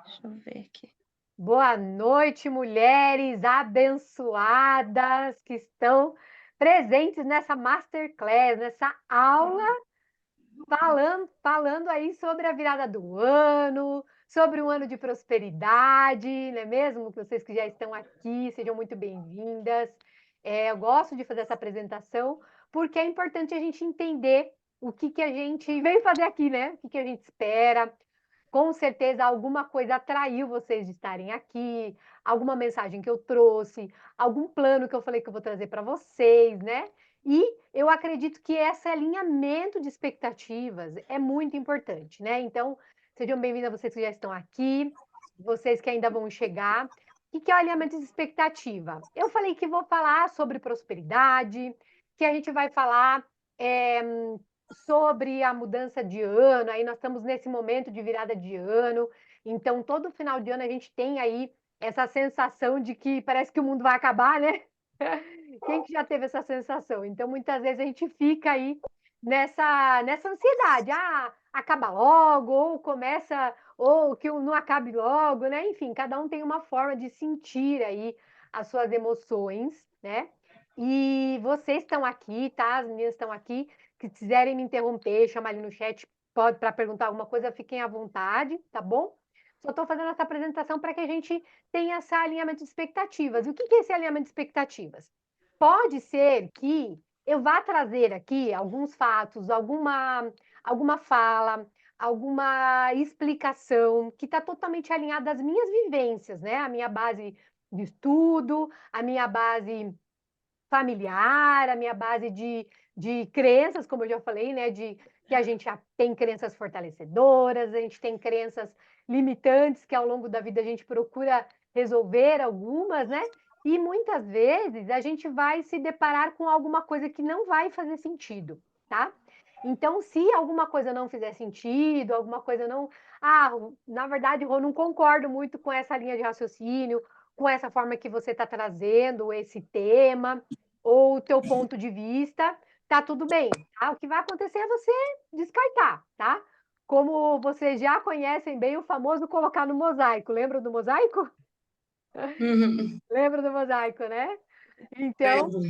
Deixa eu ver aqui. Boa noite, mulheres abençoadas que estão presentes nessa masterclass, nessa aula, falando aí sobre a virada do ano, sobre um ano de prosperidade, não é mesmo? Que vocês que já estão aqui, sejam muito bem-vindas. Eu gosto de fazer essa apresentação porque é importante a gente entender o que que a gente veio fazer aqui, né? O que que a gente espera, com certeza alguma coisa atraiu vocês de estarem aqui, alguma mensagem que eu trouxe, algum plano que eu falei que eu vou trazer para vocês, né? E eu acredito que esse alinhamento de expectativas é muito importante, né? Então, sejam bem-vindos a vocês que já estão aqui, vocês que ainda vão chegar. O que é o alinhamento de expectativa? Eu falei que vou falar sobre prosperidade, que a gente vai falar é, sobre a mudança de ano, aí nós estamos nesse momento de virada de ano, então todo final de ano a gente tem aí essa sensação de que parece que o mundo vai acabar, né? Quem que já teve essa sensação? Então, muitas vezes a gente fica aí nessa ansiedade, acaba logo, ou começa, ou que não acabe logo, né? Enfim, cada um tem uma forma de sentir aí as suas emoções, né? E vocês estão aqui, tá? As meninas estão aqui, que quiserem me interromper, chamar ali no chat, pode para perguntar alguma coisa, fiquem à vontade, tá bom? Só estou fazendo essa apresentação para que a gente tenha esse alinhamento de expectativas. E o que é esse alinhamento de expectativas? Pode ser que eu vá trazer aqui alguns fatos, alguma fala, alguma explicação que está totalmente alinhada às minhas vivências, né? A minha base de estudo, a minha base familiar, a minha base de crenças, como eu já falei, né? Que a gente já tem crenças fortalecedoras, a gente tem crenças limitantes que ao longo da vida a gente procura resolver algumas, né? E muitas vezes a gente vai se deparar com alguma coisa que não vai fazer sentido, tá? Então, se alguma coisa não fizer sentido, alguma coisa não. Ah, na verdade, eu não concordo muito com essa linha de raciocínio, com essa forma que você está trazendo esse tema, ou o teu ponto de vista, tá tudo bem, tá? O que vai acontecer é você descartar, tá? Como vocês já conhecem bem o famoso colocar no mosaico, lembra do mosaico? Uhum. Lembra do mosaico, né? Então, Lembro.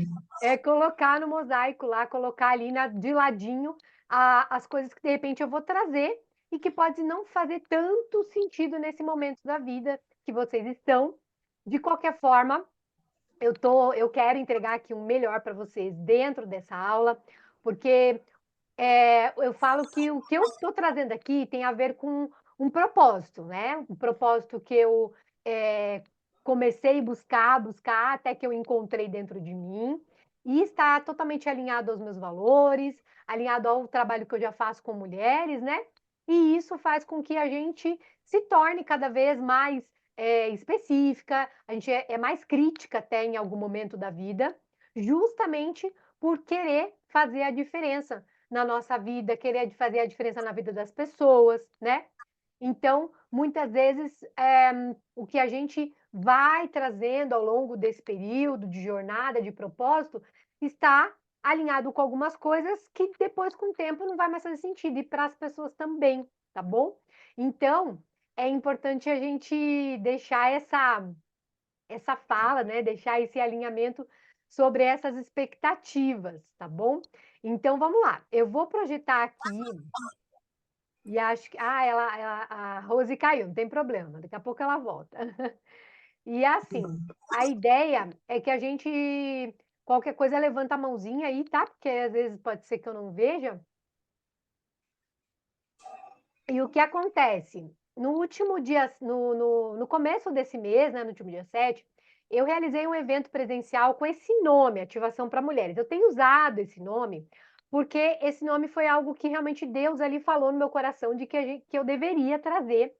é colocar no mosaico lá, colocar ali de ladinho as coisas que de repente eu vou trazer e que pode não fazer tanto sentido nesse momento da vida que vocês estão. De qualquer forma, eu quero entregar aqui um melhor para vocês dentro dessa aula, porque eu falo que o que eu estou trazendo aqui tem a ver com um propósito, né? Um propósito que eu é, comecei a buscar, até que eu encontrei dentro de mim, e está totalmente alinhado aos meus valores, alinhado ao trabalho que eu já faço com mulheres, né? E isso faz com que a gente se torne cada vez mais específica, a gente é mais crítica até em algum momento da vida, justamente por querer fazer a diferença na nossa vida, querer fazer a diferença na vida das pessoas, né? Então, muitas vezes, o que a gente vai trazendo ao longo desse período de jornada, de propósito, está alinhado com algumas coisas que depois, com o tempo, não vai mais fazer sentido, e para as pessoas também, tá bom? Então, é importante a gente deixar essa fala, né? Deixar esse alinhamento sobre essas expectativas, tá bom? Então vamos lá. Eu vou projetar aqui e acho que a Rose caiu, não tem problema. Daqui a pouco ela volta. E assim, a ideia é que a gente qualquer coisa levanta a mãozinha aí, tá? Porque às vezes pode ser que eu não veja. E o que acontece? No último dia, no começo desse mês, né, no último dia 7, eu realizei um evento presencial com esse nome, Ativação para Mulheres. Eu tenho usado esse nome porque esse nome foi algo que realmente Deus ali falou no meu coração de que eu deveria trazer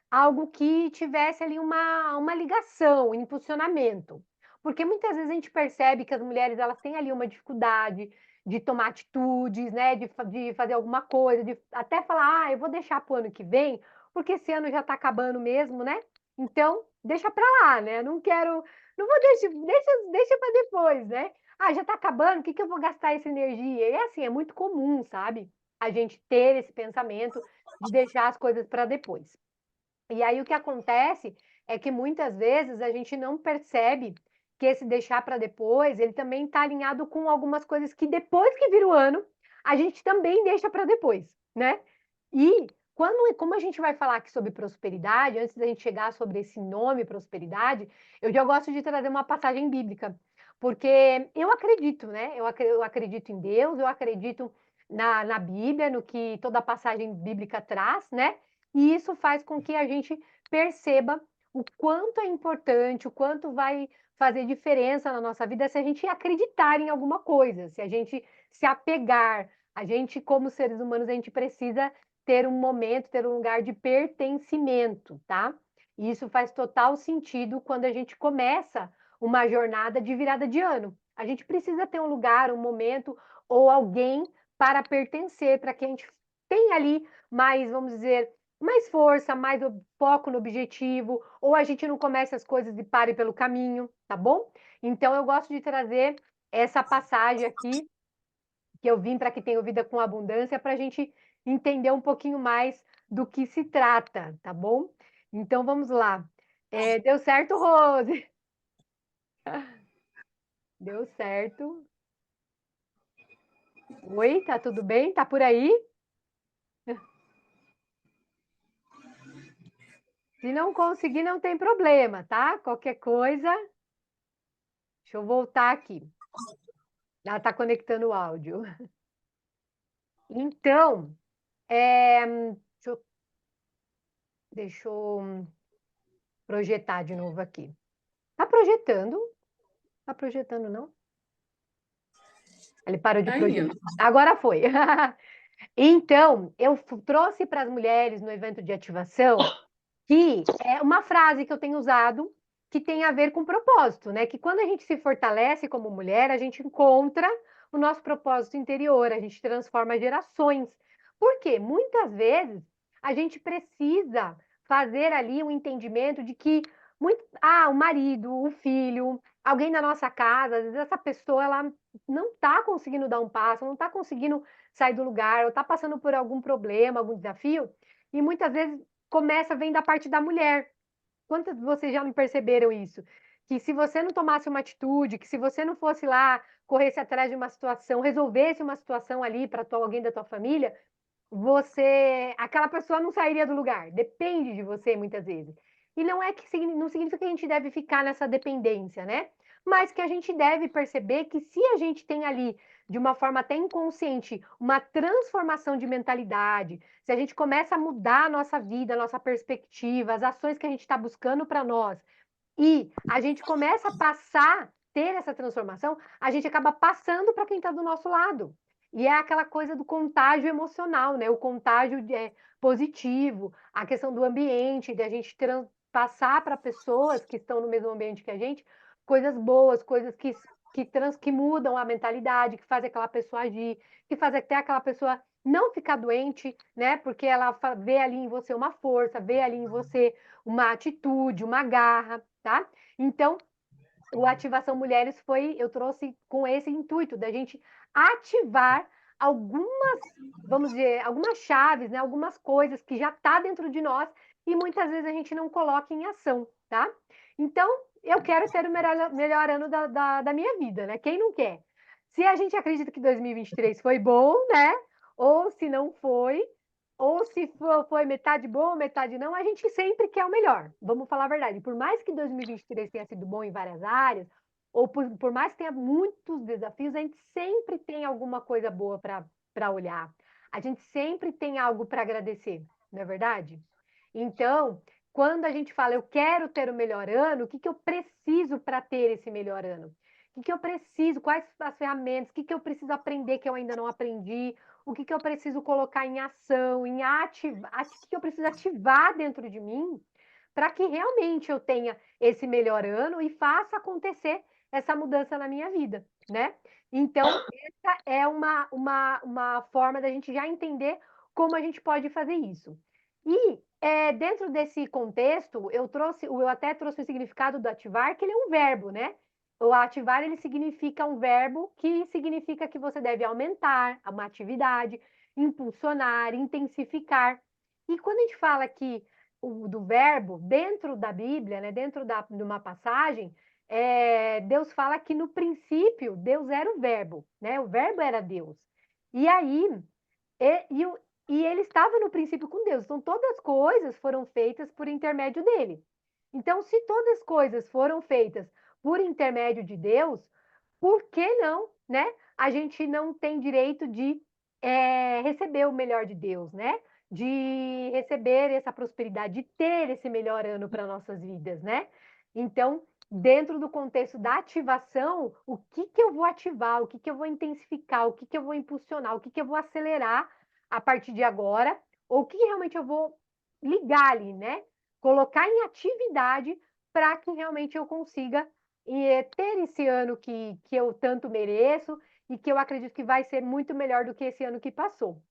algo que tivesse ali uma ligação, um impulsionamento. Porque muitas vezes a gente percebe que as mulheres elas têm ali uma dificuldade de tomar atitudes, né? De fazer alguma coisa, de até falar, eu vou deixar para o ano que vem, porque esse ano já está acabando mesmo, né? Então, deixa para lá, né? Não quero, não vou deixa para depois, né? Já está acabando, o que que eu vou gastar essa energia? E assim, é muito comum, sabe? A gente ter esse pensamento de deixar as coisas para depois. E aí o que acontece é que muitas vezes a gente não percebe que esse deixar para depois, ele também está alinhado com algumas coisas que depois que vira o ano, a gente também deixa para depois, né? E como a gente vai falar aqui sobre prosperidade, antes da gente chegar sobre esse nome prosperidade, eu já gosto de trazer uma passagem bíblica, porque eu acredito, né? Eu acredito em Deus, eu acredito na Bíblia, no que toda passagem bíblica traz, né? E isso faz com que a gente perceba o quanto é importante, o quanto vai fazer diferença na nossa vida se a gente acreditar em alguma coisa, se a gente se apegar. A gente, como seres humanos, a gente precisa ter um momento, ter um lugar de pertencimento, tá? E isso faz total sentido quando a gente começa uma jornada de virada de ano. A gente precisa ter um lugar, um momento ou alguém para pertencer, para que a gente tenha ali mais, vamos dizer, mais força, mais foco no objetivo, ou a gente não comece as coisas e pare pelo caminho, tá bom? Então eu gosto de trazer essa passagem aqui, que eu vim para que tenha vida com abundância, para a gente entender um pouquinho mais do que se trata, tá bom? Então vamos lá. Deu certo, Rose? Deu certo. Oi, tá tudo bem? Tá por aí? Se não conseguir, não tem problema, tá? Qualquer coisa, deixa eu voltar aqui. Ela está conectando o áudio. Então, deixa eu projetar de novo aqui. Tá projetando? Tá projetando, não? Ele parou de Tá aí, ó. projetar. Agora foi. Então, eu trouxe para as mulheres no evento de ativação que é uma frase que eu tenho usado que tem a ver com propósito, né? Que quando a gente se fortalece como mulher, a gente encontra o nosso propósito interior, a gente transforma gerações. Por quê? Muitas vezes a gente precisa fazer ali um entendimento de que o marido, o filho, alguém da nossa casa, às vezes essa pessoa ela não está conseguindo dar um passo, não está conseguindo sair do lugar, ou está passando por algum problema, algum desafio, e muitas vezes vem da parte da mulher. Quantas de vocês já me perceberam isso? Que se você não tomasse uma atitude, que se você não fosse lá, corresse atrás de uma situação, resolvesse uma situação ali para alguém da tua família, aquela pessoa não sairia do lugar. Depende de você muitas vezes. E não é que não significa que a gente deve ficar nessa dependência, né? Mas que a gente deve perceber que se a gente tem ali, de uma forma até inconsciente, uma transformação de mentalidade, se a gente começa a mudar a nossa vida, a nossa perspectiva, as ações que a gente está buscando para nós, e a gente começa a ter essa transformação, a gente acaba passando para quem está do nosso lado. E é aquela coisa do contágio emocional, né? O contágio positivo, a questão do ambiente, de a gente passar para pessoas que estão no mesmo ambiente que a gente, coisas boas, coisas que mudam a mentalidade, que fazem aquela pessoa agir, que fazem até aquela pessoa não ficar doente, né? Porque ela vê ali em você uma força, vê ali em você uma atitude, uma garra, tá? Então, o Ativação Mulheres eu trouxe com esse intuito da gente ativar algumas, vamos dizer, algumas chaves, né? Algumas coisas que já está dentro de nós e muitas vezes a gente não coloca em ação, tá? Então, eu quero ter o melhor ano da minha vida, né? Quem não quer? Se a gente acredita que 2023 foi bom, né? Ou se não foi, ou se foi metade bom, metade não, a gente sempre quer o melhor. Vamos falar a verdade. Por mais que 2023 tenha sido bom em várias áreas, ou por mais que tenha muitos desafios, a gente sempre tem alguma coisa boa para olhar. A gente sempre tem algo para agradecer, não é verdade? Então, quando a gente fala eu quero ter o melhor ano, o que eu preciso para ter esse melhor ano? O que eu preciso? Quais as ferramentas? O que eu preciso aprender que eu ainda não aprendi? O que eu preciso colocar em ação, o que eu preciso ativar dentro de mim para que realmente eu tenha esse melhor ano e faça acontecer essa mudança na minha vida, né? Então, essa é uma forma da gente já entender como a gente pode fazer isso. E dentro desse contexto, eu até trouxe o significado do ativar, que ele é um verbo, né? O ativar, ele significa um verbo que significa que você deve aumentar uma atividade, impulsionar, intensificar. E quando a gente fala que do verbo, dentro da Bíblia, né, dentro de uma passagem, Deus fala que no princípio Deus era o verbo, né? O verbo era Deus. E aí, e, e, e ele estava no princípio com Deus. Então, todas as coisas foram feitas por intermédio dele. Então, se todas as coisas foram feitas por intermédio de Deus, por que não, né? A gente não tem direito de receber o melhor de Deus, né? De receber essa prosperidade, de ter esse melhor ano para nossas vidas, né? Então, dentro do contexto da ativação, o que que eu vou ativar, o que que eu vou intensificar, o que que eu vou impulsionar, o que que eu vou acelerar a partir de agora, ou o que realmente eu vou ligar ali, né? Colocar em atividade para que realmente eu consiga ter esse ano que eu tanto mereço e que eu acredito que vai ser muito melhor do que esse ano que passou.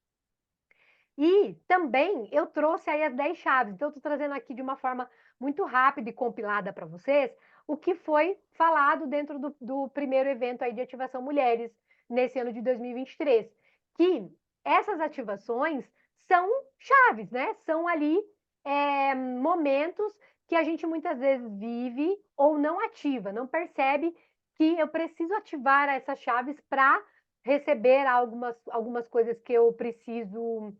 E também eu trouxe aí as 10 chaves, então eu estou trazendo aqui de uma forma muito rápida e compilada para vocês o que foi falado dentro do primeiro evento aí de ativação mulheres nesse ano de 2023, que essas ativações são chaves, né? São ali momentos que a gente muitas vezes vive ou não ativa, não percebe que eu preciso ativar essas chaves para receber algumas coisas que eu preciso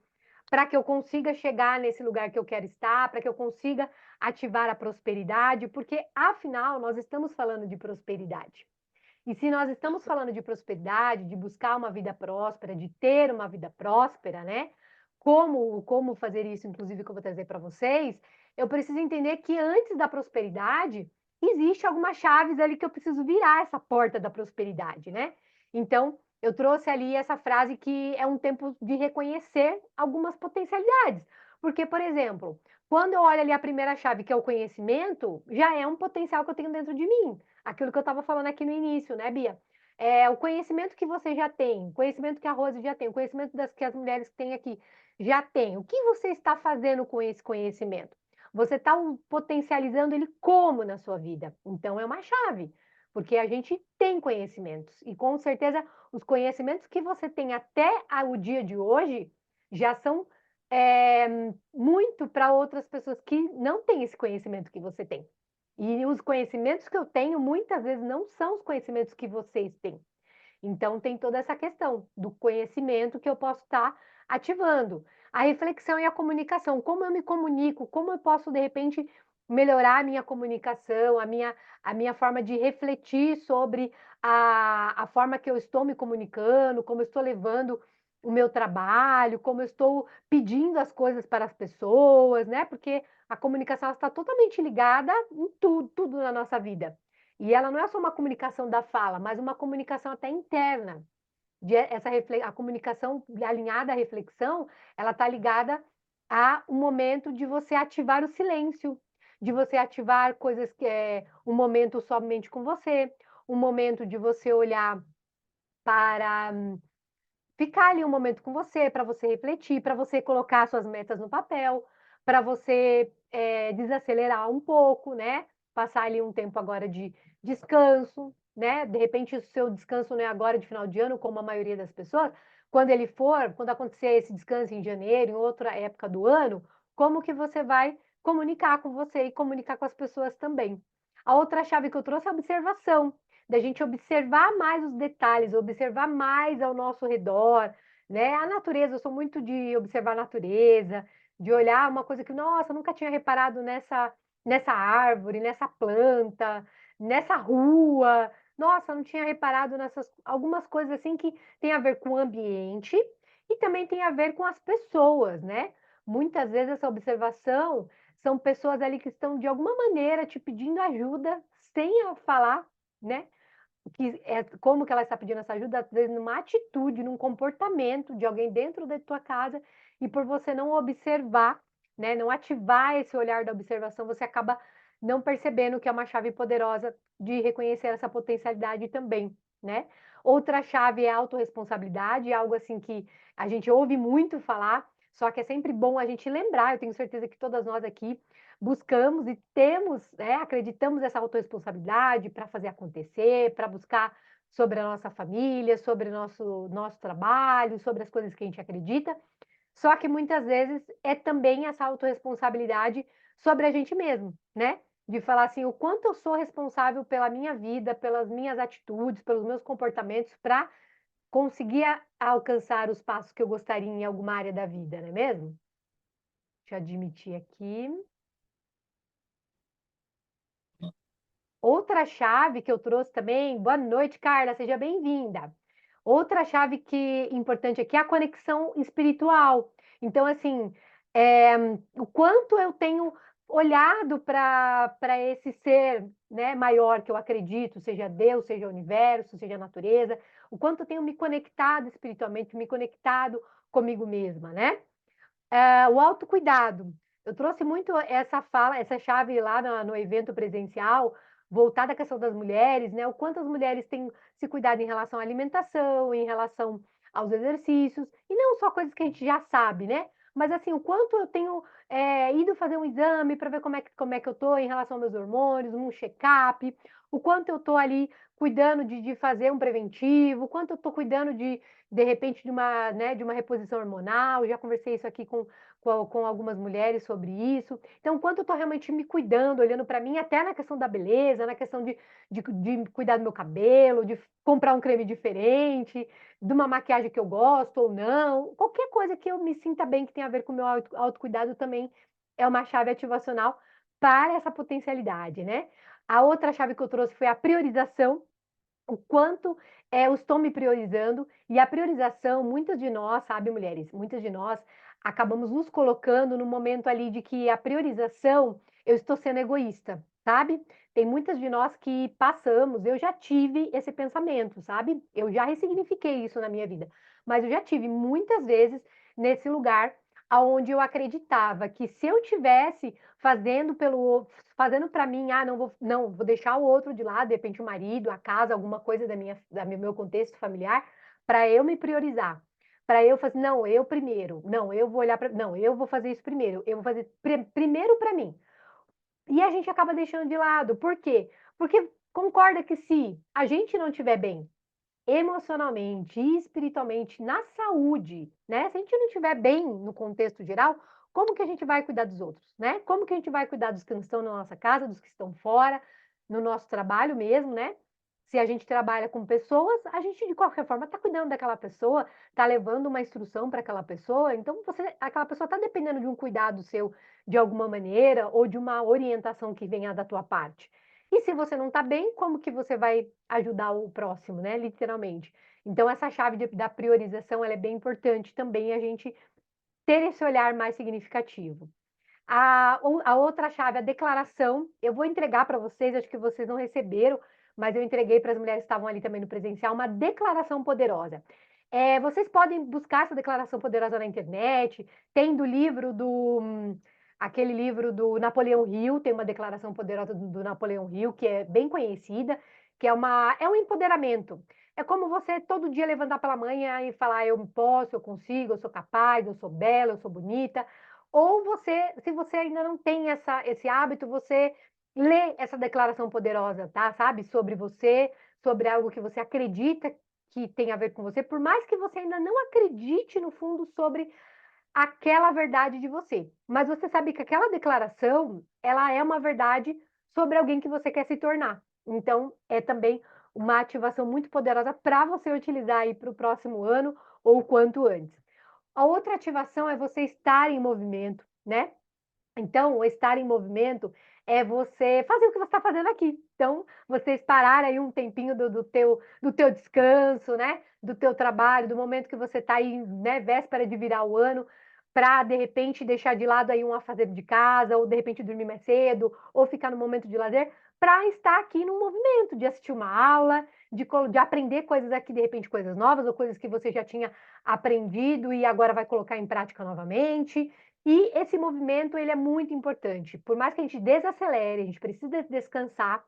para que eu consiga chegar nesse lugar que eu quero estar, para que eu consiga ativar a prosperidade, porque afinal nós estamos falando de prosperidade. E se nós estamos falando de prosperidade, de buscar uma vida próspera, de ter uma vida próspera, né? Como fazer isso, inclusive, que eu vou trazer para vocês, eu preciso entender que antes da prosperidade, existe algumas chaves ali que eu preciso virar essa porta da prosperidade, né? Então, eu trouxe ali essa frase que é um tempo de reconhecer algumas potencialidades. Porque, por exemplo, quando eu olho ali a primeira chave, que é o conhecimento, já é um potencial que eu tenho dentro de mim. Aquilo que eu estava falando aqui no início, né, Bia? O conhecimento que você já tem, o conhecimento que a Rose já tem, o conhecimento que as mulheres que têm aqui já têm. O que você está fazendo com esse conhecimento? Você está potencializando ele como na sua vida? Então, é uma chave, porque a gente tem conhecimentos. E com certeza, os conhecimentos que você tem até o dia de hoje já são muito para outras pessoas que não têm esse conhecimento que você tem. E os conhecimentos que eu tenho, muitas vezes, não são os conhecimentos que vocês têm. Então, tem toda essa questão do conhecimento que eu posso estar ativando. A reflexão e a comunicação. Como eu me comunico? Como eu posso, de repente, melhorar a minha comunicação, a minha forma de refletir sobre a forma que eu estou me comunicando, como eu estou levando o meu trabalho, como eu estou pedindo as coisas para as pessoas, né? Porque a comunicação está totalmente ligada em tudo na nossa vida. E ela não é só uma comunicação da fala, mas uma comunicação até interna. A comunicação alinhada à reflexão, ela está ligada a um momento de você ativar o silêncio, de você ativar coisas que é um momento somente com você, um momento de você olhar para ficar ali um momento com você, para você refletir, para você colocar suas metas no papel, para você desacelerar um pouco, né? Passar ali um tempo agora de descanso, né? De repente o seu descanso não é agora de final de ano, como a maioria das pessoas. Quando acontecer esse descanso em janeiro, em outra época do ano, como que você vai comunicar com você e comunicar com as pessoas também? A outra chave que eu trouxe é a observação, da gente observar mais os detalhes, observar mais ao nosso redor, né? A natureza, eu sou muito de observar a natureza, de olhar uma coisa que, nossa, nunca tinha reparado nessa árvore, nessa planta, nessa rua. Nossa, não tinha reparado nessas algumas coisas assim que tem a ver com o ambiente e também tem a ver com as pessoas, né? Muitas vezes essa observação são pessoas ali que estão de alguma maneira te pedindo ajuda sem falar, né? Como que ela está pedindo essa ajuda, às vezes numa atitude, num comportamento de alguém dentro da tua casa, e por você não observar, né, não ativar esse olhar da observação, você acaba não percebendo que é uma chave poderosa de reconhecer essa potencialidade também, né? Outra chave é a autorresponsabilidade, algo assim que a gente ouve muito falar, só que é sempre bom a gente lembrar, eu tenho certeza que todas nós aqui buscamos e temos, né, acreditamos essa autorresponsabilidade para fazer acontecer, para buscar sobre a nossa família, sobre o nosso trabalho, sobre as coisas que a gente acredita. Só que muitas vezes é também essa autorresponsabilidade sobre a gente mesmo, né? De falar assim, o quanto eu sou responsável pela minha vida, pelas minhas atitudes, pelos meus comportamentos, para conseguir alcançar os passos que eu gostaria em alguma área da vida, não é mesmo? Deixa eu admitir aqui. Outra chave que eu trouxe também, boa noite, Carla, seja bem-vinda. Outra chave que importante aqui é a conexão espiritual. Então, assim, o quanto eu tenho olhado para esse ser, né, maior que eu acredito, seja Deus, seja o universo, seja a natureza, o quanto eu tenho me conectado espiritualmente, me conectado comigo mesma, né? O autocuidado. Eu trouxe muito essa fala, essa chave lá no evento presencial, voltada à questão das mulheres, né? O quanto as mulheres têm se cuidado em relação à alimentação, em relação aos exercícios, e não só coisas que a gente já sabe, né? Mas assim, o quanto eu tenho ido fazer um exame para ver como é que eu estou em relação aos meus hormônios, um check-up, o quanto eu estou ali cuidando de fazer um preventivo, o quanto eu estou cuidando de repente, né, de uma reposição hormonal. Já conversei isso aqui com algumas mulheres sobre isso. Então, quanto eu estou realmente me cuidando, olhando para mim, até na questão da beleza, na questão de cuidar do meu cabelo, de comprar um creme diferente, de uma maquiagem que eu gosto ou não, qualquer coisa que eu me sinta bem que tenha a ver com o meu autocuidado também é uma chave ativacional para essa potencialidade, né? A outra chave que eu trouxe foi a priorização, o quanto eu estou me priorizando, e a priorização, muitas de nós, sabe, mulheres, muitas de nós acabamos nos colocando no momento ali de que a priorização, eu estou sendo egoísta, sabe? Tem muitas de nós que passamos, eu já tive esse pensamento, sabe? Eu já ressignifiquei isso na minha vida, mas eu já tive muitas vezes nesse lugar aonde eu acreditava que se eu tivesse fazendo para mim, não vou deixar o outro de lado, de repente o marido, a casa, alguma coisa da meu contexto familiar, para eu me priorizar. Para eu fazer, não, eu primeiro. Não, eu vou olhar para, não, eu vou fazer isso primeiro. Eu vou fazer primeiro para mim. E a gente acaba deixando de lado. Por quê? Porque concorda que se a gente não estiver bem emocionalmente, espiritualmente, na saúde, né? Se a gente não estiver bem no contexto geral, como que a gente vai cuidar dos outros, né? Como que a gente vai cuidar dos que não estão na nossa casa, dos que estão fora, no nosso trabalho mesmo, né? Se a gente trabalha com pessoas, a gente de qualquer forma está cuidando daquela pessoa, está levando uma instrução para aquela pessoa, então aquela pessoa está dependendo de um cuidado seu de alguma maneira ou de uma orientação que venha da tua parte. E se você não está bem, como que você vai ajudar o próximo, né? Literalmente. Então, essa chave da priorização ela é bem importante também a gente ter esse olhar mais significativo. A outra chave, a declaração, eu vou entregar para vocês, acho que vocês não receberam, mas eu entreguei para as mulheres que estavam ali também no presencial, uma declaração poderosa. Vocês podem buscar essa declaração poderosa na internet, tem do livro aquele livro do Napoleão Hill, tem uma declaração poderosa do Napoleão Hill, que é bem conhecida, que é um empoderamento. É como você todo dia levantar pela manhã e falar, eu posso, eu consigo, eu sou capaz, eu sou bela, eu sou bonita. Ou você, se você ainda não tem esse hábito, você lê essa declaração poderosa, tá? Sabe? Sobre você, sobre algo que você acredita que tem a ver com você, por mais que você ainda não acredite no fundo sobre aquela verdade de você. Mas você sabe que aquela declaração, ela é uma verdade sobre alguém que você quer se tornar. Então, é também uma ativação muito poderosa para você utilizar aí para o próximo ano ou o quanto antes. A outra ativação é você estar em movimento, né? Então, o estar em movimento é você fazer o que você está fazendo aqui. Então, vocês parar aí um tempinho do teu descanso, né? Do teu trabalho, do momento que você está aí, né? Véspera de virar o ano, para de repente deixar de lado aí um afazeres de casa, ou de repente dormir mais cedo, ou ficar no momento de lazer, para estar aqui no movimento, de assistir uma aula, de aprender coisas aqui, de repente coisas novas, ou coisas que você já tinha aprendido e agora vai colocar em prática novamente. E esse movimento, ele é muito importante. Por mais que a gente desacelere, a gente precisa descansar,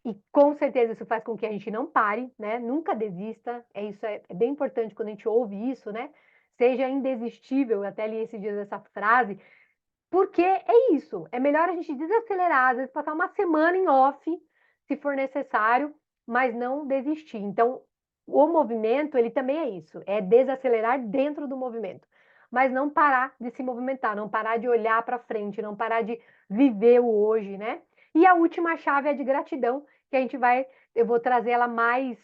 e com certeza isso faz com que a gente não pare, né? Nunca desista. É bem importante quando a gente ouve isso, né? Seja indesistível, eu até li esses dias essa frase, porque é isso. É melhor a gente desacelerar, às vezes passar uma semana em off, se for necessário, mas não desistir. Então, o movimento, ele também é isso, é desacelerar dentro do movimento. mas não parar de se movimentar, não parar de olhar para frente, não parar de viver o hoje, né? E a última chave é de gratidão, que eu vou trazer ela mais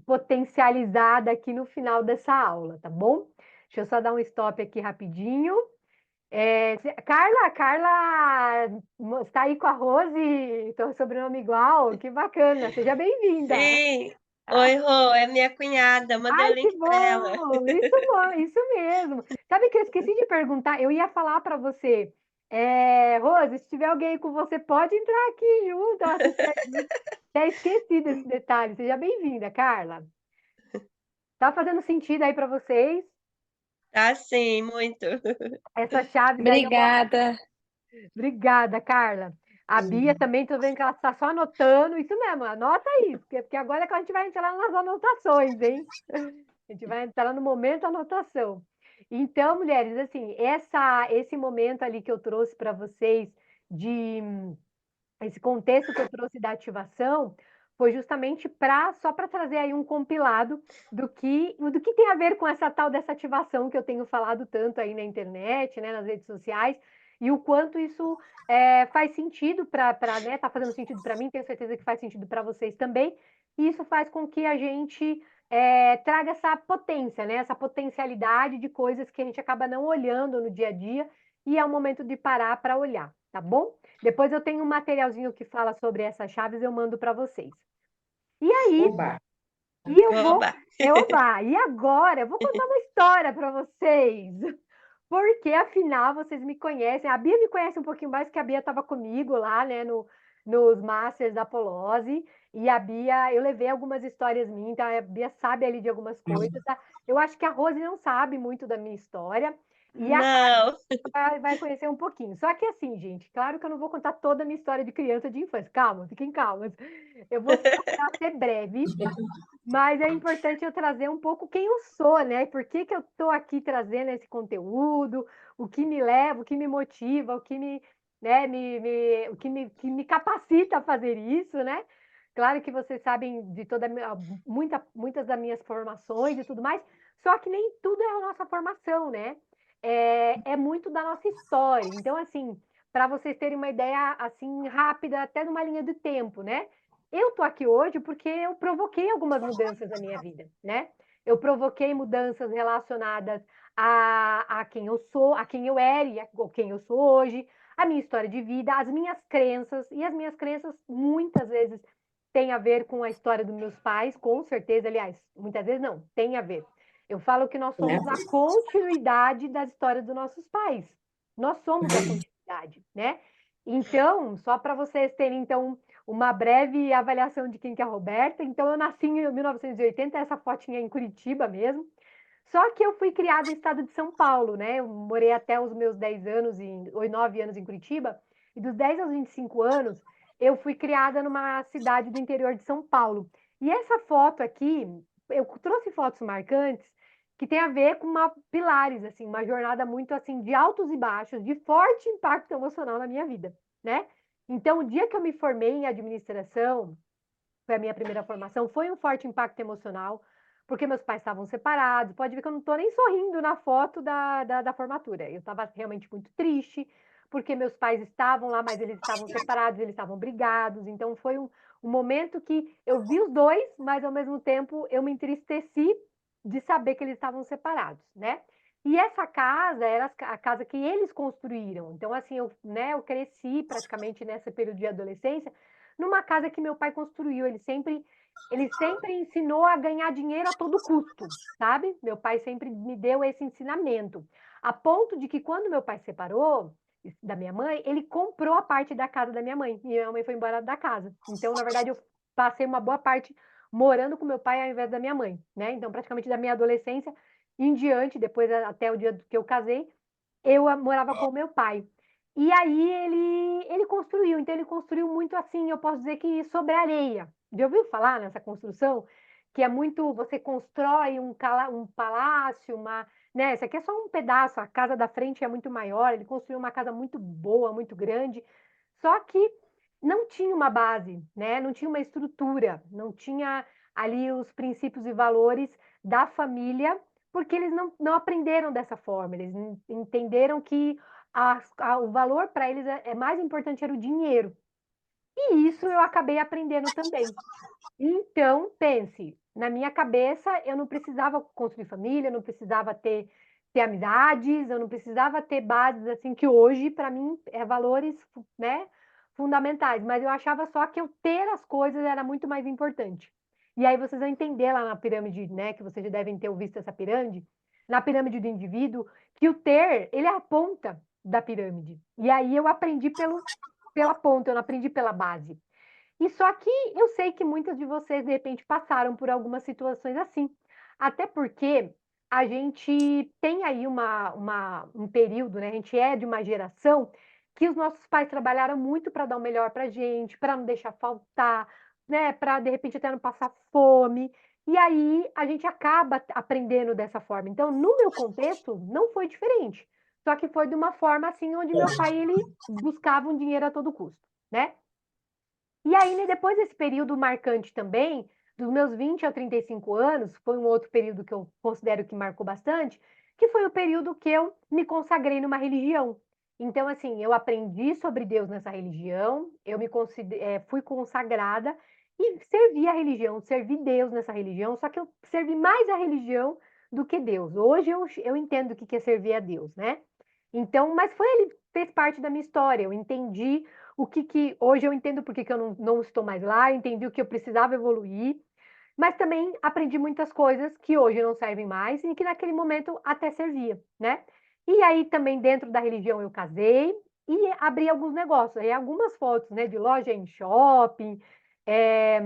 potencializada aqui no final dessa aula, tá bom? Deixa eu só dar um stop aqui rapidinho. Carla está aí com a Rose, então sobrenome igual, que bacana, seja bem-vinda. Sim. Oi, Rô, é minha cunhada. Mandei o Ai, que link para ela. bom, isso mesmo. Sabe que eu esqueci de perguntar? Eu ia falar para você, Rose, se tiver alguém com você, pode entrar aqui junto, assistir a gente. Já esqueci desse detalhe. Seja bem-vinda, Carla. Tá fazendo sentido aí para vocês? Tá sim, muito. Essas chaves aí eu gosto. Obrigada. Obrigada, Carla. A Bia também, tô vendo que ela está só anotando. Isso mesmo, anota aí, porque agora é que a gente vai entrar nas anotações, hein? A gente vai entrar no momento anotação. Então, mulheres, assim, esse momento ali que eu trouxe para vocês, de esse contexto que eu trouxe da ativação, foi justamente só para trazer aí um compilado do que tem a ver com essa tal dessa ativação que eu tenho falado tanto aí na internet, né, nas redes sociais, e o quanto isso faz sentido né, tá fazendo sentido para mim, tenho certeza que faz sentido para vocês também, e isso faz com que a gente traga essa potência, né, essa potencialidade de coisas que a gente acaba não olhando no dia a dia, e é o momento de parar para olhar, tá bom? Depois eu tenho um materialzinho que fala sobre essas chaves, eu mando para vocês. E aí, Oba. e eu vou, Oba! oba, e agora eu vou contar uma história para vocês. Porque afinal vocês me conhecem. A Bia me conhece um pouquinho mais, porque a Bia estava comigo lá, né, nos Masters da Polose. E a Bia, eu levei algumas histórias minhas, então a Bia sabe ali de algumas coisas, tá? Eu acho que a Rose não sabe muito da minha história. E a Não. vai conhecer um pouquinho. Só que assim, gente, claro que eu não vou contar toda a minha história de criança, de infância. Calma, fiquem calmas. Eu vou procurar ser breve, mas é importante eu trazer um pouco quem eu sou, né? Por que que eu estou aqui trazendo esse conteúdo, o que me leva, o que me motiva, o que né, o que me capacita a fazer isso, né? Claro que vocês sabem de muitas das minhas formações e tudo mais, só que nem tudo é a nossa formação, né? É muito da nossa história. Então, assim, para vocês terem uma ideia assim rápida, até numa linha de tempo, né? Eu tô aqui hoje porque eu provoquei algumas mudanças na minha vida, né? Eu provoquei mudanças relacionadas a quem eu sou, a quem eu era e a quem eu sou hoje, a minha história de vida, as minhas crenças, e as minhas crenças muitas vezes têm a ver com a história dos meus pais, com certeza, aliás, muitas vezes não, tem a ver. Eu falo que nós somos a continuidade das histórias dos nossos pais. Nós somos a continuidade, né? Então, só para vocês terem, então, uma breve avaliação de quem que é a Roberta. Então, eu nasci em 1980, essa fotinha é em Curitiba mesmo. Só que eu fui criada no estado de São Paulo, né? Eu morei até os meus 10 anos, ou 9 anos em Curitiba. E dos 10 aos 25 anos, eu fui criada numa cidade do interior de São Paulo. E essa foto aqui, eu trouxe fotos marcantes que tem a ver com pilares, assim, uma jornada muito assim de altos e baixos, de forte impacto emocional na minha vida, né? Então, o dia que eu me formei em administração, foi a minha primeira formação, foi um forte impacto emocional, porque meus pais estavam separados. Pode ver que eu não estou nem sorrindo na foto da formatura. Eu estava realmente muito triste, porque meus pais estavam lá, mas eles estavam separados, eles estavam brigados. Então, foi um momento que eu vi os dois, mas ao mesmo tempo eu me entristeci de saber que eles estavam separados, né? E essa casa era a casa que eles construíram. Então, assim, eu cresci praticamente nesse período de adolescência numa casa que meu pai construiu. Ele sempre ensinou a ganhar dinheiro a todo custo, sabe? Meu pai sempre me deu esse ensinamento. A ponto de que quando meu pai separou da minha mãe, ele comprou a parte da casa da minha mãe. E minha mãe foi embora da casa. Então, na verdade, eu passei uma boa parte morando com meu pai ao invés da minha mãe, né? Então, praticamente da minha adolescência em diante, depois até o dia que eu casei, eu morava com o meu pai. E aí ele construiu, então ele construiu muito assim, eu posso dizer que sobre areia. Já ouviu falar nessa construção? Que é muito, você constrói um palácio, né? Esse aqui é só um pedaço, a casa da frente é muito maior, ele construiu uma casa muito boa, muito grande, só que não tinha uma base, né? Não tinha uma estrutura, não tinha ali os princípios e valores da família, porque eles não aprenderam dessa forma, eles entenderam que o valor para eles é mais importante era o dinheiro. E isso eu acabei aprendendo também. Então, pense, na minha cabeça eu não precisava construir família, eu não precisava ter amizades, eu não precisava ter bases assim que hoje para mim é valores, né, fundamentais, mas eu achava só que eu ter as coisas era muito mais importante. E aí vocês vão entender lá na pirâmide, né, que vocês já devem ter visto essa pirâmide, na pirâmide do indivíduo, que o ter, ele é a ponta da pirâmide. E aí eu aprendi pela ponta, eu não aprendi pela base. E só que eu sei que muitas de vocês, de repente, passaram por algumas situações assim. Até porque a gente tem aí um período, né? A gente é de uma geração que os nossos pais trabalharam muito para dar o melhor para a gente, para não deixar faltar, né? Para, de repente, até não passar fome. E aí a gente acaba aprendendo dessa forma. Então, no meu contexto, não foi diferente. Só que foi de uma forma assim, onde meu pai, ele buscava um dinheiro a todo custo, né? E aí, né, depois desse período marcante também, dos meus 20 a 35 anos, foi um outro período que eu considero que marcou bastante, que foi o período que eu me consagrei numa religião. Então, assim, eu aprendi sobre Deus nessa religião, fui consagrada e servi a religião, servi Deus nessa religião, só que eu servi mais a religião do que Deus. Hoje eu entendo o que é servir a Deus, né? Então, mas ele fez parte da minha história, eu entendi hoje eu entendo por que eu não estou mais lá, entendi o que eu precisava evoluir, mas também aprendi muitas coisas que hoje não servem mais e que naquele momento até servia, né? E aí também dentro da religião eu casei e abri alguns negócios, aí algumas fotos, né, de loja em shopping, é,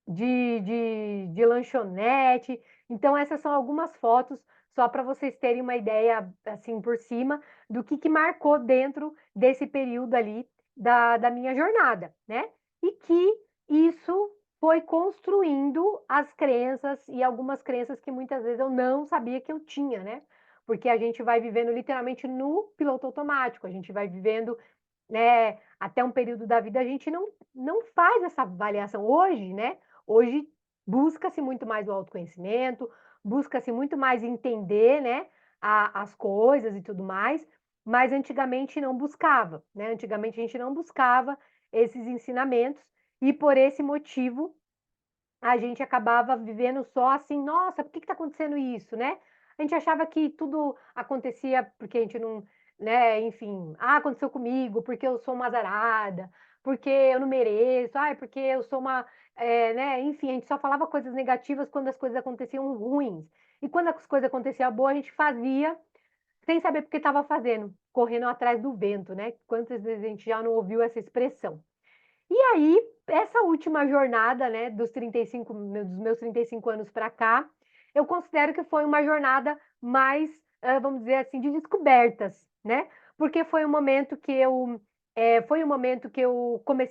de lanchonete. Então, essas são algumas fotos, só para vocês terem uma ideia, assim, por cima, do que marcou dentro desse período ali da minha jornada, né? E que isso foi construindo as crenças e algumas crenças que muitas vezes eu não sabia que eu tinha, né? Porque a gente vai vivendo literalmente no piloto automático, a gente vai vivendo, né, até um período da vida a gente não faz essa avaliação hoje, né? Hoje busca-se muito mais o autoconhecimento, busca-se muito mais entender, né, as coisas e tudo mais, mas antigamente não buscava, né? Antigamente a gente não buscava esses ensinamentos e por esse motivo a gente acabava vivendo só assim, nossa, por que está acontecendo isso, né? A gente achava que tudo acontecia porque a gente não, né, enfim, aconteceu comigo, porque eu sou uma azarada, porque eu não mereço, porque eu sou né, enfim, a gente só falava coisas negativas quando as coisas aconteciam ruins. E quando as coisas aconteciam boas, a gente fazia sem saber por que estava fazendo, correndo atrás do vento, né? Quantas vezes a gente já não ouviu essa expressão? E aí, essa última jornada, né, dos meus 35 anos para cá, eu considero que foi uma jornada mais, vamos dizer assim, de descobertas, né? Porque foi um momento que eu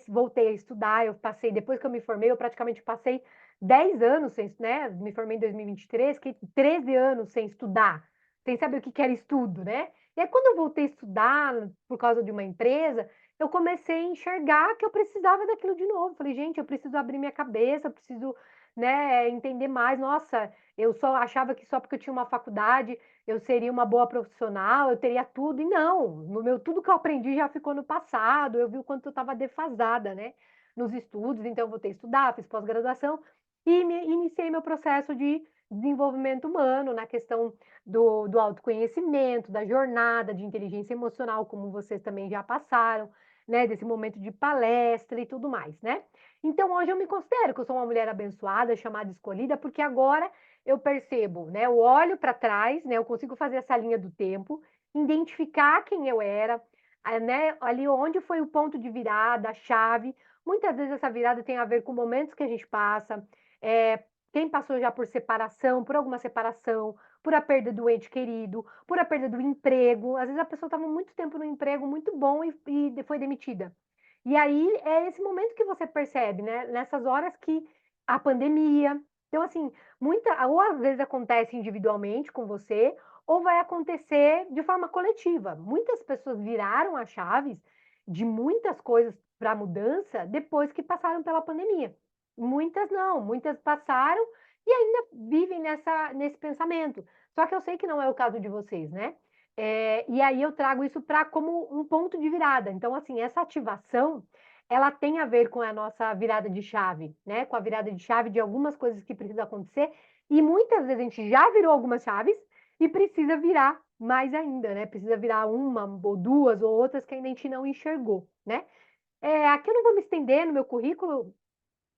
voltei a estudar, eu passei, depois que eu me formei, eu praticamente passei 10 anos sem, né? Me formei em 2023, que 13 anos sem estudar, sem saber o que era estudo, né? E aí, quando eu voltei a estudar por causa de uma empresa, eu comecei a enxergar que eu precisava daquilo de novo. Falei, gente, eu preciso abrir minha cabeça, eu preciso, né, entender mais. Nossa, eu só achava que só porque eu tinha uma faculdade eu seria uma boa profissional, eu teria tudo. E não, tudo que eu aprendi já ficou no passado. Eu vi o quanto eu estava defasada, né, nos estudos. Então, eu voltei a estudar, fiz pós-graduação e iniciei meu processo de desenvolvimento humano na questão do autoconhecimento, da jornada de inteligência emocional, como vocês também já passaram, né, desse momento de palestra e tudo mais, né? Então hoje eu me considero que eu sou uma mulher abençoada, chamada escolhida, porque agora eu percebo, né, eu olho para trás, né, eu consigo fazer essa linha do tempo, identificar quem eu era, né, ali onde foi o ponto de virada, a chave. Muitas vezes essa virada tem a ver com momentos que a gente passa, quem passou já por separação, por alguma separação, por a perda do ente querido, por a perda do emprego. Às vezes a pessoa estava muito tempo no emprego muito bom e foi demitida. E aí é esse momento que você percebe, né? Nessas horas que a pandemia. Então, assim, ou às vezes acontece individualmente com você, ou vai acontecer de forma coletiva. Muitas pessoas viraram as chaves de muitas coisas para a mudança depois que passaram pela pandemia. Muitas não, muitas passaram e ainda vivem nesse pensamento. Só que eu sei que não é o caso de vocês, né? E aí eu trago isso para como um ponto de virada. Então, assim, essa ativação, ela tem a ver com a nossa virada de chave, né? Com a virada de chave de algumas coisas que precisam acontecer. E muitas vezes a gente já virou algumas chaves e precisa virar mais ainda, né? Precisa virar uma ou duas ou outras que ainda a gente não enxergou, né? Aqui eu não vou me estender no meu currículo,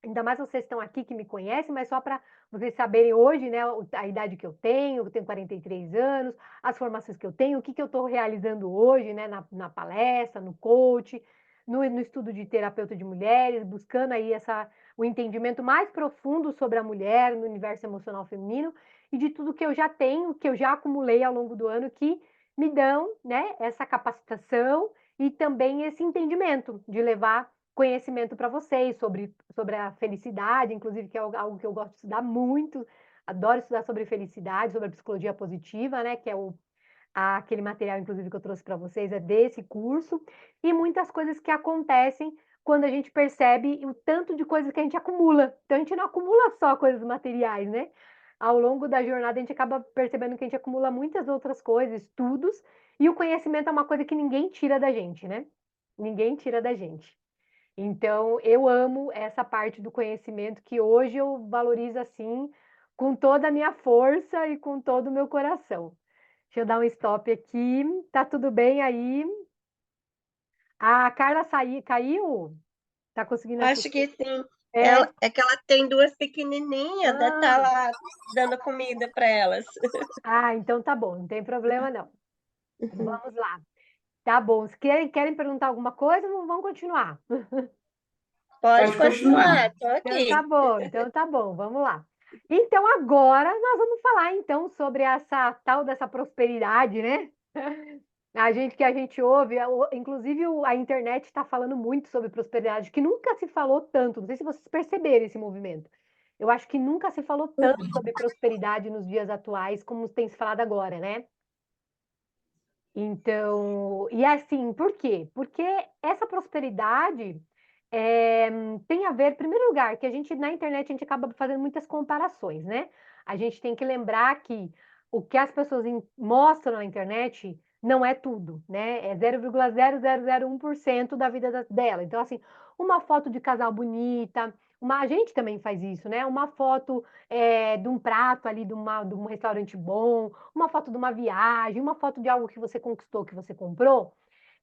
ainda mais vocês estão aqui que me conhecem, mas só para vocês saberem hoje, né, a idade que eu tenho 43 anos, as formações que eu tenho, o que eu estou realizando hoje, né, na palestra, no coach, no estudo de terapeuta de mulheres, buscando aí o entendimento mais profundo sobre a mulher no universo emocional feminino e de tudo que eu já tenho, que eu já acumulei ao longo do ano, que me dão, né, essa capacitação e também esse entendimento de levar conhecimento para vocês sobre a felicidade, inclusive, que é algo que eu gosto de estudar muito. Adoro estudar sobre felicidade, sobre a psicologia positiva, né? Que é aquele material, inclusive, que eu trouxe para vocês, é desse curso. E muitas coisas que acontecem quando a gente percebe o tanto de coisas que a gente acumula. Então, a gente não acumula só coisas materiais, né? Ao longo da jornada, a gente acaba percebendo que a gente acumula muitas outras coisas, estudos, e o conhecimento é uma coisa que ninguém tira da gente, né? Ninguém tira da gente. Então, eu amo essa parte do conhecimento que hoje eu valorizo assim, com toda a minha força e com todo o meu coração. Deixa eu dar um stop aqui. Tá tudo bem aí? A Carla caiu? Tá conseguindo Acho assistir? que sim. É. Ela, é que ela tem duas pequenininhas, né? Tá Ah, lá dando comida para elas. então tá bom, não tem problema não. Vamos lá. Tá bom. Se querem perguntar alguma coisa, vamos continuar. Pode Pode continuar. continuar, tô aqui. Então tá bom, vamos lá. Então agora nós vamos falar então sobre essa tal dessa prosperidade, né? A gente ouve, inclusive a internet está falando muito sobre prosperidade, que nunca se falou tanto. Não sei se vocês perceberam esse movimento. Eu acho que nunca se falou tanto sobre prosperidade nos dias atuais como tem se falado agora, né? Então, e assim, por quê? Porque essa prosperidade é, tem a ver, em primeiro lugar, que a gente na internet a gente acaba fazendo muitas comparações, né? A gente tem que lembrar que o que as pessoas mostram na internet não é tudo, né? É 0,0001% da vida dela. Então, assim, uma foto de casal bonita, a gente também faz isso, né? Uma foto de um prato ali de um restaurante bom, uma foto de uma viagem, uma foto de algo que você conquistou, que você comprou,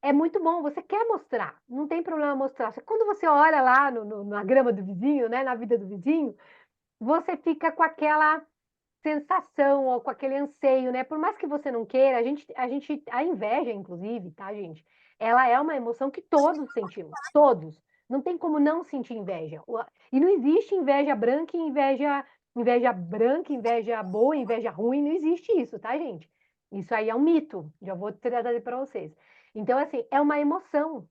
é muito bom, você quer mostrar, não tem problema mostrar. Quando você olha lá na grama do vizinho, né, na vida do vizinho, você fica com aquela sensação ou com aquele anseio, né? Por mais que você não queira, a inveja, inclusive, tá, gente? Ela é uma emoção que todos sentimos, todos. Não tem como não sentir inveja. E não existe inveja branca e inveja branca, inveja boa, inveja ruim, não existe isso, tá, gente? Isso aí é um mito. Já vou trazer para vocês. Então, assim, é uma emoção.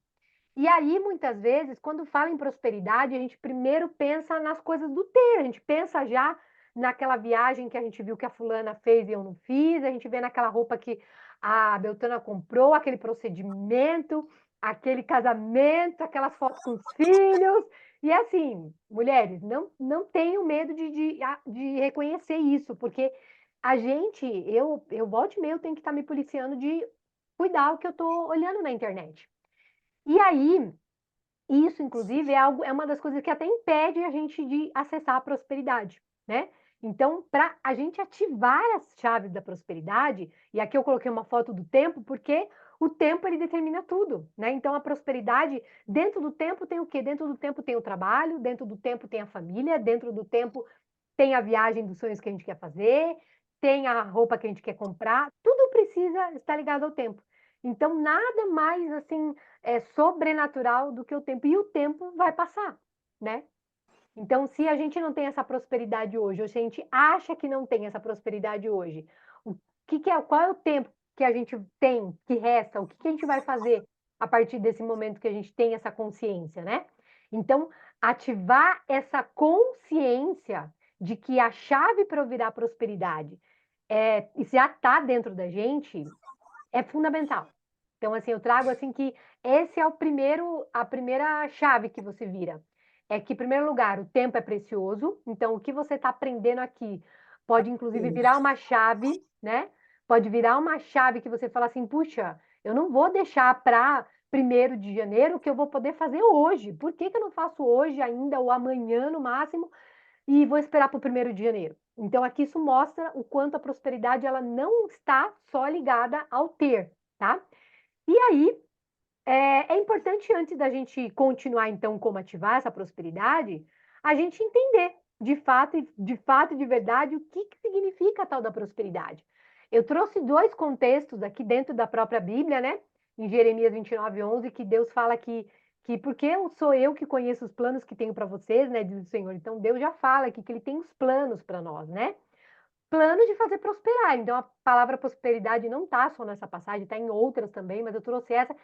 E aí, muitas vezes, quando fala em prosperidade, a gente primeiro pensa nas coisas do ter, a gente pensa já naquela viagem que a gente viu que a fulana fez e eu não fiz, a gente vê naquela roupa que a Beltrana comprou, aquele procedimento, aquele casamento, aquelas fotos com os filhos. E assim, mulheres, não tenham medo de reconhecer isso, porque eu volta e meia, eu tenho que estar me policiando de cuidar o que eu estou olhando na internet. E aí, isso, inclusive, é uma das coisas que até impede a gente de acessar a prosperidade, né? Então, para a gente ativar as chaves da prosperidade, e aqui eu coloquei uma foto do tempo, porque o tempo ele determina tudo, né? Então, a prosperidade, dentro do tempo tem o quê? Dentro do tempo tem o trabalho, dentro do tempo tem a família, dentro do tempo tem a viagem dos sonhos que a gente quer fazer, tem a roupa que a gente quer comprar, tudo precisa estar ligado ao tempo. Então, nada mais assim sobrenatural do que o tempo. E o tempo vai passar, né? Então, se a gente não tem essa prosperidade hoje, ou se a gente acha que não tem essa prosperidade hoje, qual é o tempo que a gente tem, que resta? O que a gente vai fazer a partir desse momento que a gente tem essa consciência, né? Então, ativar essa consciência de que a chave para virar prosperidade já está dentro da gente é fundamental. Então, assim, eu trago assim que esse é a primeira chave que você vira. É que, em primeiro lugar, o tempo é precioso, então o que você está aprendendo aqui pode inclusive virar uma chave, né? Pode virar uma chave que você fala assim, puxa, eu não vou deixar para 1º de janeiro o que eu vou poder fazer hoje. Por que que eu não faço hoje ainda ou amanhã no máximo e vou esperar para o 1º de janeiro? Então aqui isso mostra o quanto a prosperidade ela não está só ligada ao ter, tá? E aí é importante, antes da gente continuar, então, como ativar essa prosperidade, a gente entender, de verdade, o que significa a tal da prosperidade. Eu trouxe 2 contextos aqui dentro da própria Bíblia, né? Em Jeremias 29:11, que Deus fala que porque sou eu que conheço os planos que tenho para vocês, né? Diz o Senhor. Então, Deus já fala aqui que Ele tem os planos para nós, né? Planos de fazer prosperar. Então, a palavra prosperidade não está só nessa passagem, está em outras também, mas eu trouxe essa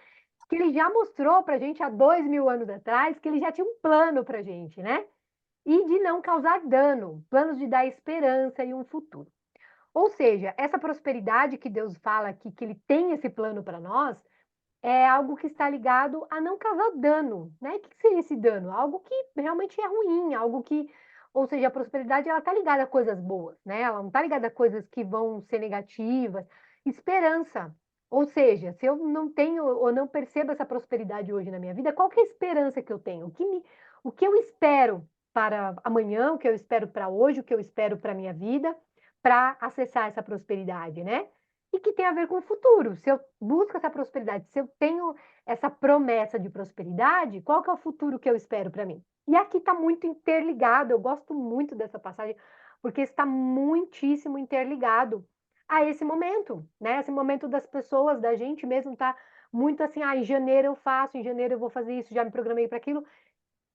que ele já mostrou para a gente há 2.000 anos atrás, que ele já tinha um plano para a gente, né? E de não causar dano, planos de dar esperança e um futuro. Ou seja, essa prosperidade que Deus fala aqui, que ele tem esse plano para nós, é algo que está ligado a não causar dano, né? O que seria esse dano? Algo que realmente é ruim, algo que, ou seja, a prosperidade ela está ligada a coisas boas, né? Ela não está ligada a coisas que vão ser negativas. Esperança, ou seja, se eu não tenho ou não percebo essa prosperidade hoje na minha vida, qual que é a esperança que eu tenho? O que eu espero para amanhã, o que eu espero para hoje, o que eu espero para a minha vida, para acessar essa prosperidade, né? E que tem a ver com o futuro. Se eu busco essa prosperidade, se eu tenho essa promessa de prosperidade, qual que é o futuro que eu espero para mim? E aqui está muito interligado, eu gosto muito dessa passagem, porque está muitíssimo interligado a esse momento, né? Esse momento das pessoas, da gente mesmo, tá muito assim, em janeiro eu faço, em janeiro eu vou fazer isso, já me programei para aquilo.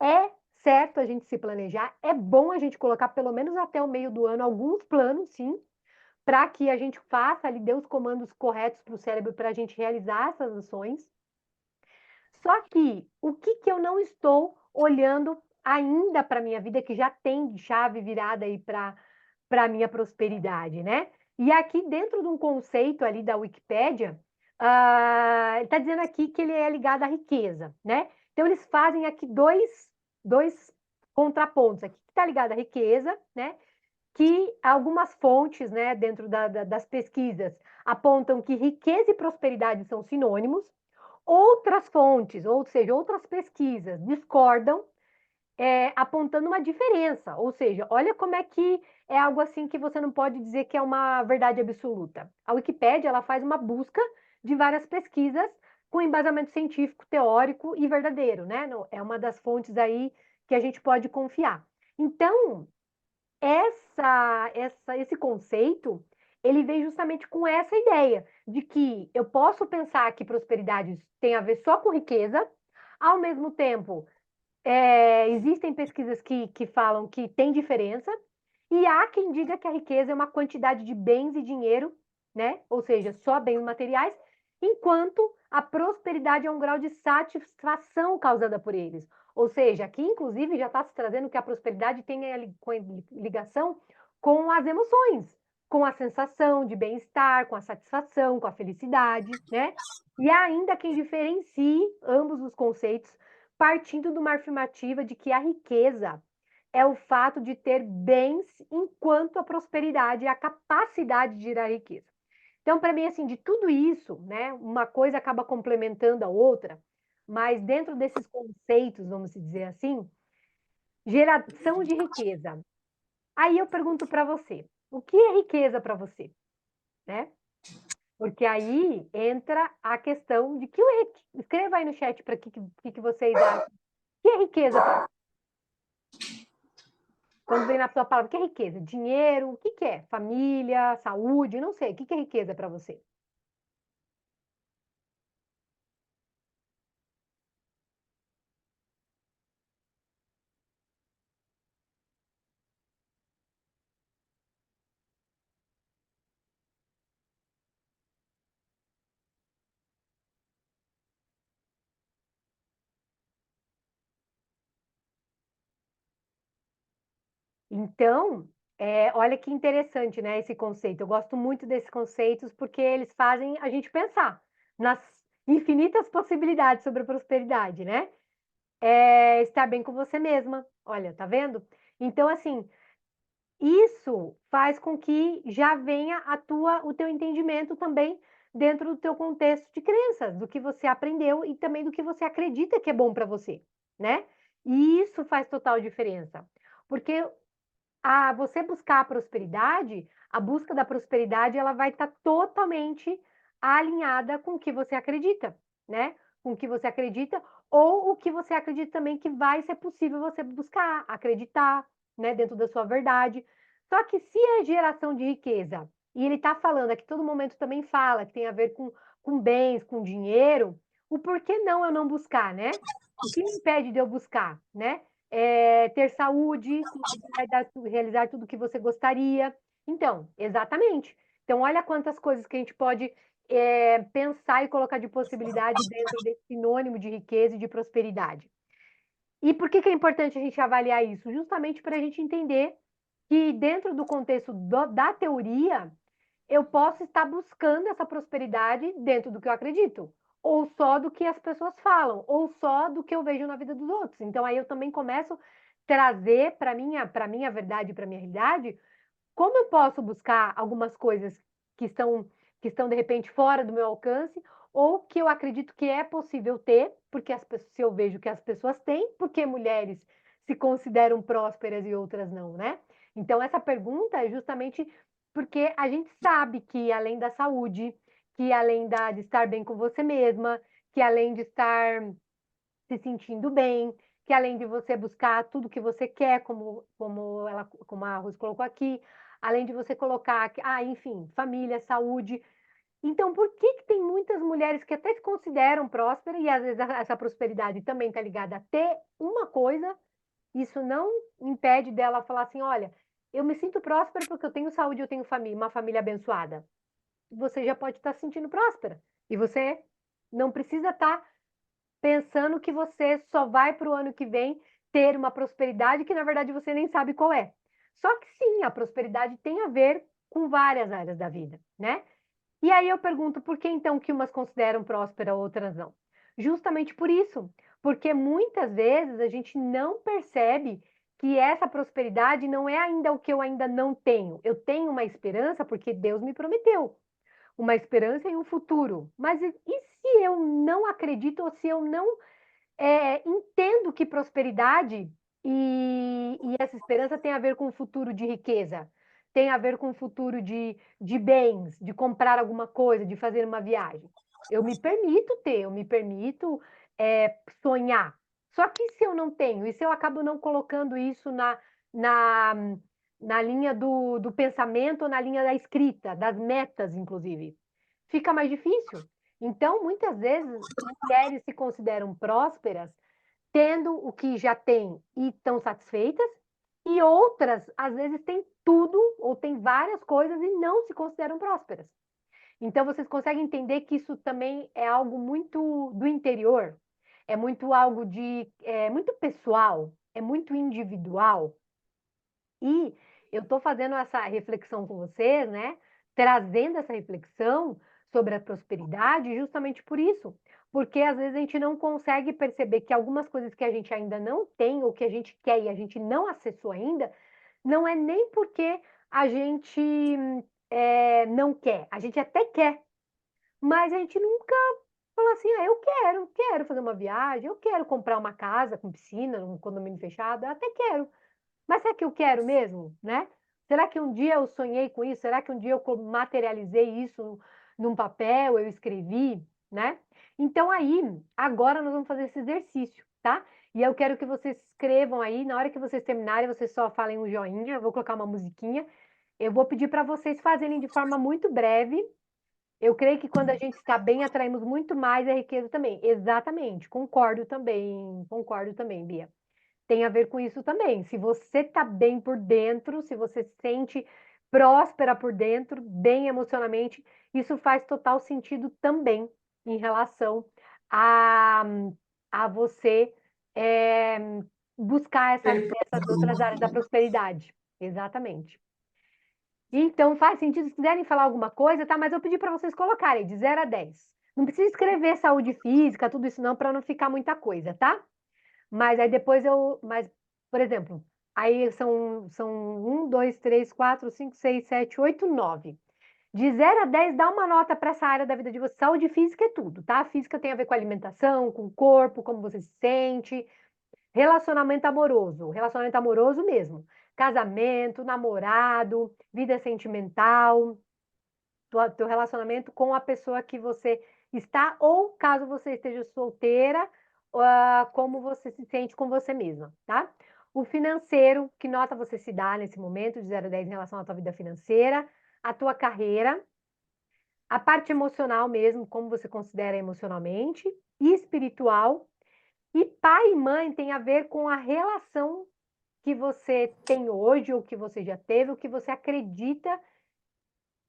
É certo a gente se planejar, é bom a gente colocar pelo menos até o meio do ano alguns planos, sim, para que a gente faça ali, dê os comandos corretos para o cérebro para a gente realizar essas ações. Só que o que eu não estou olhando ainda para a minha vida, que já tem chave virada aí para a minha prosperidade, né? E aqui dentro de um conceito ali da Wikipédia, ele está dizendo aqui que ele é ligado à riqueza, né? Então eles fazem aqui dois contrapontos aqui, que está ligado à riqueza, né? Que algumas fontes, né, dentro das pesquisas, apontam que riqueza e prosperidade são sinônimos. Outras fontes, ou seja, outras pesquisas, discordam, apontando uma diferença. Ou seja, olha como é que é algo assim que você não pode dizer que é uma verdade absoluta. A Wikipédia ela faz uma busca de várias pesquisas com embasamento científico, teórico e verdadeiro, né? É uma das fontes aí que a gente pode confiar. Então, esse conceito, ele vem justamente com essa ideia de que eu posso pensar que prosperidade tem a ver só com riqueza, ao mesmo tempo, existem pesquisas que falam que tem diferença, e há quem diga que a riqueza é uma quantidade de bens e dinheiro, né? Ou seja, só bens materiais, enquanto a prosperidade é um grau de satisfação causada por eles. Ou seja, aqui, inclusive, já está se trazendo que a prosperidade tem a ligação com as emoções, com a sensação de bem-estar, com a satisfação, com a felicidade, né? E há ainda quem diferencie ambos os conceitos, partindo de uma afirmativa de que a riqueza é o fato de ter bens, enquanto a prosperidade é a capacidade de gerar riqueza. Então, para mim, assim, de tudo isso, né, uma coisa acaba complementando a outra, mas dentro desses conceitos, vamos dizer assim, geração de riqueza. Aí eu pergunto para você, o que é riqueza para você, né? Porque aí entra a questão de que escreva aí no chat para que vocês acham. O que é riqueza para quando vem na sua palavra, o que é riqueza? Dinheiro? O que é? Família, saúde? Não sei. O que é riqueza para você? Então, olha que interessante, né, esse conceito. Eu gosto muito desses conceitos porque eles fazem a gente pensar nas infinitas possibilidades sobre a prosperidade, né? Estar bem com você mesma. Olha, tá vendo? Então, assim, isso faz com que já venha o teu entendimento também dentro do teu contexto de crenças, do que você aprendeu e também do que você acredita que é bom para você, né? E isso faz total diferença, porque você buscar a prosperidade, a busca da prosperidade, ela vai estar totalmente alinhada com o que você acredita, né? Com o que você acredita, ou o que você acredita também que vai ser possível você buscar, acreditar, né? Dentro da sua verdade. Só que se é geração de riqueza, e ele está falando, aqui todo momento também fala, que tem a ver com bens, com dinheiro, o porquê não eu não buscar, né? O que me impede de eu buscar, né? Ter saúde, conseguir realizar tudo o que você gostaria. Então, exatamente. Então, olha quantas coisas que a gente pode pensar e colocar de possibilidade dentro desse sinônimo de riqueza e de prosperidade. E por que é importante a gente avaliar isso? Justamente para a gente entender que dentro do contexto da teoria, eu posso estar buscando essa prosperidade dentro do que eu acredito, ou só do que as pessoas falam, ou só do que eu vejo na vida dos outros. Então aí eu também começo a trazer para minha verdade, para minha realidade, como eu posso buscar algumas coisas que estão que estão de repente fora do meu alcance, ou que eu acredito que é possível ter, porque se eu vejo que as pessoas têm, porque mulheres se consideram prósperas e outras não, né? Então essa pergunta é justamente porque a gente sabe que além da saúde, que além de estar bem com você mesma, que além de estar se sentindo bem, que além de você buscar tudo que você quer, como a Rose colocou aqui, além de você colocar, enfim, família, saúde. Então, por que tem muitas mulheres que até se consideram prósperas e às vezes essa prosperidade também está ligada a ter uma coisa, isso não impede dela falar assim, olha, eu me sinto próspera porque eu tenho saúde, eu tenho família, uma família abençoada. Você já pode estar se sentindo próspera e você não precisa estar pensando que você só vai para o ano que vem ter uma prosperidade que na verdade você nem sabe qual é. Só que sim, a prosperidade tem a ver com várias áreas da vida, né? E aí eu pergunto por que então que umas consideram próspera, outras não? Justamente por isso, porque muitas vezes a gente não percebe que essa prosperidade não é ainda o que eu ainda não tenho. Eu tenho uma esperança porque Deus me prometeu uma esperança e um futuro. Mas e se eu não acredito ou se eu não entendo que prosperidade e essa esperança tem a ver com o futuro de riqueza, tem a ver com o futuro de bens, de comprar alguma coisa, de fazer uma viagem? Eu me permito ter, eu me permito sonhar. Só que se eu não tenho, e se eu acabo não colocando isso na, na linha do pensamento, ou na linha da escrita, das metas, inclusive, fica mais difícil. Então, muitas vezes, mulheres se consideram prósperas tendo o que já têm e estão satisfeitas, e outras, às vezes, têm tudo ou têm várias coisas e não se consideram prósperas. Então, vocês conseguem entender que isso também é algo muito do interior, é muito algo muito pessoal, é muito individual. E eu estou fazendo essa reflexão com vocês, né? Trazendo essa reflexão sobre a prosperidade justamente por isso. Porque às vezes a gente não consegue perceber que algumas coisas que a gente ainda não tem, ou que a gente quer e a gente não acessou ainda, não é nem porque a gente não quer. A gente até quer, mas a gente nunca fala assim, eu quero fazer uma viagem, eu quero comprar uma casa com piscina, um condomínio fechado, eu até quero. Mas será que eu quero mesmo, né? Será que um dia eu sonhei com isso? Será que um dia eu materializei isso num papel, eu escrevi, né? Então aí, agora nós vamos fazer esse exercício, tá? E eu quero que vocês escrevam aí, na hora que vocês terminarem, vocês só falem um joinha, eu vou colocar uma musiquinha. Eu vou pedir para vocês fazerem de forma muito breve. Eu creio que quando a gente está bem, atraímos muito mais a riqueza também. Exatamente, concordo também, Bia. Tem a ver com isso também. Se você está bem por dentro, se você se sente próspera por dentro, bem emocionalmente, isso faz total sentido também em relação a, a você é, buscar essas outras áreas da prosperidade. Exatamente. Então, faz sentido. Se quiserem falar alguma coisa, tá? Mas eu pedi para vocês colocarem de 0 a 10. Não precisa escrever saúde física, tudo isso não, para não ficar muita coisa, tá? Mas aí depois por exemplo, Aí são 1, 2, 3, 4, 5, 6, 7, 8, 9. De 0 a 10, dá uma nota para essa área da vida de vocês. Saúde física é tudo, tá? Física tem a ver com alimentação, com o corpo, como você se sente. Relacionamento amoroso mesmo. Casamento, namorado, vida sentimental, teu relacionamento com a pessoa que você está, ou caso você esteja solteira, como você se sente com você mesma, tá? O financeiro, que nota você se dá nesse momento, de 0 a 10 em relação à tua vida financeira, a tua carreira, a parte emocional mesmo, como você considera emocionalmente, e espiritual, e pai e mãe tem a ver com a relação que você tem hoje, ou que você já teve, o que você acredita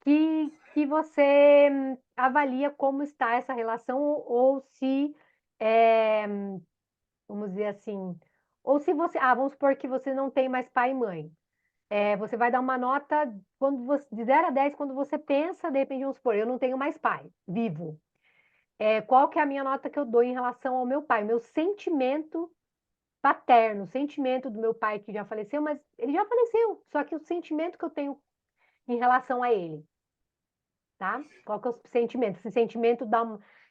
que você avalia como está essa relação, ou se, é, vamos dizer assim, ou se você, vamos supor que você não tem mais pai e mãe. Você vai dar uma nota de 0 a 10 quando você pensa, de repente, vamos supor, eu não tenho mais pai, vivo. Qual que é a minha nota que eu dou em relação ao meu pai? Meu sentimento paterno, o sentimento do meu pai que já faleceu, mas ele já faleceu, só que o sentimento que eu tenho em relação a ele, tá? Qual que é o sentimento? Esse sentimento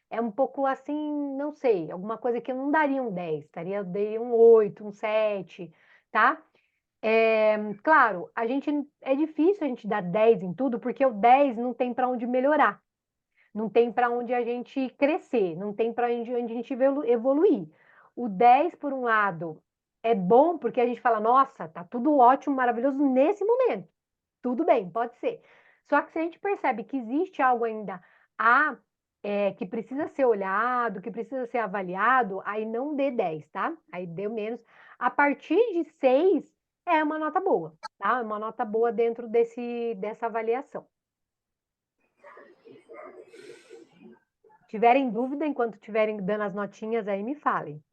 é um pouco assim, não sei, alguma coisa que eu não daria um 10, eu daria um 8, um 7, tá? Claro, é difícil a gente dar 10 em tudo, porque o 10 não tem para onde melhorar, não tem para onde a gente crescer, não tem para onde a gente evoluir. O 10 por um lado, é bom porque a gente fala, nossa, tá tudo ótimo, maravilhoso nesse momento. Tudo bem, pode ser. Só que se a gente percebe que existe algo ainda a, que precisa ser olhado, que precisa ser avaliado, aí não dê 10, tá? Aí deu menos. A partir de 6 é uma nota boa, tá? É uma nota boa dentro dessa avaliação. Tiverem dúvida, enquanto estiverem dando as notinhas aí, me falem.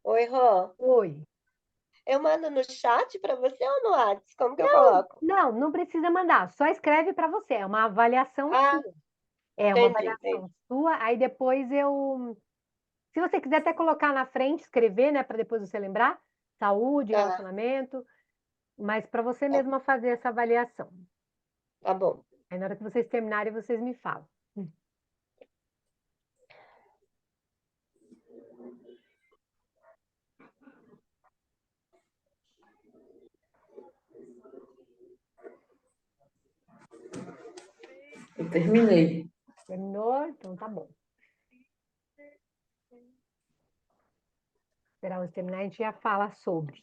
Oi, Rô. Oi. Eu mando no chat para você ou no WhatsApp? Como que eu coloco? Não precisa mandar, só escreve para você, é uma avaliação Ah, sua. É uma entendi, entendi. avaliação sua, aí depois se você quiser até colocar na frente, escrever, né, para depois você lembrar, saúde, Tá, relacionamento, mas para você tá, mesma fazer essa avaliação. tá bom. Aí na hora que vocês terminarem, vocês me falam. Eu terminei. Terminou? Então tá bom. Esperar você terminar, a gente já fala sobre.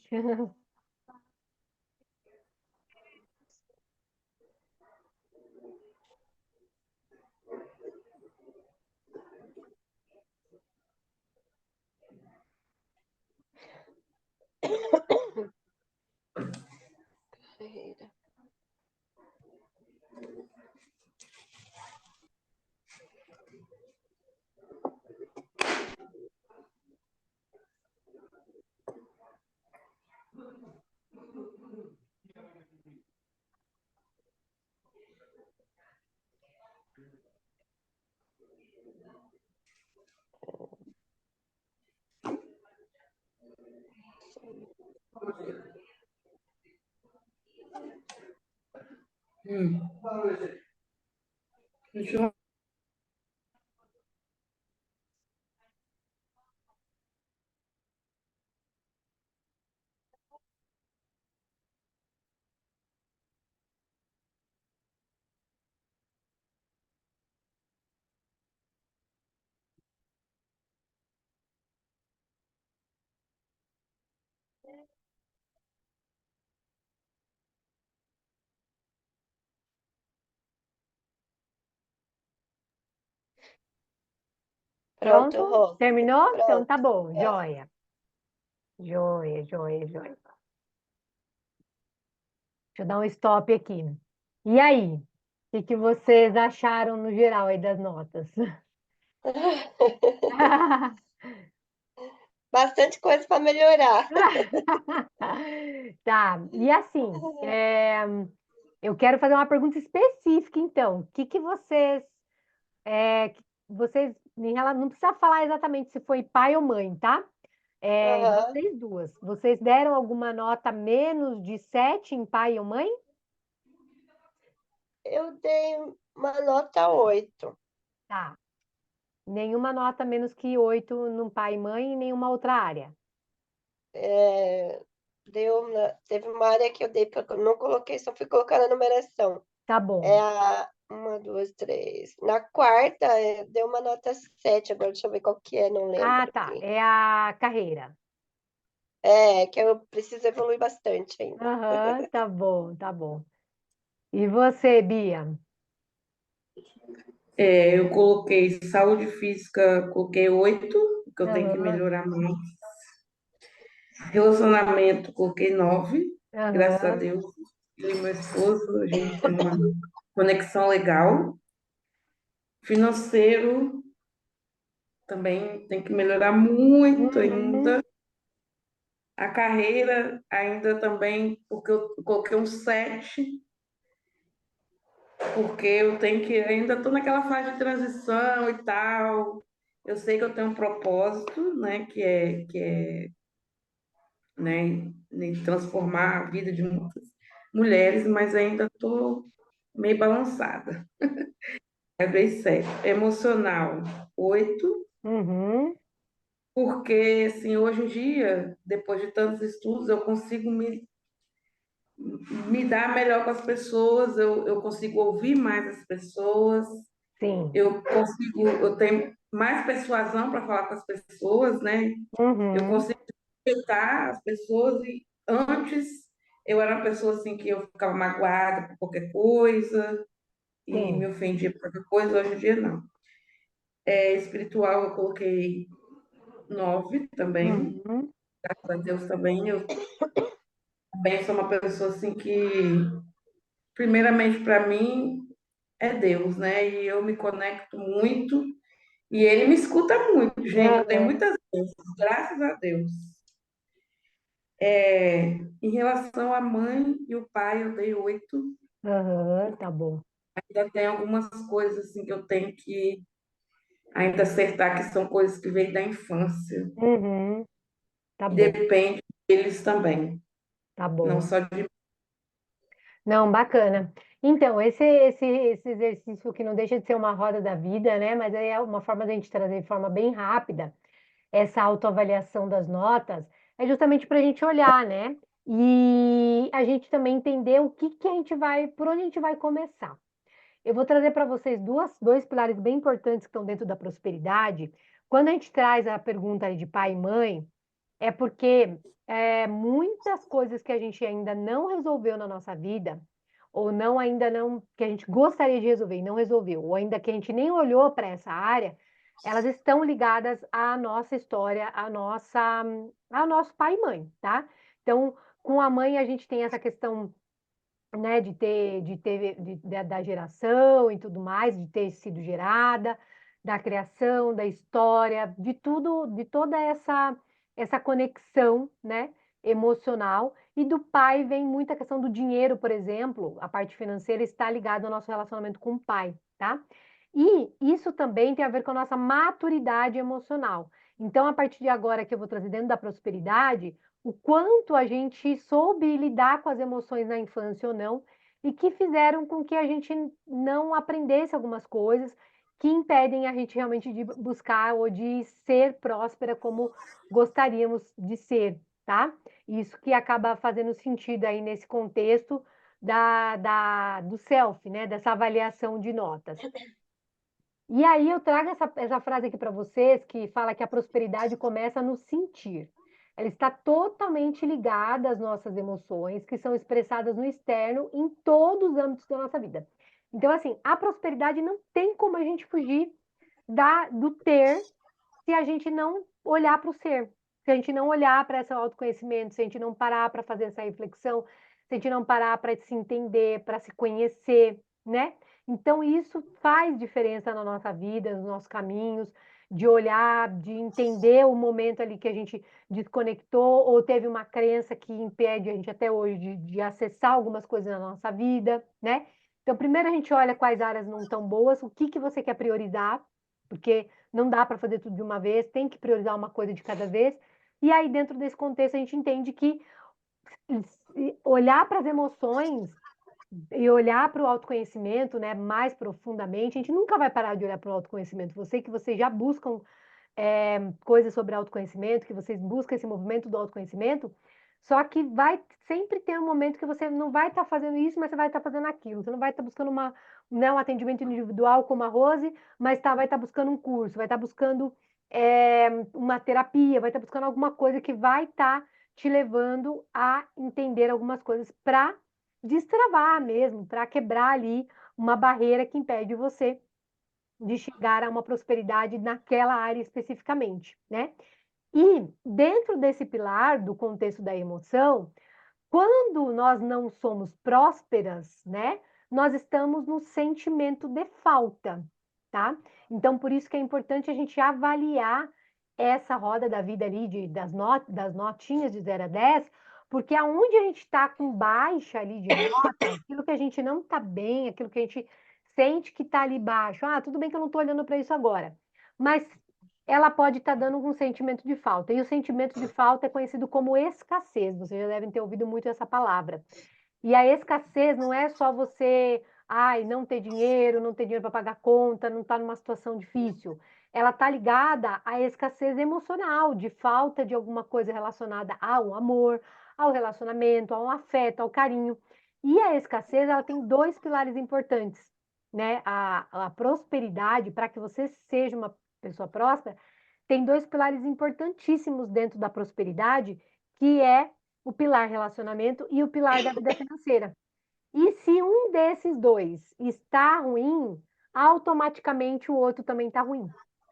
Ferreira. Hum. Deixa eu... Pronto, Pronto? Rô. Terminou? Então Pronto. tá bom, É. joia. Joia, joia, joia. Deixa eu dar um stop aqui. E aí? O que vocês acharam no geral aí das notas? bastante coisa para melhorar. Tá, e assim, eu quero fazer uma pergunta específica, então. O que que vocês, não precisa falar exatamente se foi pai ou mãe, tá? Aham. Vocês duas, vocês deram alguma nota menos de 7 em pai ou mãe? Eu dei uma nota 8. Tá. Nenhuma nota menos que 8 no pai e mãe e nenhuma outra área. Teve uma área que eu dei, porque eu não coloquei, só fui colocando a numeração. Tá É bom. a 1, 2, 3. Na quarta, deu uma nota 7. Agora deixa eu ver qual que é, não Ah, lembro tá. aqui. É a carreira. É, que eu preciso evoluir bastante ainda. Aham, tá bom, tá bom. E você, Bia? Eu coloquei saúde física, coloquei 8, porque eu tenho que Aham, melhorar mais. Relacionamento, coloquei 9, graças a aham. Deus. Eu e meu esposo, a gente tem uma conexão legal. Financeiro, também tem que melhorar muito Uhum, ainda. A carreira, ainda também, porque eu coloquei um 7, porque eu tenho que, ainda estou naquela fase de transição e tal. Eu sei que eu tenho um propósito, né, que é, né, em transformar a vida de muitas mulheres, mas ainda estou meio balançada. É bem certo. Emocional, 8, uhum, porque assim, hoje em dia, depois de tantos estudos, eu consigo me dar melhor com as pessoas, eu consigo ouvir mais as pessoas, sim. eu tenho mais persuasão para falar com as pessoas, né? Eu Uhum, consigo respeitar as pessoas e antes eu era uma pessoa assim que eu ficava magoada por qualquer coisa e me sim. ofendia por qualquer coisa, hoje em dia não. Espiritual eu coloquei 9 também, Uhum, graças a Deus também. Eu também sou uma pessoa assim que, primeiramente para mim, é Deus, né? E eu me conecto muito e ele me escuta muito, gente. Eu tenho aham, muitas vezes, graças a Deus. Em relação à mãe e o pai, eu dei 8. aham, tá bom. Ainda tem algumas coisas assim que eu tenho que ainda acertar, que são coisas que vêm da infância. Uhum, tá E bom, depende deles também, tá não bom. só de. Não, bacana. Então, esse exercício que não deixa de ser uma roda da vida, né? Mas aí é uma forma da gente trazer de forma bem rápida essa autoavaliação das notas, é justamente para a gente olhar, né? E a gente também entender o que que a gente vai, por onde a gente vai começar. Eu vou trazer para vocês dois pilares bem importantes que estão dentro da prosperidade. Quando a gente traz a pergunta aí de pai e mãe, é porque muitas coisas que a gente ainda não resolveu na nossa vida, ou não ainda não, que a gente gostaria de resolver e não resolveu, ou ainda que a gente nem olhou para essa área, elas estão ligadas à nossa história, ao nosso pai e mãe, tá? Então, com a mãe a gente tem essa questão, né, da geração e tudo mais, de ter sido gerada, da criação, da história, de tudo, de toda essa conexão, né, emocional. E do pai vem muita questão do dinheiro, por exemplo, a parte financeira está ligada ao nosso relacionamento com o pai, tá? E isso também tem a ver com a nossa maturidade emocional. Então, a partir de agora que eu vou trazer dentro da prosperidade, o quanto a gente soube lidar com as emoções na infância ou não, e que fizeram com que a gente não aprendesse algumas coisas que impedem a gente realmente de buscar ou de ser próspera como gostaríamos de ser, tá? Isso que acaba fazendo sentido aí nesse contexto do self, né? Dessa avaliação de notas. E aí eu trago essa frase aqui para vocês que fala que a prosperidade começa no sentir. Ela está totalmente ligada às nossas emoções, que são expressadas no externo em todos os âmbitos da nossa vida. Então, assim, a prosperidade não tem como a gente fugir do ter se a gente não olhar para o ser, se a gente não olhar para esse autoconhecimento, se a gente não parar para fazer essa reflexão, se a gente não parar para se entender, para se conhecer, né? Então, isso faz diferença na nossa vida, nos nossos caminhos. de olhar, de entender o momento ali que a gente desconectou ou teve uma crença que impede a gente até hoje de acessar algumas coisas na nossa vida, né? Então, primeiro a gente olha quais áreas não estão boas, o que que você quer priorizar, porque não dá para fazer tudo de uma vez, tem que priorizar uma coisa de cada vez. E aí, dentro desse contexto, a gente entende que olhar para as emoções e olhar para o autoconhecimento, né, mais profundamente, a gente nunca vai parar de olhar para o autoconhecimento. Você que vocês já buscam coisas sobre autoconhecimento, que vocês buscam esse movimento do autoconhecimento, só que vai sempre ter um momento que você não vai estar fazendo isso, mas você vai estar fazendo aquilo. Você não vai estar buscando um atendimento individual como a Rose, mas vai estar buscando um curso, vai estar buscando uma terapia, vai estar buscando alguma coisa que vai estar te levando a entender algumas coisas para destravar mesmo, para quebrar ali uma barreira que impede você de chegar a uma prosperidade naquela área especificamente, né? E dentro desse pilar do contexto da emoção, quando nós não somos prósperas, né? Nós estamos no sentimento de falta, tá? Então, por isso que é importante a gente avaliar essa roda da vida ali das notinhas de 0 a 10, porque aonde a gente está com baixa ali de nota, aquilo que a gente não está bem, aquilo que a gente sente que está ali baixo. Ah, tudo bem que eu não estou olhando para isso agora, mas ela pode estar dando um sentimento de falta. E o sentimento de falta é conhecido como escassez. Vocês já devem ter ouvido muito essa palavra. E a escassez não é só você, ai, não ter dinheiro para pagar conta, não estar numa situação difícil. Ela está ligada à escassez emocional, de falta de alguma coisa relacionada ao amor, ao relacionamento, ao afeto, ao carinho. E a escassez, ela tem dois pilares importantes, né? A prosperidade, para que você seja uma pessoa próspera, tem dois pilares importantíssimos dentro da prosperidade, que é o pilar relacionamento e o pilar da vida financeira. E se um desses dois está ruim, automaticamente o outro também está ruim,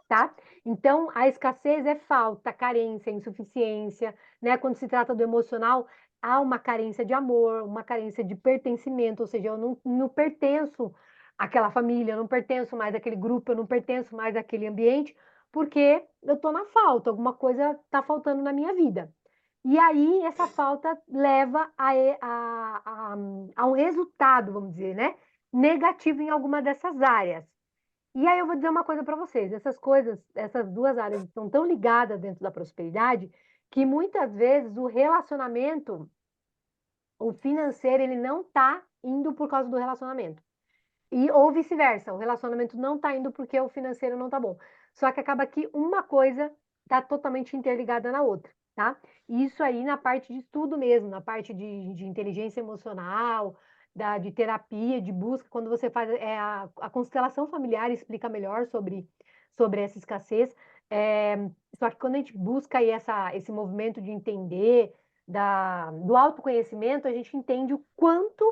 tá? Então, a escassez é falta, carência, insuficiência, né? Quando se trata do emocional, há uma carência de amor, uma carência de pertencimento, ou seja, eu não pertenço àquela família, eu não pertenço mais àquele grupo, eu não pertenço mais àquele ambiente, porque eu estou na falta, alguma coisa está faltando na minha vida. E aí, essa falta leva a um resultado, vamos dizer, né? Negativo em alguma dessas áreas. E aí eu vou dizer uma coisa para vocês: essas coisas, essas duas áreas estão tão ligadas dentro da prosperidade que muitas vezes o relacionamento, o financeiro, ele não está indo por causa do relacionamento. Ou vice-versa, o relacionamento não está indo porque o financeiro não está bom. Só que acaba que uma coisa está totalmente interligada na outra, tá? E isso aí na parte de estudo mesmo, na parte de inteligência emocional, de terapia, de busca, quando você faz a constelação familiar explica melhor sobre essa escassez. Só que quando a gente busca aí esse movimento de entender do autoconhecimento, a gente entende o quanto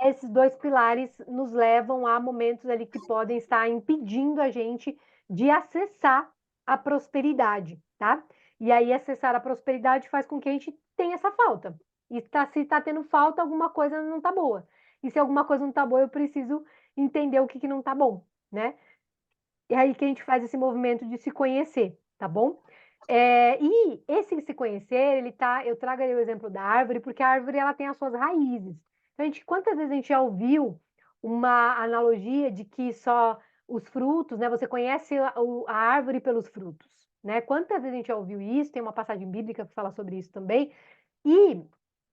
esses dois pilares nos levam a momentos ali que podem estar impedindo a gente de acessar a prosperidade, tá? E aí, acessar a prosperidade faz com que a gente tenha essa falta. E se está tendo falta, alguma coisa não está boa. E se alguma coisa não está boa, eu preciso entender o que não está bom, né? E aí que a gente faz esse movimento de se conhecer, tá bom? E esse se conhecer, eu trago aí o exemplo da árvore, porque a árvore ela tem as suas raízes. Então, quantas vezes a gente já ouviu uma analogia de que só os frutos, né? Você conhece a árvore pelos frutos, né? Quantas vezes a gente já ouviu isso? Tem uma passagem bíblica que fala sobre isso também. E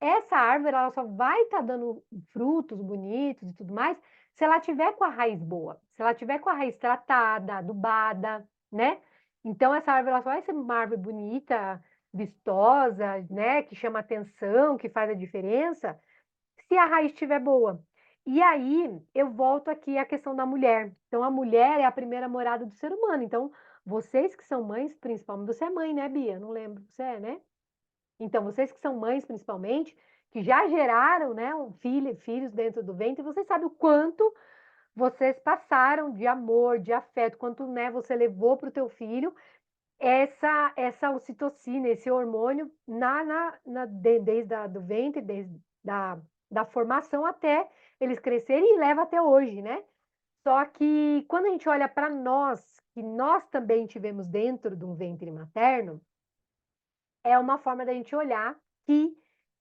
essa árvore, ela só vai estar dando frutos bonitos e tudo mais se ela tiver com a raiz boa, se ela tiver com a raiz tratada, adubada, né? Então, essa árvore ela só vai ser uma árvore bonita, vistosa, né? Que chama atenção, que faz a diferença, se a raiz estiver boa. E aí, eu volto aqui à questão da mulher. Então, a mulher é a primeira morada do ser humano. Então, vocês que são mães, principalmente, você é mãe, né, Bia? Não lembro, você é, né? Então, vocês que são mães, principalmente, que já geraram, né, filhos dentro do ventre, vocês sabem o quanto vocês passaram de amor, de afeto, quanto, né, você levou para o teu filho essa ocitocina, esse hormônio desde do ventre, desde da formação até eles crescerem e leva até hoje, né? Só que quando a gente olha para nós, que nós também tivemos dentro de um ventre materno, é uma forma da gente olhar que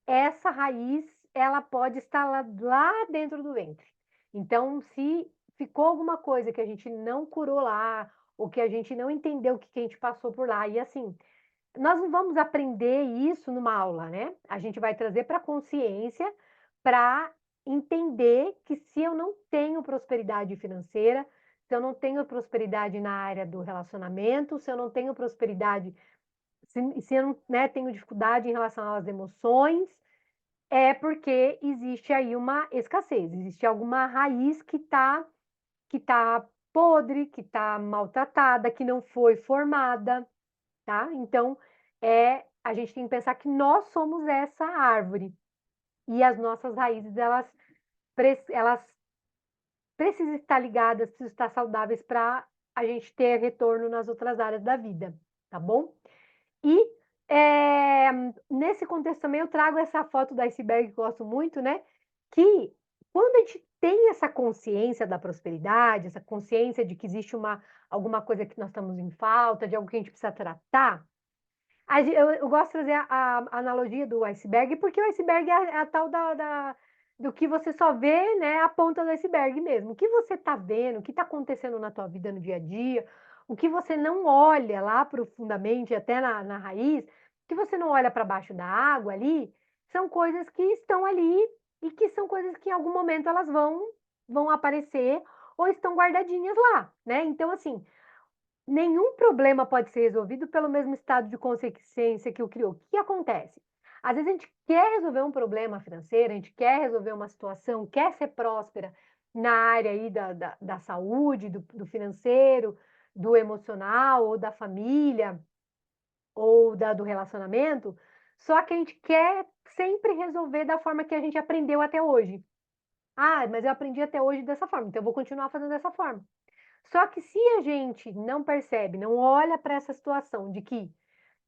essa raiz, ela pode estar lá dentro do ventre. Então, se ficou alguma coisa que a gente não curou lá, ou que a gente não entendeu o que a gente passou por lá, e assim, nós não vamos aprender isso numa aula, né? A gente vai trazer para a consciência para entender que se eu não tenho prosperidade financeira, se eu não tenho prosperidade na área do relacionamento, se eu não tenho prosperidade, se eu não, né, tenho dificuldade em relação às emoções, é porque existe aí uma escassez, existe alguma raiz que tá podre, que está maltratada, que não foi formada, tá? Então, a gente tem que pensar que nós somos essa árvore e as nossas raízes, elas precisam estar ligadas, precisam estar saudáveis para a gente ter retorno nas outras áreas da vida, tá bom? E nesse contexto também eu trago essa foto do iceberg que eu gosto muito, né? Que quando a gente tem essa consciência da prosperidade, essa consciência de que existe alguma coisa que nós estamos em falta, de algo que a gente precisa tratar, eu gosto de trazer a analogia do iceberg, porque o iceberg é a tal do que você só vê, né, a ponta do iceberg mesmo. O que você está vendo, o que está acontecendo na tua vida no dia a dia, o que você não olha lá profundamente, até na raiz, que você não olha para baixo da água ali, são coisas que estão ali e que são coisas que em algum momento elas vão aparecer ou estão guardadinhas lá, né? Então, assim, nenhum problema pode ser resolvido pelo mesmo estado de consciência que o criou. O que acontece? Às vezes a gente quer resolver um problema financeiro, a gente quer resolver uma situação, quer ser próspera na área aí da saúde, do financeiro, do emocional, ou da família, ou do relacionamento, só que a gente quer sempre resolver da forma que a gente aprendeu até hoje. Ah, mas eu aprendi até hoje dessa forma, então eu vou continuar fazendo dessa forma. Só que se a gente não percebe, não olha para essa situação de que,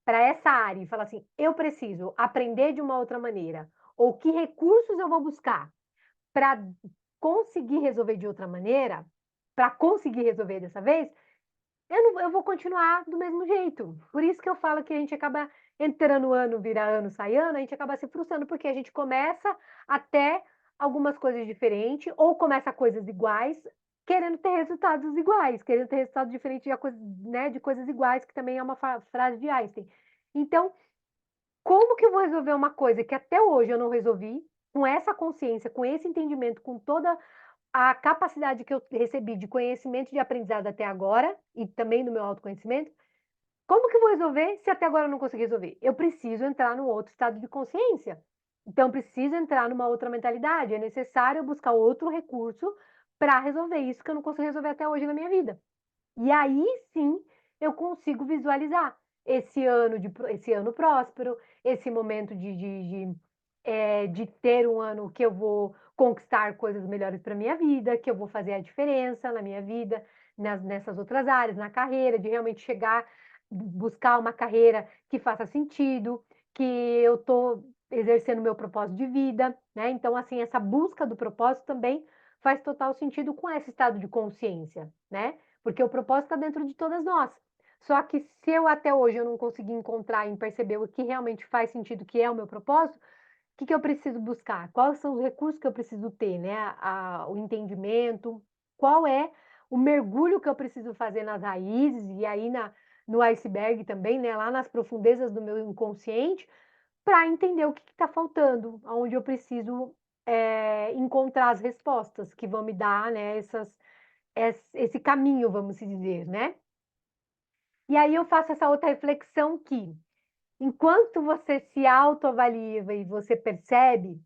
para essa área, e fala assim, eu preciso aprender de uma outra maneira, ou que recursos eu vou buscar para conseguir resolver de outra maneira, para conseguir resolver dessa vez, eu vou continuar do mesmo jeito. Por isso que eu falo que a gente acaba entrando ano, vira ano, sai ano, a gente acaba se frustrando, porque a gente começa até algumas coisas diferentes, ou começa coisas iguais, querendo ter resultados iguais, querendo ter resultados diferentes de, né, de coisas iguais, que também é uma frase de Einstein. Então, como que eu vou resolver uma coisa que até hoje eu não resolvi, com essa consciência, com esse entendimento, com toda a capacidade que eu recebi de conhecimento e de aprendizado até agora, e também do meu autoconhecimento, como que eu vou resolver se até agora eu não consegui resolver? Eu preciso entrar num outro estado de consciência. Então, eu preciso entrar numa outra mentalidade. É necessário eu buscar outro recurso para resolver isso que eu não consigo resolver até hoje na minha vida. E aí sim eu consigo visualizar esse ano próspero, esse momento de ter um ano que eu vou conquistar coisas melhores para minha vida, que eu vou fazer a diferença na minha vida, nessas outras áreas, na carreira, de realmente chegar, buscar uma carreira que faça sentido, que eu estou exercendo meu propósito de vida, né? Então, assim, essa busca do propósito também faz total sentido com esse estado de consciência, né? Porque o propósito está dentro de todas nós. Só que se eu até hoje eu não consegui encontrar e perceber o que realmente faz sentido, que é o meu propósito, o que eu preciso buscar? Quais são os recursos que eu preciso ter, né? O entendimento, qual é o mergulho que eu preciso fazer nas raízes e aí no iceberg também, né? Lá nas profundezas do meu inconsciente, para entender o que está faltando, onde eu preciso encontrar as respostas que vão me dar, né? Esse caminho, vamos dizer, né? E aí eu faço essa outra reflexão que, enquanto você se autoavalia e você percebe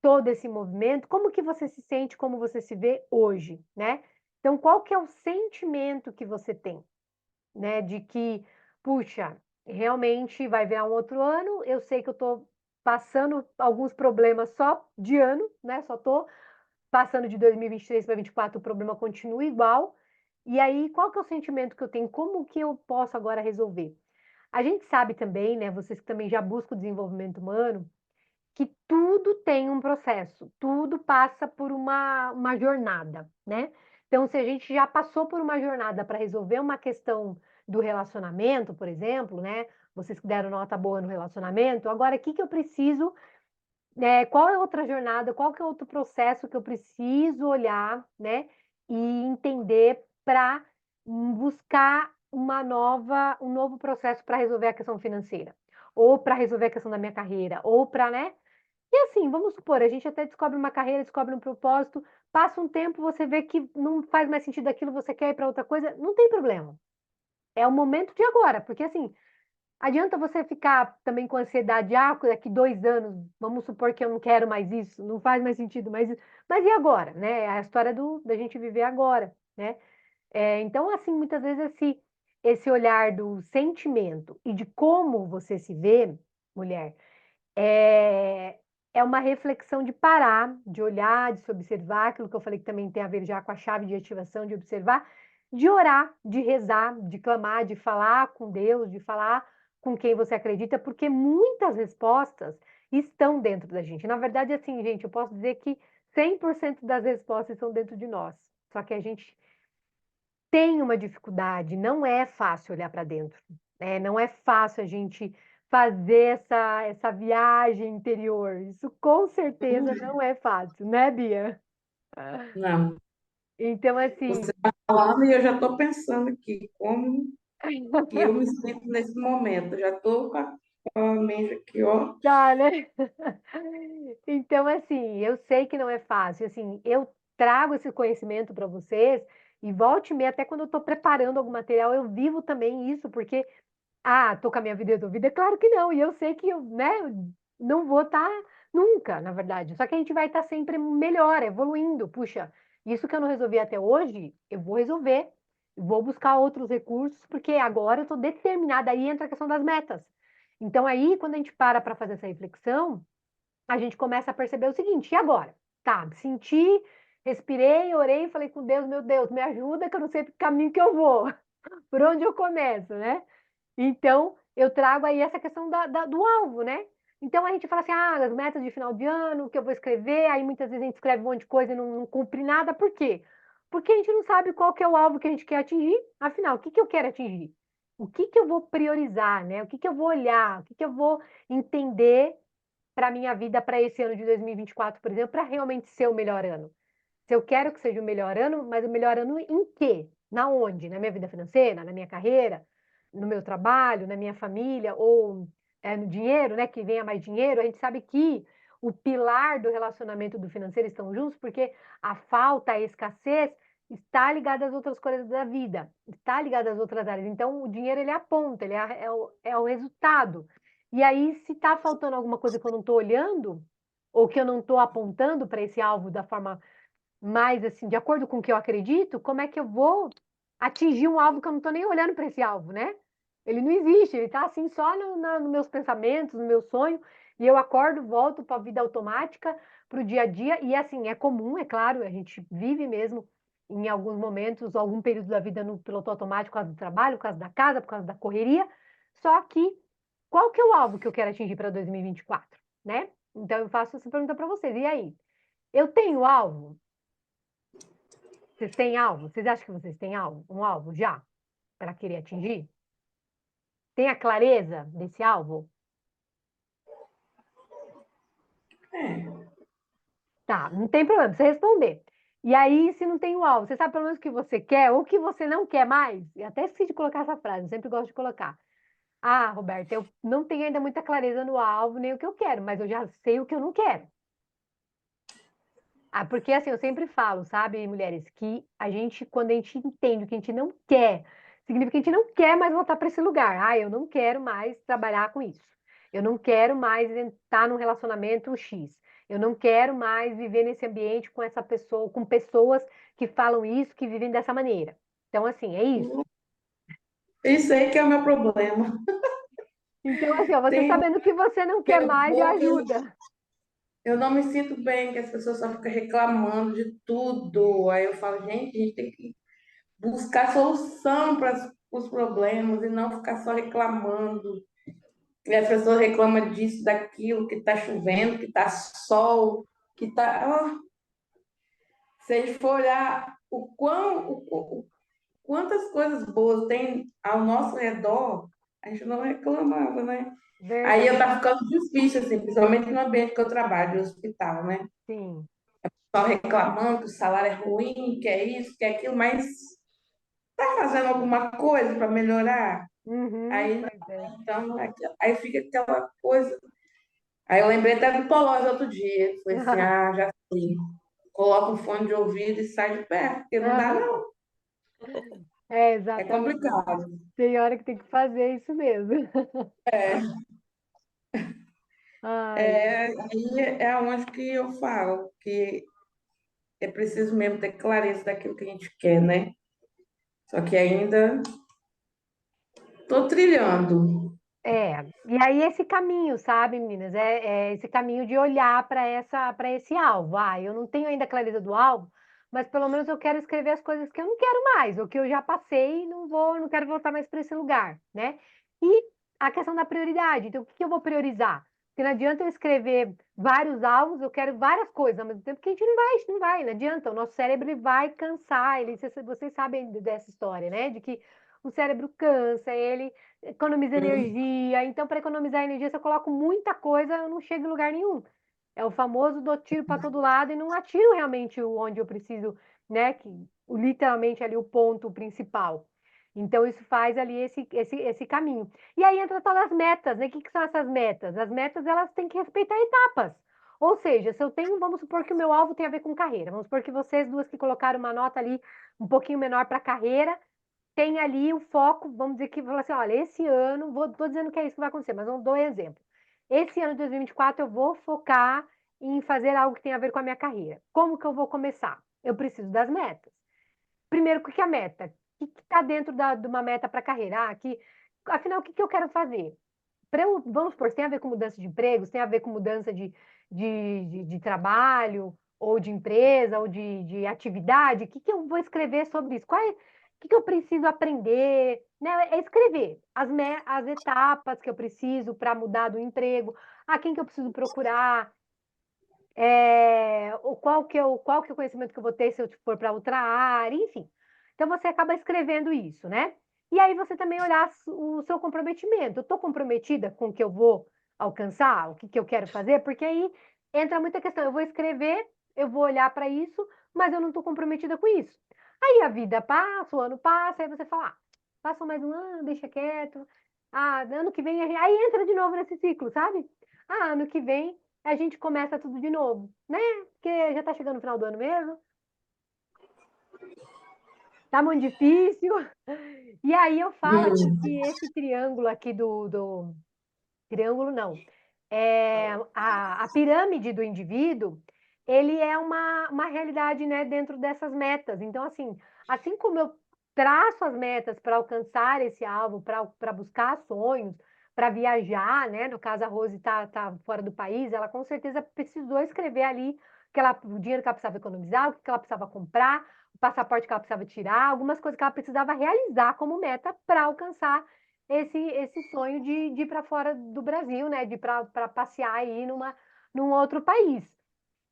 todo esse movimento, como que você se sente, como você se vê hoje, né? Então, qual que é o sentimento que você tem, né? De que, puxa, realmente vai virar um outro ano, eu sei que eu estou passando alguns problemas só de ano, né? Só estou passando de 2023 para 2024, o problema continua igual. E aí, qual que é o sentimento que eu tenho? Como que eu posso agora resolver? A gente sabe também, né, vocês que também já buscam o desenvolvimento humano, que tudo tem um processo, tudo passa por uma jornada, né? Então, se a gente já passou por uma jornada para resolver uma questão do relacionamento, por exemplo, né? Vocês que deram nota boa no relacionamento, agora o que que eu preciso, qual é outra jornada, qual que é outro processo que eu preciso olhar, né? E entender para buscar um novo processo para resolver a questão financeira, ou para resolver a questão da minha carreira, ou para, né? E assim, vamos supor, a gente até descobre uma carreira, descobre um propósito, passa um tempo, você vê que não faz mais sentido aquilo, você quer ir para outra coisa, não tem problema. É o momento de agora, porque assim, adianta você ficar também com ansiedade, daqui 2 anos, vamos supor que eu não quero mais isso, não faz mais sentido mais isso. Mas e agora, né? É a história da gente viver agora, né? Então, assim, muitas vezes esse olhar do sentimento e de como você se vê, mulher, é, é uma reflexão de parar, de olhar, de se observar, aquilo que eu falei que também tem a ver já com a chave de ativação, de observar, de orar, de rezar, de clamar, de falar com Deus, de falar com quem você acredita, porque muitas respostas estão dentro da gente. Na verdade, assim, gente, eu posso dizer que 100% das respostas estão dentro de nós. Só que a gente tem uma dificuldade, não é fácil olhar para dentro, né? Não é fácil a gente fazer essa viagem interior. Isso com certeza não é fácil, né, Bia? Não. Então, assim, Você está falando e eu já estou pensando aqui como que eu me sinto nesse momento. Eu já estou com a mente aqui, ó. tá, né? Então, assim, eu sei que não é fácil. Assim, eu trago esse conhecimento para vocês e volte e meia, até quando eu estou preparando algum material, eu vivo também isso, porque tô com a minha vida resolvida? Claro que não. E eu sei que eu, né, não vou estar nunca, na verdade. Só que a gente vai estar sempre melhor, evoluindo. Puxa, isso que eu não resolvi até hoje, eu vou resolver. Vou buscar outros recursos, porque agora eu estou determinada. Aí entra a questão das metas. Então, aí, quando a gente para fazer essa reflexão, a gente começa a perceber o seguinte: e agora? Tá, senti, respirei, orei, falei com Deus, meu Deus, me ajuda, que eu não sei que caminho que eu vou, por onde eu começo, né? Então, eu trago aí essa questão do alvo, né? Então, a gente fala assim, as metas de final de ano, que eu vou escrever, aí muitas vezes a gente escreve um monte de coisa e não cumpre nada. Por quê? Porque a gente não sabe qual que é o alvo que a gente quer atingir. Afinal, o que que eu quero atingir? O que que eu vou priorizar, né? O que que eu vou olhar? O que que eu vou entender para a minha vida, para esse ano de 2024, por exemplo, para realmente ser o melhor ano? Se eu quero que seja o melhor ano, mas o melhor ano em quê? Na onde? Na minha vida financeira, na minha carreira, no meu trabalho, na minha família, ou no dinheiro, né? Que venha mais dinheiro. A gente sabe que o pilar do relacionamento do financeiro estão juntos, porque a falta, a escassez está ligada às outras coisas da vida, está ligada às outras áreas. Então, o dinheiro ele aponta, ele é o resultado. E aí, se está faltando alguma coisa que eu não estou olhando, ou que eu não estou apontando para esse alvo da forma mais assim, de acordo com o que eu acredito, como é que eu vou atingir um alvo que eu não estou nem olhando para esse alvo, né? Ele não existe, ele está assim só nos meus pensamentos, no meu sonho, e eu acordo, volto para a vida automática, para o dia a dia, e assim, é comum, é claro, a gente vive mesmo em alguns momentos, algum período da vida no piloto automático, por causa do trabalho, por causa da casa, por causa da correria, só que qual que é o alvo que eu quero atingir para 2024, né? Então eu faço essa pergunta para vocês, e aí? Eu tenho alvo? Vocês têm alvo? Vocês acham que vocês têm alvo? Um alvo já para querer atingir? Tem a clareza desse alvo? É, Tá, não tem problema, você responder. E aí, se não tem o alvo, você sabe pelo menos o que você quer ou o que você não quer mais? E até esqueci de colocar essa frase, eu sempre gosto de colocar. Roberta, eu não tenho ainda muita clareza no alvo, nem o que eu quero, mas eu já sei o que eu não quero. Porque assim, eu sempre falo, sabe, mulheres, que quando a gente entende o que a gente não quer, significa que a gente não quer mais voltar para esse lugar. Eu não quero mais trabalhar com isso. Eu não quero mais estar num relacionamento X. Eu não quero mais viver nesse ambiente com essa pessoa, com pessoas que falam isso, que vivem dessa maneira. Então, assim, é isso. isso aí que é o meu problema. Então, assim, ó, você Tem um sabendo que você não que quer eu mais, já vou, ajuda. eu não me sinto bem, que as pessoas só ficam reclamando de tudo. Aí eu falo, gente, a gente tem que buscar solução para os problemas e não ficar só reclamando. E as pessoas reclamam disso, daquilo, que está chovendo, que está sol, que está. Se a gente for olhar quantas coisas boas tem ao nosso redor, a gente não reclamava, né? Aí eu Verdade, tava ficando difícil, assim, principalmente no ambiente que eu trabalho, no hospital, né? sim. Só reclamando que o salário é ruim, que é isso, que é aquilo, mas tá fazendo alguma coisa para melhorar? Uhum, Aí, não, pois é. então, aí fica aquela coisa. Aí eu lembrei até do Polócio outro dia. Foi assim, já sei. Coloca um fone de ouvido e sai de perto, porque não dá, Aham, não. é, É exatamente. complicado. Tem hora que tem que fazer isso mesmo. Ai, Aí é onde que eu falo que é preciso mesmo ter clareza daquilo que a gente quer, né? Só que ainda tô trilhando. e aí esse caminho, sabe, meninas? É esse caminho de olhar para esse alvo. Ah, eu não tenho ainda a clareza do alvo, mas pelo menos eu quero escrever as coisas que eu não quero mais, ou que eu já passei e não quero voltar mais para esse lugar, né? E a questão da prioridade. Então, o que que eu vou priorizar? Porque não adianta eu escrever vários alvos, eu quero várias coisas ao mesmo tempo, que a gente não adianta. O nosso cérebro ele vai cansar, vocês sabem dessa história, né? De que o cérebro cansa, ele economiza energia. Então, para economizar energia, se eu coloco muita coisa, eu não chego em lugar nenhum. É o famoso dou tiro para todo lado e não atiro realmente onde eu preciso, né? Literalmente ali o ponto principal. Então, isso faz ali esse caminho. E aí entra todas as metas, né? O que, que são essas metas? As metas, elas têm que respeitar etapas. Ou seja, se eu tenho, vamos supor que o meu alvo tem a ver com carreira. Vamos supor que vocês duas que colocaram uma nota ali um pouquinho menor para carreira, tem ali o foco, vamos dizer que, fala assim, olha, esse ano, tô dizendo que é isso que vai acontecer, mas vamos dar um exemplo. Esse ano de 2024 eu vou focar em fazer algo que tem a ver com a minha carreira. Como que eu vou começar? Eu preciso das metas. Primeiro, o que é a meta? O que está dentro de uma meta para a carreira? Afinal, o que eu quero fazer? Vamos supor, se tem a ver com mudança de empregos, tem a ver com mudança de trabalho, ou de empresa, ou de atividade, o que, que eu vou escrever sobre isso? O que, que eu preciso aprender? Né? É escrever as etapas que eu preciso para mudar do emprego, a quem que eu preciso procurar, qual que é o conhecimento que eu vou ter se eu for para outra área, enfim. Então você acaba escrevendo isso, né? E aí você também olhar o seu comprometimento. Eu estou comprometida com o que eu vou alcançar, o que, que eu quero fazer, porque aí entra muita questão. Eu vou escrever, eu vou olhar para isso, mas eu não estou comprometida com isso. Aí a vida passa, o ano passa, aí você fala, passa mais um ano, deixa quieto. Ah, ano que vem, aí entra de novo nesse ciclo, sabe? Ah, ano que vem a gente começa tudo de novo, né? Porque já tá chegando o final do ano mesmo, tá muito difícil. E aí eu falo assim que esse triângulo aqui triângulo não, a pirâmide do indivíduo, ele é uma realidade, né, dentro dessas metas. Então, assim como eu traço as metas para alcançar esse alvo, para buscar sonhos, para viajar, né? No caso, a Rose tá fora do país, ela com certeza precisou escrever ali o dinheiro que ela precisava economizar, o que ela precisava comprar, o passaporte que ela precisava tirar, algumas coisas que ela precisava realizar como meta para alcançar esse sonho de ir para fora do Brasil, né? De ir para passear aí num outro país.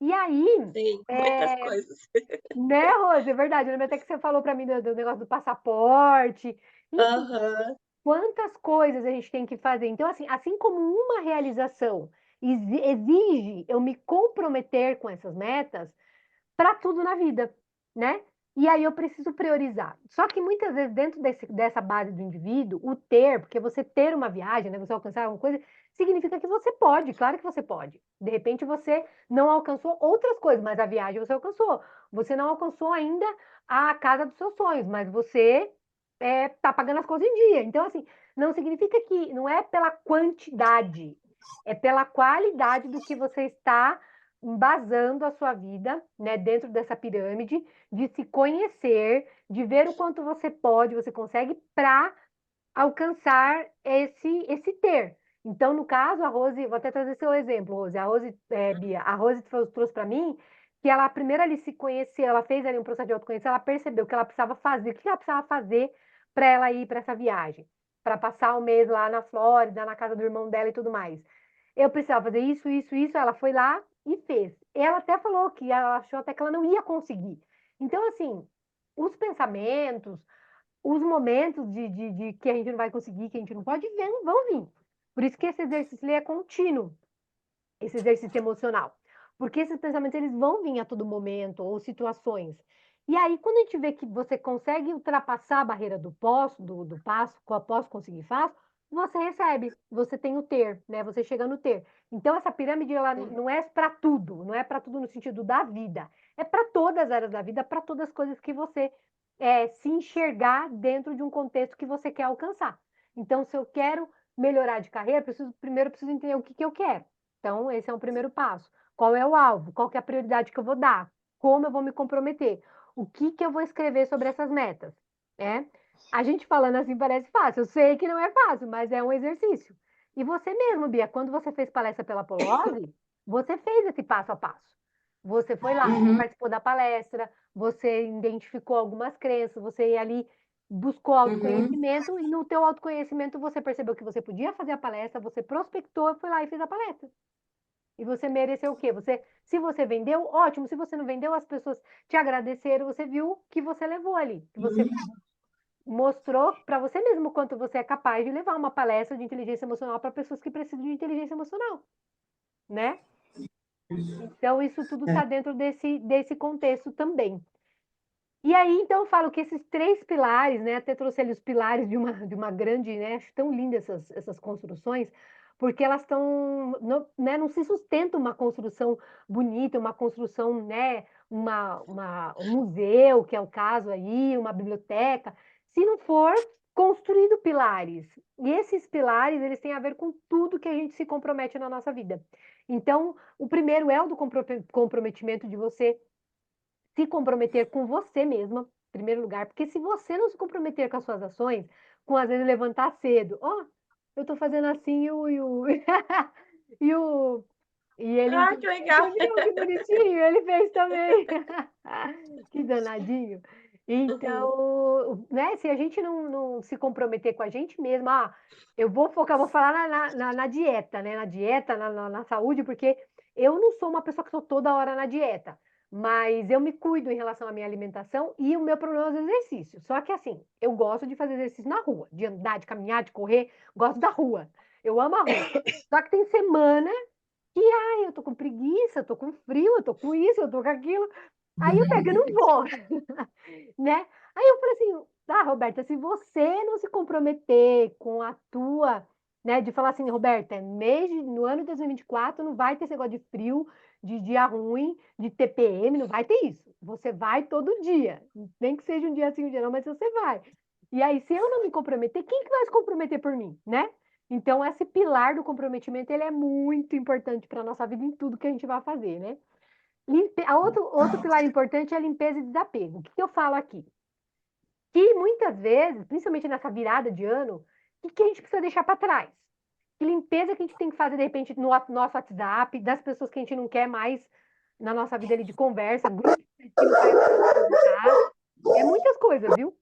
E aí, Sim, muitas é, coisas. né, Rose, é verdade. Eu lembro até que você falou para mim do negócio do passaporte. Enfim, Aham. quantas coisas a gente tem que fazer. Então, assim como uma realização exige eu me comprometer com essas metas, para tudo na vida, né? E aí eu preciso priorizar. Só que muitas vezes, dentro dessa base do indivíduo, o ter, porque você ter uma viagem, né, você alcançar alguma coisa, significa que você pode, claro que você pode. De repente você não alcançou outras coisas, mas a viagem você alcançou. Você não alcançou ainda a casa dos seus sonhos, mas você tá pagando as coisas em dia. Então, assim, não significa que não é pela quantidade, é pela qualidade do que você está embasando a sua vida, né, dentro dessa pirâmide, de se conhecer, de ver o quanto você pode, você consegue para alcançar esse ter. Então, no caso, a Rose, vou até trazer seu exemplo, Rose. Bia, a Rose trouxe para mim que ela primeiro ali se conheceu, ela fez ali um processo de autoconhecimento, ela percebeu que ela precisava fazer, o que ela precisava fazer para ela ir para essa viagem, para passar um mês lá na Flórida, na casa do irmão dela e tudo mais. Eu precisava fazer isso, isso, isso. Ela foi lá, e fez. Ela até falou que ela achou até que ela não ia conseguir. Então, assim, os pensamentos, os momentos de que a gente não vai conseguir, que a gente não pode ver, vão vir. Por isso que esse exercício ele é contínuo, esse exercício emocional. Porque esses pensamentos eles vão vir a todo momento, ou situações. E aí, quando a gente vê que você consegue ultrapassar a barreira do posso, do passo, com a posso, conseguir, faço, você recebe, você tem o ter, né? Você chega no ter. Então, essa pirâmide, ela não é para tudo, não é para tudo no sentido da vida. É para todas as áreas da vida, para todas as coisas que você se enxergar dentro de um contexto que você quer alcançar. Então, se eu quero melhorar de carreira, primeiro eu preciso entender o que, que eu quero. Então, esse é o primeiro passo. Qual é o alvo? Qual que é a prioridade que eu vou dar? Como eu vou me comprometer? O que, que eu vou escrever sobre essas metas? É? A gente falando assim parece fácil. Eu sei que não é fácil, mas é um exercício. E você mesmo, Bia, quando você fez palestra pela Polose, você fez esse passo a passo. Você foi lá, você Uhum, participou da palestra, você identificou algumas crenças, você ali buscou uhum. autoconhecimento e no teu autoconhecimento você percebeu que você podia fazer a palestra, você prospectou, foi lá e fez a palestra. E você mereceu o quê? Se você vendeu, ótimo. Se você não vendeu, as pessoas te agradeceram. Você viu que você levou ali, que você mostrou para você mesmo quanto você é capaz de levar uma palestra de inteligência emocional para pessoas que precisam de inteligência emocional, né? Então, isso tudo está dentro desse contexto também. E aí, então, eu falo que esses três pilares, né? Até trouxe ali os pilares de uma grande, né? Acho tão lindas essas construções, porque elas estão, né, não se sustenta uma construção bonita, uma construção, né? Um museu, que é o caso aí, uma biblioteca, se não for construído pilares. E esses pilares, eles têm a ver com tudo que a gente se compromete na nossa vida. Então, o primeiro é o do comprometimento de você se comprometer com você mesma, em primeiro lugar, porque se você não se comprometer com as suas ações, com às vezes levantar cedo, ó, eu tô fazendo assim e o e ele Ah, que você legal. viu que bonitinho, ele fez também. Que danadinho. Uhum. Então, né, se a gente não se comprometer com a gente mesma, eu vou focar, vou falar na dieta, né? Na dieta, na saúde, porque eu não sou uma pessoa que estou toda hora na dieta, mas eu me cuido em relação à minha alimentação e o meu problema é os exercícios. Só que assim, eu gosto de fazer exercício na rua, de andar, de caminhar, de correr, gosto da rua. Eu amo a rua. Só que tem semana que, ai, eu tô com preguiça, eu tô com frio, eu tô com isso, eu tô com aquilo. Aí eu pego e não vou, né? Aí eu falei assim, Roberta, se você não se comprometer com a tua, né, de falar assim, Roberta, no ano de 2024 não vai ter esse negócio de frio, de dia ruim, de TPM, não vai ter isso. Você vai todo dia, nem que seja um dia assim, um dia não, mas você vai. E aí, se eu não me comprometer, quem que vai se comprometer por mim, né? Então, esse pilar do comprometimento, ele é muito importante para a nossa vida em tudo que a gente vai fazer, né? Outro pilar importante é a limpeza e desapego. O que eu falo aqui? Que muitas vezes, principalmente nessa virada de ano, o que a gente precisa deixar para trás? Que limpeza que a gente tem que fazer, de repente, no nosso WhatsApp, das pessoas que a gente não quer mais na nossa vida ali de conversa, grupos que não faz mais conversar. É muitas coisas, viu?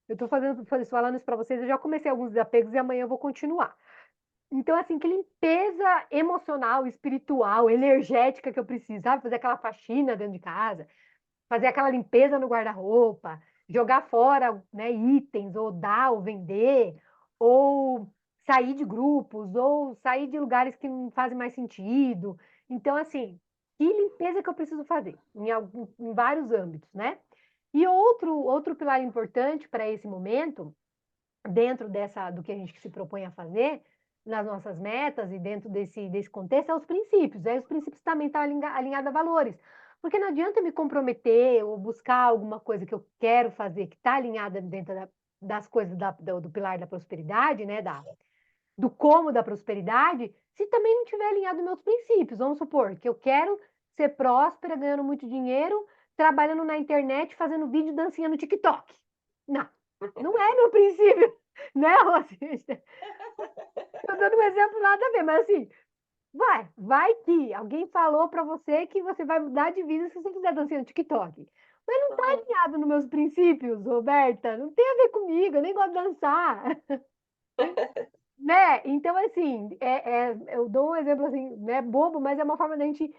Eu estou falando isso para vocês, eu já comecei alguns desapegos e amanhã eu vou continuar. Então, assim, que limpeza emocional, espiritual, energética que eu preciso, sabe? Fazer aquela faxina dentro de casa, fazer aquela limpeza no guarda-roupa, jogar fora, né, itens, ou dar, ou vender, ou sair de grupos, ou sair de lugares que não fazem mais sentido. Então, assim, que limpeza que eu preciso fazer em vários âmbitos, né? E outro pilar importante para esse momento dentro do que a gente se propõe a fazer, nas nossas metas e dentro desse contexto, é os princípios. Aí os princípios também estão alinhados a valores. Porque não adianta me comprometer ou buscar alguma coisa que eu quero fazer que está alinhada dentro das coisas do pilar da prosperidade, né? Do como da prosperidade, se também não tiver alinhado aos meus princípios. Vamos supor que eu quero ser próspera, ganhando muito dinheiro, trabalhando na internet, fazendo vídeo dancinha no TikTok. Não, não é meu princípio, né, Rosita? Estou dando um exemplo nada a ver, mas assim, vai que alguém falou para você que você vai mudar de vida se você fizer dancinha no TikTok. Mas não está Uhum. alinhado nos meus princípios, Roberta. Não tem a ver comigo, eu nem gosto de dançar. Né? Então, assim, eu dou um exemplo assim, né, bobo, mas é uma forma da gente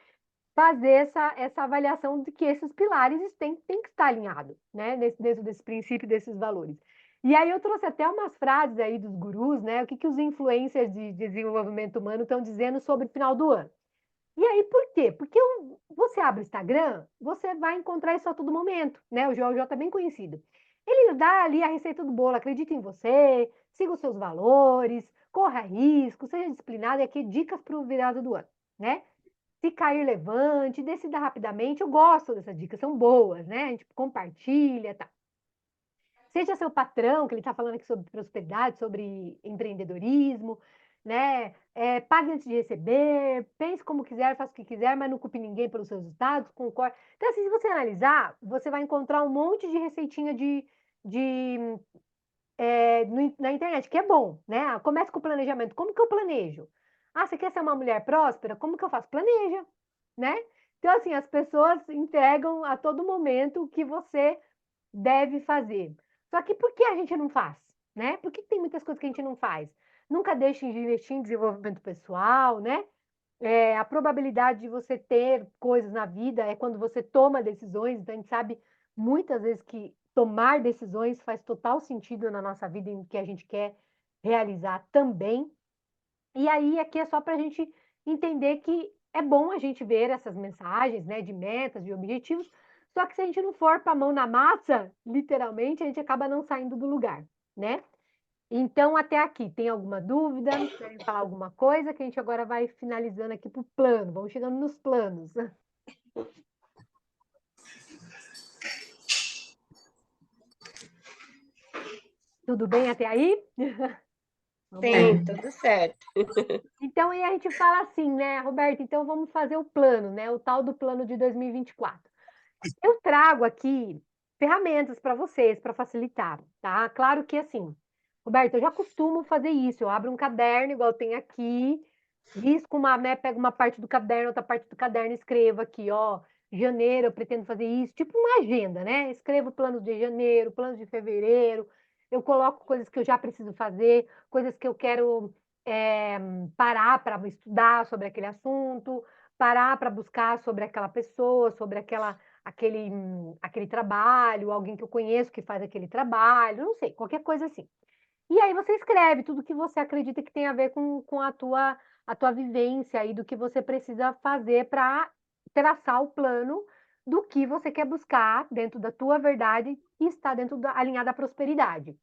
fazer essa avaliação de que esses pilares têm que estar alinhados, né? Dentro desse princípio, desses valores. E aí eu trouxe até umas frases aí dos gurus, né? O que os influencers de desenvolvimento humano estão dizendo sobre o final do ano. E aí, por quê? Porque você abre o Instagram, você vai encontrar isso a todo momento, né? O Jojo é bem conhecido. Ele dá ali a receita do bolo, acredite em você, siga os seus valores, corra risco, seja disciplinado, e aqui dicas para o virado do ano, né? Se cair, levante, decida rapidamente. Eu gosto dessas dicas, são boas, né? A gente compartilha, tá? Seja seu patrão, que ele está falando aqui sobre prosperidade, sobre empreendedorismo, né? Pague antes de receber, pense como quiser, faça o que quiser, mas não culpe ninguém pelos seus resultados, concorde. Então, assim, se você analisar, você vai encontrar um monte de receitinha de na internet, que é bom, né? Comece com o planejamento. Como que eu planejo? Ah, você quer ser uma mulher próspera? Como que eu faço? Planeja, né? Então, assim, as pessoas entregam a todo momento o que você deve fazer. Só que por que a gente não faz, né? Por que tem muitas coisas que a gente não faz? Nunca deixe de investir em desenvolvimento pessoal, né? A probabilidade de você ter coisas na vida é quando você toma decisões. Então, a gente sabe muitas vezes que tomar decisões faz total sentido na nossa vida em que a gente quer realizar também. E aí, aqui é só para a gente entender que é bom a gente ver essas mensagens, né, de metas, de objetivos, só que se a gente não for com a mão na massa, literalmente, a gente acaba não saindo do lugar, né? Então, até aqui, tem alguma dúvida? Querem falar alguma coisa? Que a gente agora vai finalizando aqui para o plano. Vamos chegando nos planos. Tudo bem até aí? Sim, tudo certo. Então, aí a gente fala assim, né, Roberto? Então, vamos fazer o plano, né? O tal do plano de 2024. Eu trago aqui ferramentas para vocês, para facilitar, tá? Claro que assim, Roberto, eu já costumo fazer isso. Eu abro um caderno, igual tem aqui, risco uma, né? Pego uma parte do caderno, outra parte do caderno, escrevo aqui, ó. Janeiro, eu pretendo fazer isso, tipo uma agenda, né? Escrevo planos de janeiro, planos de fevereiro. Eu coloco coisas que eu já preciso fazer, coisas que eu quero é, parar para estudar sobre aquele assunto, parar para buscar sobre aquela pessoa, sobre aquele trabalho, alguém que eu conheço que faz aquele trabalho, não sei, qualquer coisa assim. E aí você escreve tudo que você acredita que tem a ver com a tua vivência e do que você precisa fazer para traçar o plano do que você quer buscar dentro da tua verdade e estar dentro alinhada à prosperidade.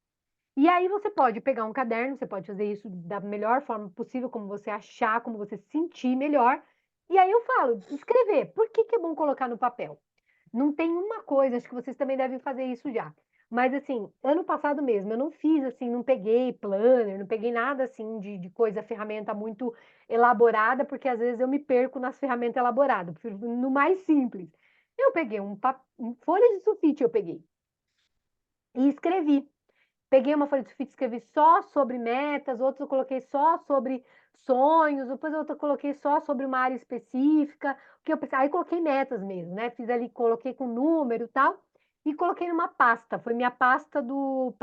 E aí você pode pegar um caderno, você pode fazer isso da melhor forma possível, como você achar, como você sentir melhor. E aí eu falo, escrever. Por que é bom colocar no papel? Não tem uma coisa, acho que vocês também devem fazer isso já. Mas assim, ano passado mesmo, eu não fiz assim, não peguei planner, não peguei nada assim de coisa, ferramenta muito elaborada, porque às vezes eu me perco nas ferramentas elaboradas, prefiro no mais simples. Eu peguei folha de sulfite, eu peguei e escrevi. Peguei uma folha de sulfite, escrevi só sobre metas, outros eu coloquei só sobre sonhos, depois outra eu coloquei só sobre uma área específica, que eu pensei, aí coloquei metas mesmo, né? Fiz ali, coloquei com número e tal, e coloquei numa pasta, foi minha pasta do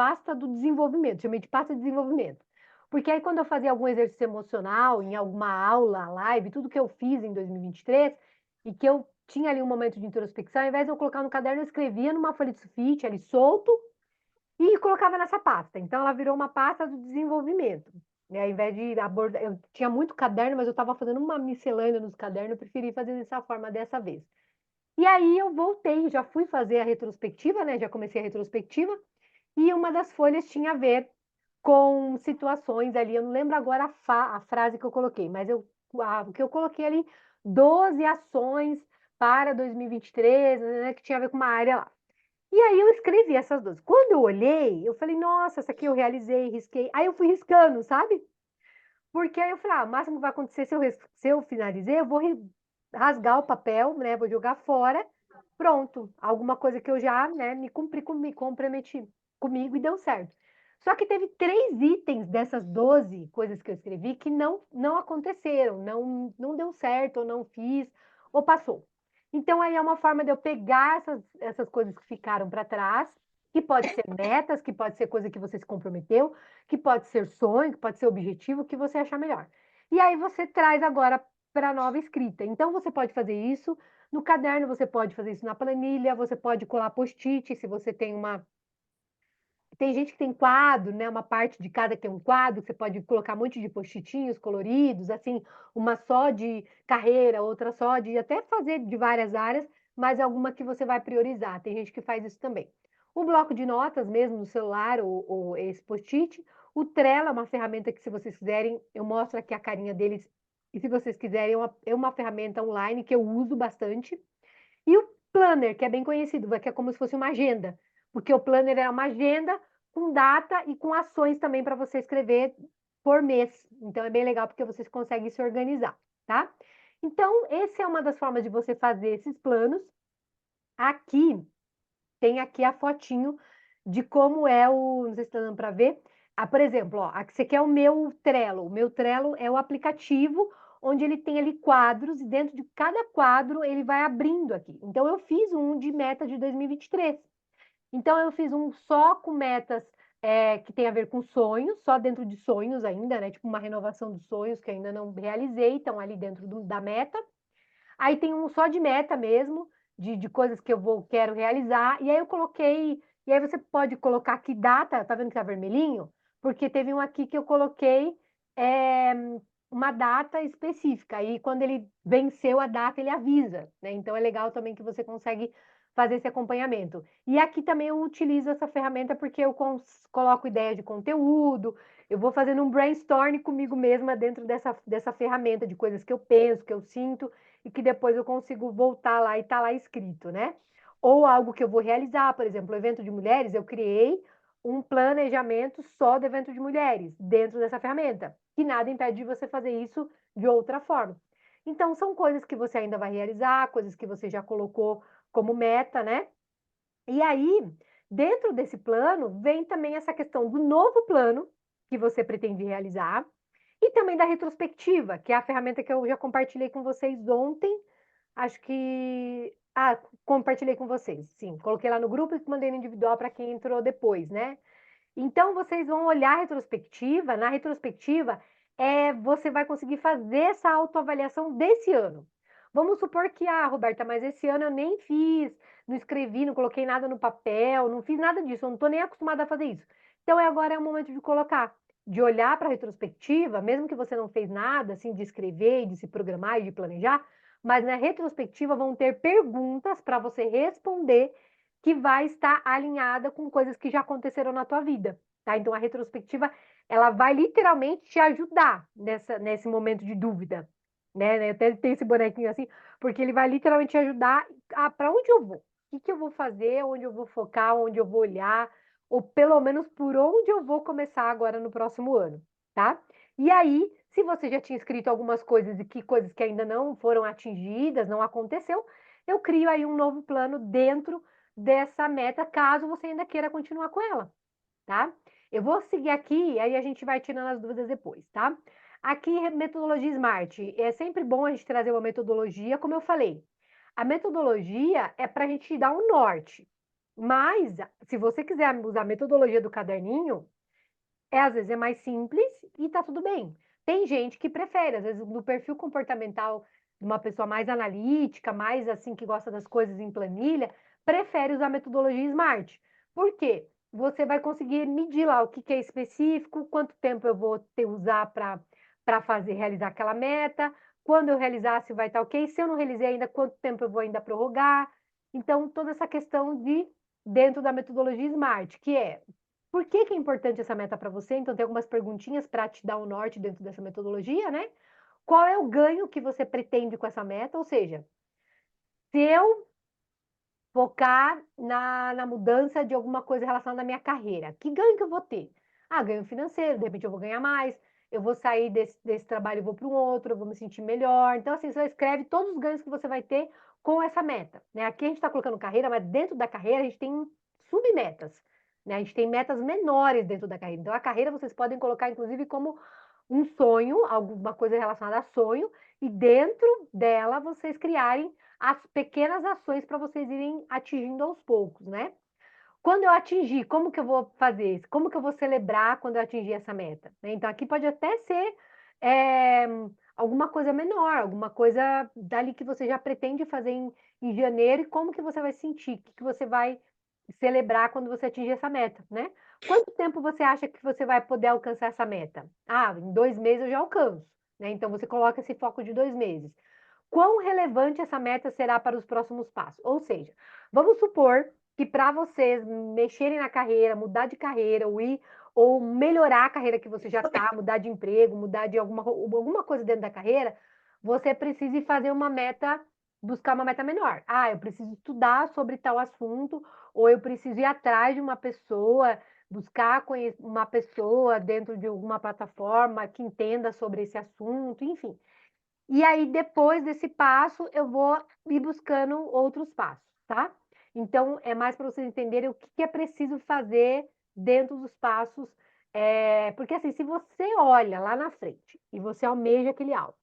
desenvolvimento, chamei de pasta de desenvolvimento. Porque aí quando eu fazia algum exercício emocional, em alguma aula, live, tudo que eu fiz em 2023, e que eu tinha ali um momento de introspecção, ao invés de eu colocar no caderno, eu escrevia numa folha de sulfite ali solto, e colocava nessa pasta. Então, ela virou uma pasta do desenvolvimento. Né? Ao invés de abordar, eu tinha muito caderno, mas eu estava fazendo uma miscelânea nos cadernos, eu preferi fazer dessa forma dessa vez. E aí eu voltei, já fui fazer a retrospectiva, né? Já comecei a retrospectiva, e uma das folhas tinha a ver com situações ali. Eu não lembro agora a frase que eu coloquei, mas o que eu coloquei ali, 12 ações para 2023, né, que tinha a ver com uma área lá. E aí eu escrevi essas duas. Quando eu olhei, eu falei, nossa, essa aqui eu realizei, risquei. Aí eu fui riscando, sabe? Porque aí eu falei, o máximo que vai acontecer se eu finalizei, eu vou rasgar o papel, né? Vou jogar fora. Pronto. Alguma coisa que eu já, né, me comprometi comigo e deu certo. Só que teve 3 itens dessas 12 coisas que eu escrevi que não aconteceram, não deu certo, ou não fiz, ou passou. Então, aí é uma forma de eu pegar essas coisas que ficaram para trás, que pode ser metas, que pode ser coisa que você se comprometeu, que pode ser sonho, que pode ser objetivo, o que você achar melhor. E aí você traz agora para nova escrita. Então, você pode fazer isso no caderno, você pode fazer isso na planilha, você pode colar post-it, se você tem uma... Tem gente que tem quadro, né? Uma parte de cada que tem um quadro, você pode colocar um monte de post-itinhos coloridos, assim, uma só de carreira, outra só de até fazer de várias áreas, mas alguma que você vai priorizar. Tem gente que faz isso também. O bloco de notas mesmo no celular, ou esse post-it. O Trello é uma ferramenta que, se vocês quiserem, eu mostro aqui a carinha deles. E se vocês quiserem, é uma ferramenta online que eu uso bastante. E o Planner, que é bem conhecido, que é como se fosse uma agenda, porque o Planner é uma agenda com data e com ações também para você escrever por mês. Então é bem legal porque vocês conseguem se organizar, tá? Então, essa é uma das formas de você fazer esses planos. Aqui, tem aqui a fotinho de como é o... Não sei se está dando para ver. Ah, por exemplo, ó, aqui você quer o meu Trello. O meu Trello é o aplicativo onde ele tem ali quadros, e dentro de cada quadro ele vai abrindo aqui. Então, eu fiz um de meta de 2023. Então, eu fiz um só com metas que tem a ver com sonhos, só dentro de sonhos ainda, né? Tipo uma renovação dos sonhos que ainda não realizei, estão ali dentro da meta. Aí tem um só de meta mesmo, de coisas que quero realizar. E aí eu coloquei. E aí você pode colocar que data, tá vendo que tá vermelhinho? Porque teve um aqui que eu coloquei é, uma data específica. E quando ele venceu a data, ele avisa, né? Então é legal também que você consegue fazer esse acompanhamento. E aqui também eu utilizo essa ferramenta porque eu coloco ideias de conteúdo, eu vou fazendo um brainstorm comigo mesma dentro dessa ferramenta de coisas que eu penso, que eu sinto, e que depois eu consigo voltar lá e tá lá escrito, né? Ou algo que eu vou realizar, por exemplo, o evento de mulheres, eu criei um planejamento só do evento de mulheres dentro dessa ferramenta, que nada impede de você fazer isso de outra forma. Então, são coisas que você ainda vai realizar, coisas que você já colocou como meta, né? E aí, dentro desse plano, vem também essa questão do novo plano que você pretende realizar, e também da retrospectiva, que é a ferramenta que eu já compartilhei com vocês ontem. Acho que. Ah, compartilhei com vocês, sim. Coloquei lá no grupo e mandei no individual para quem entrou depois, né? Então, vocês vão olhar a retrospectiva. Na retrospectiva, você vai conseguir fazer essa autoavaliação desse ano. Vamos supor que, Roberta, mas esse ano eu nem fiz, não escrevi, não coloquei nada no papel, não fiz nada disso, eu não estou nem acostumada a fazer isso. Então, agora é o momento de colocar, de olhar para a retrospectiva, mesmo que você não fez nada, assim, de escrever, de se programar e de planejar, mas na retrospectiva vão ter perguntas para você responder que vai estar alinhada com coisas que já aconteceram na tua vida, tá? Então, a retrospectiva, ela vai literalmente te ajudar nesse momento de dúvida, né? Eu até tenho esse bonequinho assim, porque ele vai literalmente te ajudar para onde eu vou, o que eu vou fazer, onde eu vou focar, onde eu vou olhar, ou pelo menos por onde eu vou começar agora no próximo ano, tá? E aí, se você já tinha escrito algumas coisas e que coisas que ainda não foram atingidas, não aconteceu, eu crio aí um novo plano dentro dessa meta, caso você ainda queira continuar com ela, tá? Eu vou seguir aqui, aí a gente vai tirando as dúvidas depois, tá? Aqui, metodologia SMART. É sempre bom a gente trazer uma metodologia, como eu falei. A metodologia é para a gente dar um norte. Mas, se você quiser usar a metodologia do caderninho, às vezes é mais simples e tá tudo bem. Tem gente que prefere, às vezes no perfil comportamental de uma pessoa mais analítica, mais assim que gosta das coisas em planilha, prefere usar a metodologia SMART. Por quê? Você vai conseguir medir lá o que é específico, quanto tempo eu vou usar para realizar aquela meta, quando eu realizar se vai estar ok, se eu não realizei ainda, quanto tempo eu vou ainda prorrogar. Então, toda essa questão de dentro da metodologia SMART, que é por que é importante essa meta para você? Então, tem algumas perguntinhas para te dar o norte dentro dessa metodologia, né? Qual é o ganho que você pretende com essa meta? Ou seja, se eu focar na mudança de alguma coisa relacionada à minha carreira, que ganho que eu vou ter? Ganho financeiro, de repente eu vou ganhar mais, eu vou sair desse trabalho e vou para um outro, eu vou me sentir melhor. Então, assim, você escreve todos os ganhos que você vai ter com essa meta, né? Aqui a gente está colocando carreira, mas dentro da carreira a gente tem submetas, né? A gente tem metas menores dentro da carreira. Então, a carreira vocês podem colocar, inclusive, como um sonho, alguma coisa relacionada a sonho, e dentro dela vocês criarem as pequenas ações para vocês irem atingindo aos poucos, né? Quando eu atingir, como que eu vou fazer isso? Como que eu vou celebrar quando eu atingir essa meta? Né? Então, aqui pode até ser é, alguma coisa menor, alguma coisa dali que você já pretende fazer em janeiro e como que você vai sentir, o que que você vai celebrar quando você atingir essa meta, né? Quanto tempo você acha que você vai poder alcançar essa meta? Ah, em 2 meses eu já alcanço, né? Então você coloca esse foco de 2 meses. Quão relevante essa meta será para os próximos passos? Ou seja, vamos supor que para vocês mexerem na carreira, mudar de carreira, ou melhorar a carreira que você já está, mudar de emprego, mudar de alguma coisa dentro da carreira, você precisa fazer uma meta, buscar uma meta menor. Ah, eu preciso estudar sobre tal assunto, ou eu preciso ir atrás de uma pessoa, buscar uma pessoa dentro de alguma plataforma que entenda sobre esse assunto, enfim. E aí, depois desse passo, eu vou ir buscando outros passos, tá? Então, é mais para vocês entenderem o que é preciso fazer dentro dos passos. Porque, assim, se você olha lá na frente e você almeja aquele alvo,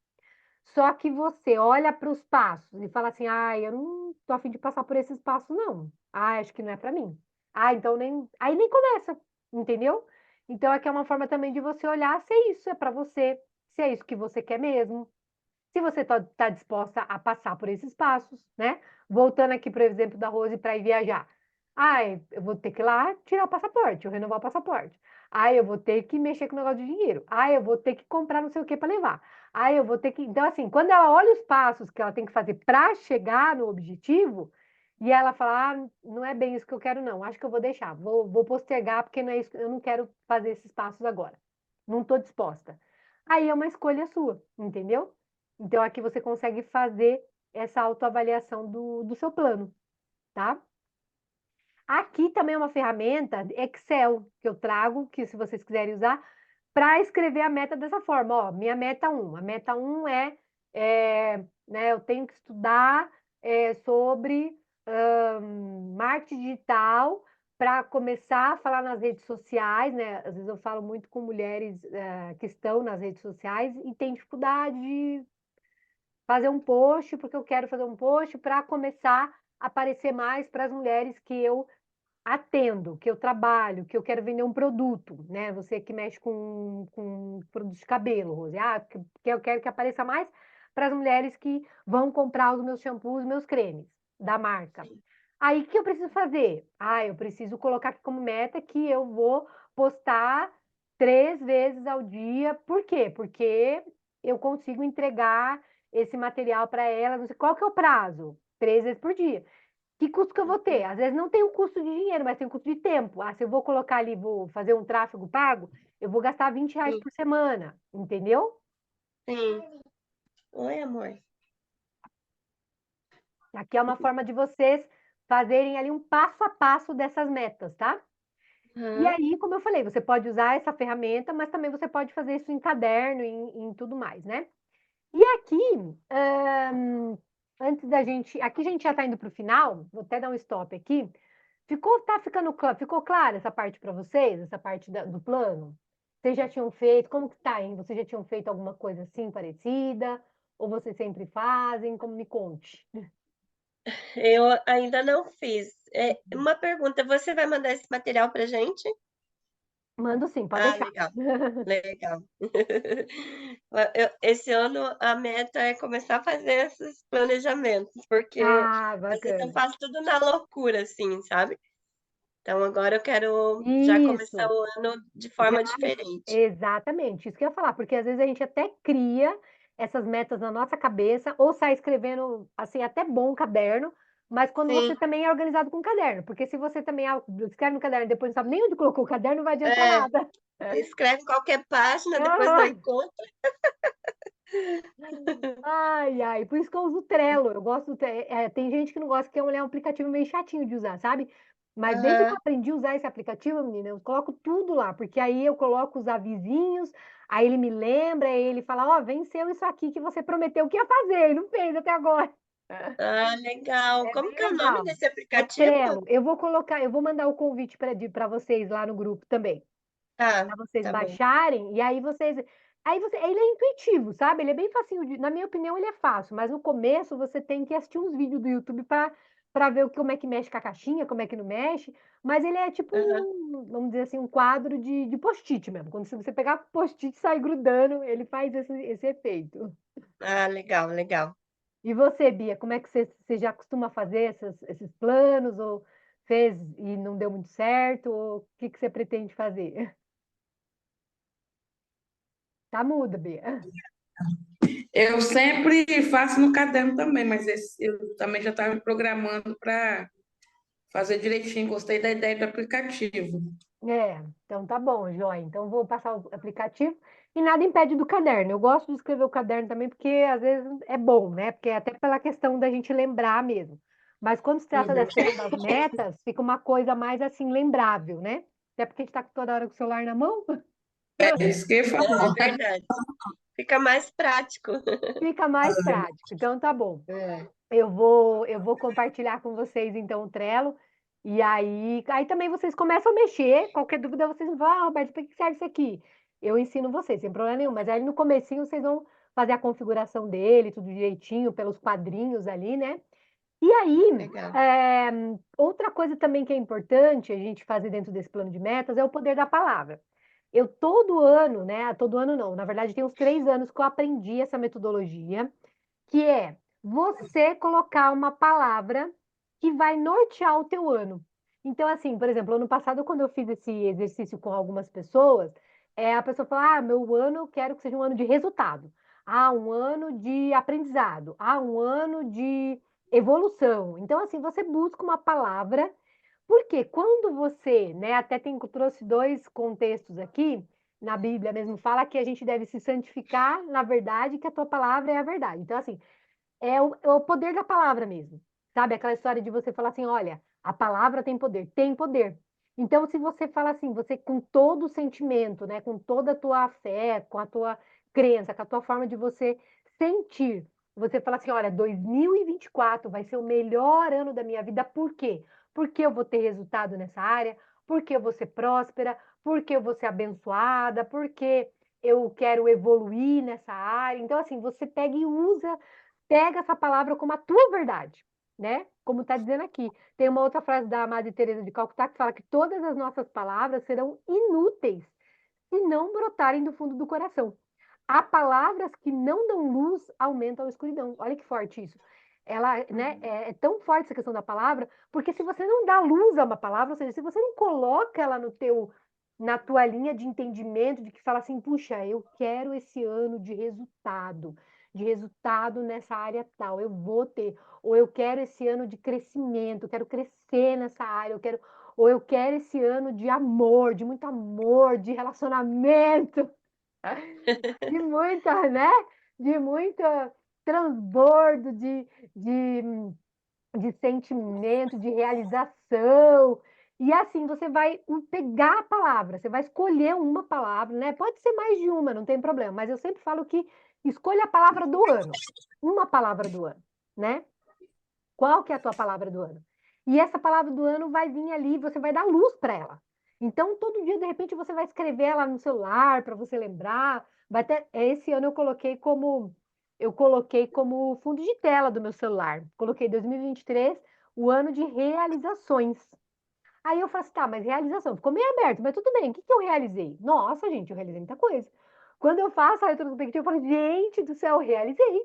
só que você olha para os passos e fala assim: ah, eu não tô a fim de passar por esses passos, não. Ah, acho que não é para mim. Ah, então nem. Aí nem começa, entendeu? Então, aqui é uma forma também de você olhar se isso é para você, se é isso que você quer mesmo, se você está disposta a passar por esses passos, né? Voltando aqui, por exemplo, da Rose para ir viajar. Ai, eu vou ter que ir lá tirar o passaporte, ou renovar o passaporte. Ai, eu vou ter que mexer com o negócio de dinheiro. Ai, eu vou ter que comprar não sei o que para levar. Ai, eu vou ter que. Então, assim, quando ela olha os passos que ela tem que fazer para chegar no objetivo, e ela fala: ah, não é bem isso que eu quero, não. Acho que eu vou deixar, vou postergar, porque não é isso, eu não quero fazer esses passos agora. Não estou disposta. Aí é uma escolha sua, entendeu? Então, aqui você consegue fazer essa autoavaliação do seu plano, tá? Aqui também é uma ferramenta Excel que eu trago, que se vocês quiserem usar, para escrever a meta dessa forma. Ó, minha meta 1. A meta 1 né, eu tenho que estudar sobre marketing digital para começar a falar nas redes sociais, né? Às vezes eu falo muito com mulheres que estão nas redes sociais e têm dificuldade de fazer um post, porque eu quero fazer um post para começar a aparecer mais para as mulheres que eu atendo, que eu trabalho, que eu quero vender um produto, né? Você que mexe com produtos de cabelo, Rose. Ah, porque eu quero que apareça mais para as mulheres que vão comprar os meus shampoos, meus cremes da marca. Aí, o que eu preciso fazer? Ah, eu preciso colocar aqui como meta que eu vou postar 3 vezes ao dia. Por quê? Porque eu consigo entregar esse material para ela. Não sei qual que é o prazo? 3 vezes por dia. Que custo que eu vou ter? Às vezes não tem um custo de dinheiro, mas tem um custo de tempo. Ah, se eu vou colocar ali, vou fazer um tráfego pago, eu vou gastar R$ 20 Sim, por semana, entendeu? sim. Oi, amor. Aqui é uma forma de vocês fazerem ali um passo a passo dessas metas, tá? E Aham. aí, como eu falei, você pode usar essa ferramenta, mas também você pode fazer isso em caderno, em tudo mais, né? E aqui, antes da gente. Aqui a gente já está indo para o final, vou até dar um stop aqui. Ficou clara essa parte para vocês, essa parte do plano? Vocês já tinham feito? Como que tá, hein? Vocês já tinham feito alguma coisa assim parecida? Ou vocês sempre fazem? Como me conte? Eu ainda não fiz. Uma pergunta, você vai mandar esse material pra gente? Mando sim, pode Ah, deixar. legal, legal. Esse ano a meta é começar a fazer esses planejamentos, porque Ah, às vezes eu bacana. faço tudo na loucura, assim, sabe? Então agora eu quero já começar Isso. o ano de Já, forma diferente. exatamente, isso que eu ia falar, porque às vezes a gente até cria essas metas na nossa cabeça, ou sai escrevendo, assim, até bom um caderno, mas quando você Sim, também é organizado com o caderno, porque se você também escreve no caderno e depois não sabe nem onde colocou o caderno, não vai adiantar é, nada. escreve qualquer página, depois não Ah, encontra. ai, ai, por isso que eu uso o Trello. Eu gosto tem gente que não gosta, que é um aplicativo meio chatinho de usar, sabe? Mas desde que eu Aham, aprendi a usar esse aplicativo, menina, eu coloco tudo lá, porque aí eu coloco os avisinhos, aí ele me lembra, aí ele fala, ó, venceu isso aqui que você prometeu que ia fazer e não fez até agora. ah, legal. É Como bem que é o nome legal. desse É aplicativo? Trello. Eu vou mandar o convite para vocês lá no grupo também, Tá, para vocês tá bom. baixarem, e ele é intuitivo, sabe? Ele é bem facinho na minha opinião, ele é fácil, mas no começo você tem que assistir uns vídeos do YouTube para para ver como é que mexe com a caixinha, como é que não mexe, mas ele é tipo Aham. vamos dizer assim, um quadro de post-it mesmo. Quando se você pegar post-it e sair grudando, ele faz esse efeito. Ah, legal, legal. E você, Bia, como é que você já costuma fazer esses planos, ou fez e não deu muito certo, ou o que você pretende fazer? Tá muda, Bia. Eu sempre faço no caderno também, mas eu também já estava me programando para fazer direitinho. Gostei da ideia do aplicativo. É, então tá bom, joia. Então vou passar o aplicativo e nada impede do caderno. Eu gosto de escrever o caderno também porque às vezes é bom, né? Porque é até pela questão da gente lembrar mesmo. Mas quando se trata Uhum. dessa questão das metas, fica uma coisa mais assim lembrável, né? Até porque a gente tá toda hora com o celular na mão, É isso que eu ia É falar. verdade. Fica mais prático. fica mais prático. Então tá bom. É. Eu vou compartilhar com vocês então o Trello. E aí também vocês começam a mexer. Qualquer dúvida vocês vão falar, Roberto, para que serve isso aqui? Eu ensino vocês, sem problema nenhum. Mas aí no comecinho vocês vão fazer a configuração dele, tudo direitinho, pelos quadrinhos ali, né? E aí, Legal. outra coisa também que é importante a gente fazer dentro desse plano de metas é o poder da palavra. Eu todo ano, né? Todo ano não, na verdade tem uns 3 anos que eu aprendi essa metodologia, que é você colocar uma palavra que vai nortear o teu ano. Então, assim, por exemplo, ano passado, quando eu fiz esse exercício com algumas pessoas, a pessoa falou: ah, meu ano eu quero que seja um ano de resultado. Ah, um ano de aprendizado. Ah, um ano de evolução. Então, assim, você busca uma palavra, porque quando você, né, até trouxe dois contextos aqui, na Bíblia mesmo, fala que a gente deve se santificar na verdade, que a tua palavra é a verdade. Então, assim, é o poder da palavra mesmo. Sabe? Aquela história de você falar assim: olha, a palavra tem poder. Tem poder. Então, se você fala assim, você com todo o sentimento, né, com toda a tua fé, com a tua crença, com a tua forma de você sentir, você fala assim: olha, 2024 vai ser o melhor ano da minha vida. Por quê? Porque eu vou ter resultado nessa área, porque eu vou ser próspera, porque eu vou ser abençoada, porque eu quero evoluir nessa área. Então, assim, você pega e usa, pega essa palavra como a tua verdade, né? Como está dizendo aqui. Tem uma outra frase da Madre Teresa de Calcutá que fala que todas as nossas palavras serão inúteis se não brotarem do fundo do coração. Há palavras que não dão luz, aumentam a escuridão. Olha que forte isso. Ela, né, é tão forte essa questão da palavra, porque se você não dá luz a uma palavra, ou seja, se você não coloca ela na tua linha de entendimento, de que fala assim, puxa, eu quero esse ano de resultado nessa área tal, eu vou ter, ou eu quero esse ano de crescimento, eu quero crescer nessa área, ou eu quero esse ano de amor, de muito amor, de relacionamento, de muita, né? De muita transbordo de, de sentimento, de realização. E assim, você vai pegar a palavra, você vai escolher uma palavra, né? Pode ser mais de uma, não tem problema, mas eu sempre falo que escolha a palavra do ano, uma palavra do ano, né? Qual que é a tua palavra do ano? E essa palavra do ano vai vir ali, você vai dar luz para ela. Então, todo dia, de repente, você vai escrever ela no celular para você lembrar. Vai ter, esse ano eu coloquei como fundo de tela do meu celular. Coloquei 2023, o ano de realizações. Aí eu falei assim, tá, mas realização, ficou meio aberto, mas tudo bem, o que que eu realizei? Nossa, gente, eu realizei muita coisa. Quando eu faço a retrospectiva, eu falo, gente do céu, eu realizei.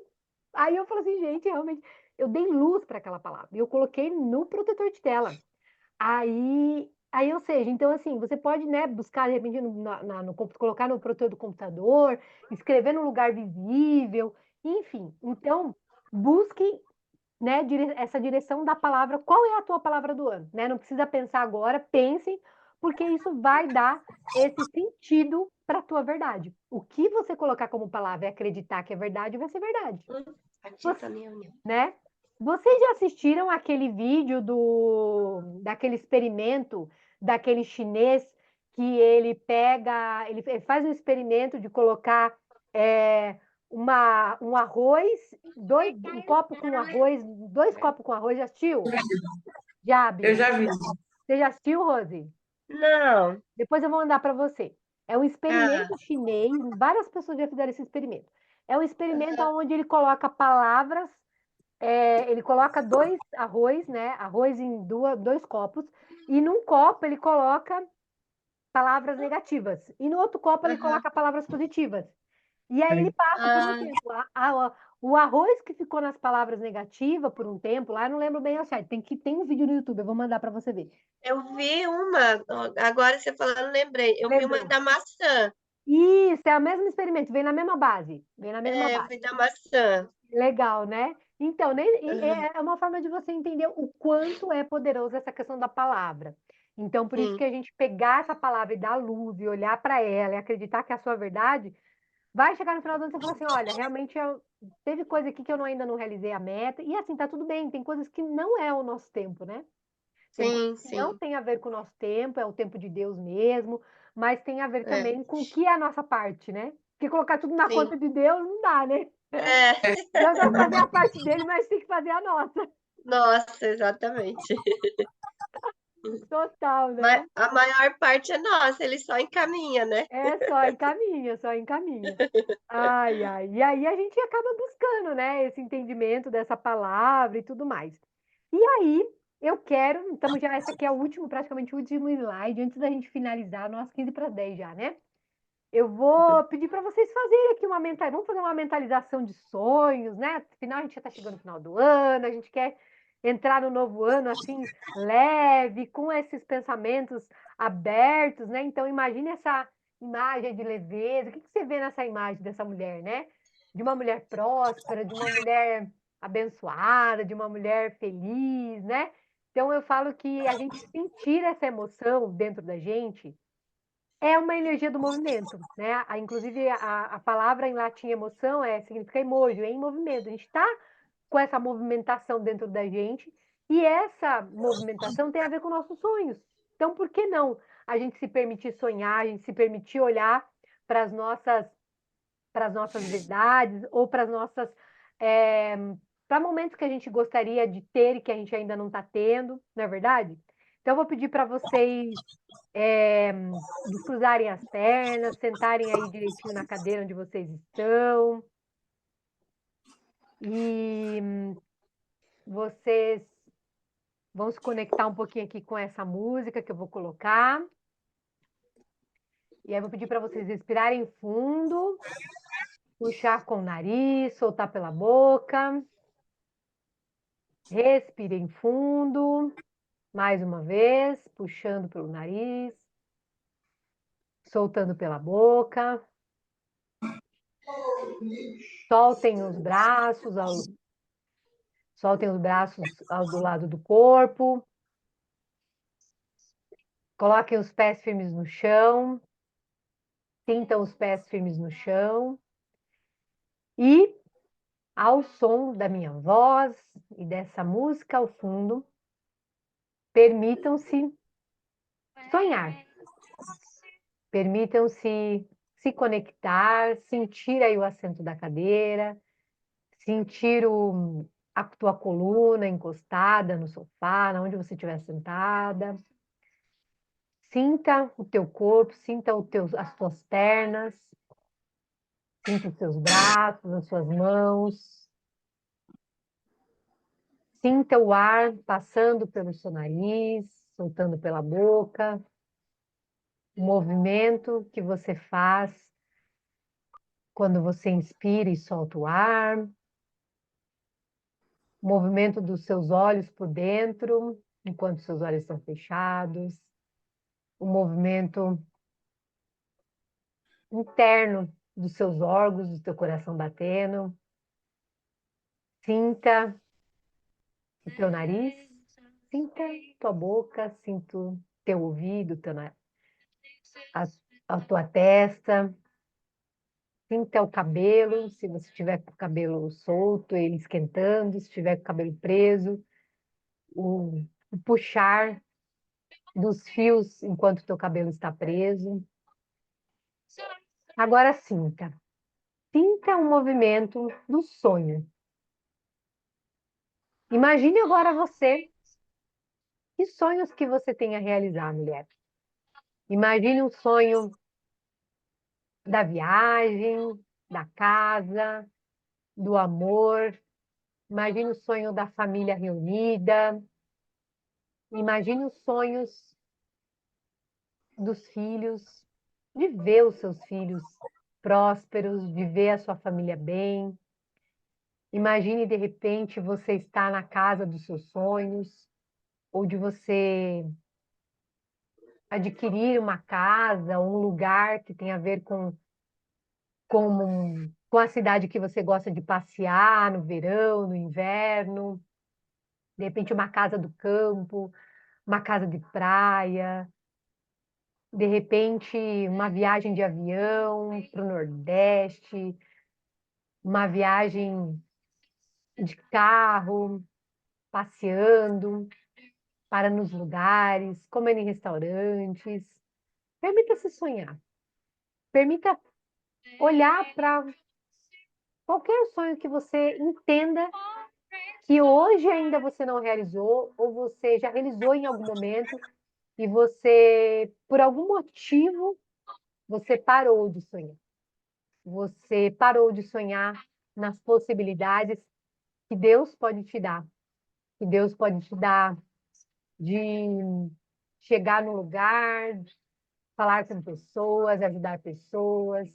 Aí eu falo assim, gente, realmente, eu dei luz para aquela palavra. E eu coloquei no protetor de tela. Aí, ou seja, então assim, você pode, né, buscar de repente colocar no protetor do computador, escrever num lugar visível, enfim. Então, busque, né, essa direção da palavra. Qual é a tua palavra do ano, né? Não precisa pensar agora, pensem, porque isso vai dar esse sentido para a tua verdade. O que você colocar como palavra e acreditar que é verdade, vai ser verdade. Aqui tá a minha união. Né? Vocês já assistiram aquele vídeo daquele experimento daquele chinês que ele faz um experimento de colocar é, um arroz, um copo com arroz, 2 copos com arroz, já assistiu? Já, Eu Bia? já vi. Você já assistiu, Rose? Não. Depois eu vou mandar para você. É um Ah, experimento chinês, várias pessoas já fizeram esse experimento. É um experimento aham. onde ele coloca palavras ele coloca 2 arroz, né? Arroz em 2 copos, e num copo ele coloca palavras negativas, e no outro copo ele Aham. coloca palavras positivas. E aí ele passa por um Ah, tempo. O arroz que ficou nas palavras negativas por um tempo, lá eu não lembro bem ao certo. Tem um vídeo no YouTube, eu vou mandar para você ver. eu vi uma, ó, agora você falando, lembrei. Eu vi uma Lembrou? da maçã. Isso, é o mesmo experimento, vem na mesma base. Vem na mesma É, eu base. vi da maçã. Legal, né? Então, Aham, é uma forma de você entender o quanto é poderoso essa questão da palavra. Então, por isso sim, que a gente pegar essa palavra e dar luz e olhar para ela e acreditar que é a sua verdade, vai chegar no final do ano e você falar assim, olha, realmente teve coisa aqui que eu ainda não realizei a meta, e assim, tá tudo bem, tem coisas que não é o nosso tempo, né? Tem coisas sim, que não sim. tem a ver com o nosso tempo, é o tempo de Deus mesmo, mas tem a ver É, também com o que é a nossa parte, né? Porque colocar tudo na sim. conta de Deus não dá, né? É, Deus vai fazer a parte dele, mas tem que fazer a nossa. nossa, exatamente. Total, Mas né? a maior parte é nossa, ele só encaminha, né? É só encaminha, só encaminha. Ai, ai. E aí a gente acaba buscando, né, esse entendimento dessa palavra e tudo mais. E aí, eu quero, então já essa aqui é o último, praticamente o último slide, antes da gente finalizar, nós 15 para 10 já, né? Eu vou pedir para vocês fazerem aqui vamos fazer uma mentalização de sonhos, né? Afinal, a gente já está chegando no final do ano, a gente quer entrar no novo ano assim, leve, com esses pensamentos abertos, né? Então, imagine essa imagem de leveza. O que você vê nessa imagem dessa mulher, né? De uma mulher próspera, de uma mulher abençoada, de uma mulher feliz, né? Então, eu falo que a gente sentir essa emoção dentro da gente é uma energia do movimento, né? Inclusive, a palavra em latim emoção significa emoji, é em movimento. A gente está com essa movimentação dentro da gente e essa movimentação tem a ver com nossos sonhos. Então, por que não a gente se permitir sonhar, a gente se permitir olhar para as nossas verdades ou para as nossas é, para momentos que a gente gostaria de ter e que a gente ainda não está tendo, não é verdade? Então, eu vou pedir para vocês é, cruzarem as pernas, sentarem aí direitinho na cadeira onde vocês estão. E vocês vão se conectar um pouquinho aqui com essa música que eu vou colocar. E aí eu vou pedir para vocês respirarem fundo, puxar com o nariz, soltar pela boca. Respirem fundo, mais uma vez, puxando pelo nariz, soltando pela boca. Soltem os braços, soltem os braços do lado do corpo. Coloquem os pés firmes no chão. Sintam os pés firmes no chão. E, ao som da minha voz e dessa música ao fundo, permitam-se sonhar. Permitam-se se conectar, sentir aí o assento da cadeira, sentir a tua coluna encostada no sofá, onde você estiver sentada. Sinta o teu corpo, sinta as tuas pernas, sinta os teus braços, as suas mãos. Sinta o ar passando pelo seu nariz, soltando pela boca. O movimento que você faz quando você inspira e solta o ar. O movimento dos seus olhos por dentro, enquanto seus olhos estão fechados. O movimento interno dos seus órgãos, do teu coração batendo. Sinta o teu nariz, sinta tua boca, sinto teu ouvido, a, a tua testa, sinta o cabelo, se você tiver com o cabelo solto, ele esquentando, se tiver com o cabelo preso, o puxar dos fios enquanto teu cabelo está preso. Agora sinta o movimento do sonho. Imagine agora você, que sonhos que você tem a realizar, mulher. Imagine um sonho da viagem, da casa, do amor, Imagine o sonho da família reunida. Imagine os sonhos dos filhos, de ver os seus filhos prósperos, de ver a sua família bem. Imagine, de repente, você estar na casa dos seus sonhos, ou de você adquirir uma casa, ou um lugar que tem a ver com a cidade que você gosta de passear no verão, no inverno. De repente, uma casa do campo, uma casa de praia. De repente, uma viagem de avião para o Nordeste, uma viagem de carro, passeando, para nos lugares, comendo em restaurantes. Permita-se sonhar. Permita olhar para qualquer sonho que você entenda que hoje ainda você não realizou, ou você já realizou em algum momento, e você, por algum motivo, você parou de sonhar. Você parou de sonhar nas possibilidades que Deus pode te dar. Que Deus pode te dar de chegar no lugar, falar com pessoas, ajudar pessoas,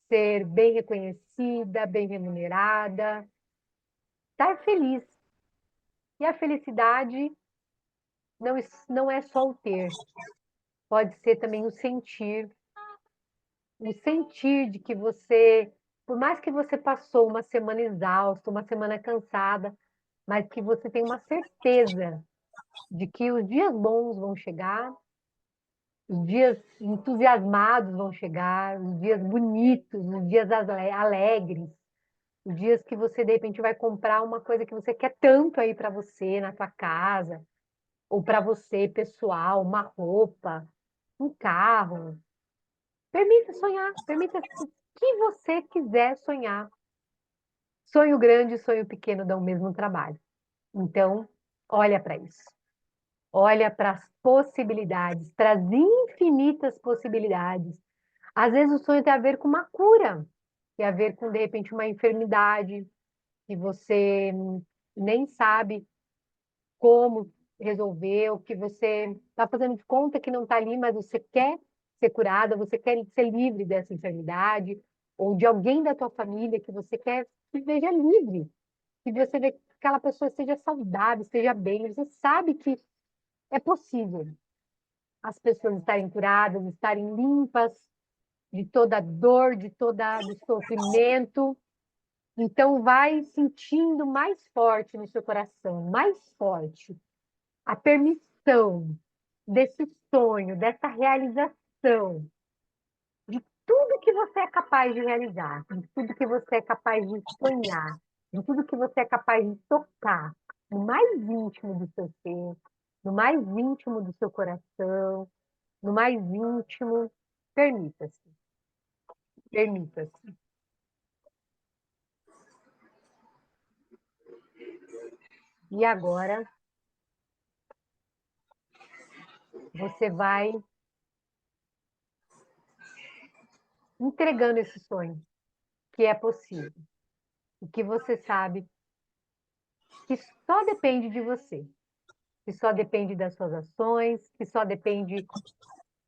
ser bem reconhecida, bem remunerada, estar feliz. E a felicidade não é só o ter, pode ser também o sentir de que você, por mais que você passou uma semana exausta, uma semana cansada, mas que você tem uma certeza de que os dias bons vão chegar, os dias entusiasmados vão chegar, os dias bonitos, os dias alegres, os dias que você, de repente, vai comprar uma coisa que você quer tanto aí para você, na tua casa, ou para você, pessoal, uma roupa, um carro. Permita sonhar, permita o que você quiser sonhar. Sonho grande e sonho pequeno dão o mesmo trabalho. Então, olha para isso. Olha para as possibilidades, para as infinitas possibilidades. Às vezes o sonho tem a ver com uma cura, tem a ver com, de repente, uma enfermidade que você nem sabe como resolver, ou que você está fazendo de conta que não está ali, mas você quer ser curada, você quer ser livre dessa enfermidade, ou de alguém da tua família que você quer que veja livre, que você vê que aquela pessoa esteja saudável, esteja bem. Você sabe que é possível as pessoas estarem curadas, estarem limpas de toda dor, de todo sofrimento. Então, vai sentindo mais forte no seu coração, mais forte, a permissão desse sonho, dessa realização, de tudo que você é capaz de realizar, de tudo que você é capaz de sonhar, de tudo que você é capaz de tocar, no mais íntimo do seu ser, no mais íntimo do seu coração, no mais íntimo. Permita-se, permita-se. E agora você vai entregando esse sonho, que é possível, e que você sabe que só depende de você, que só depende das suas ações, que só depende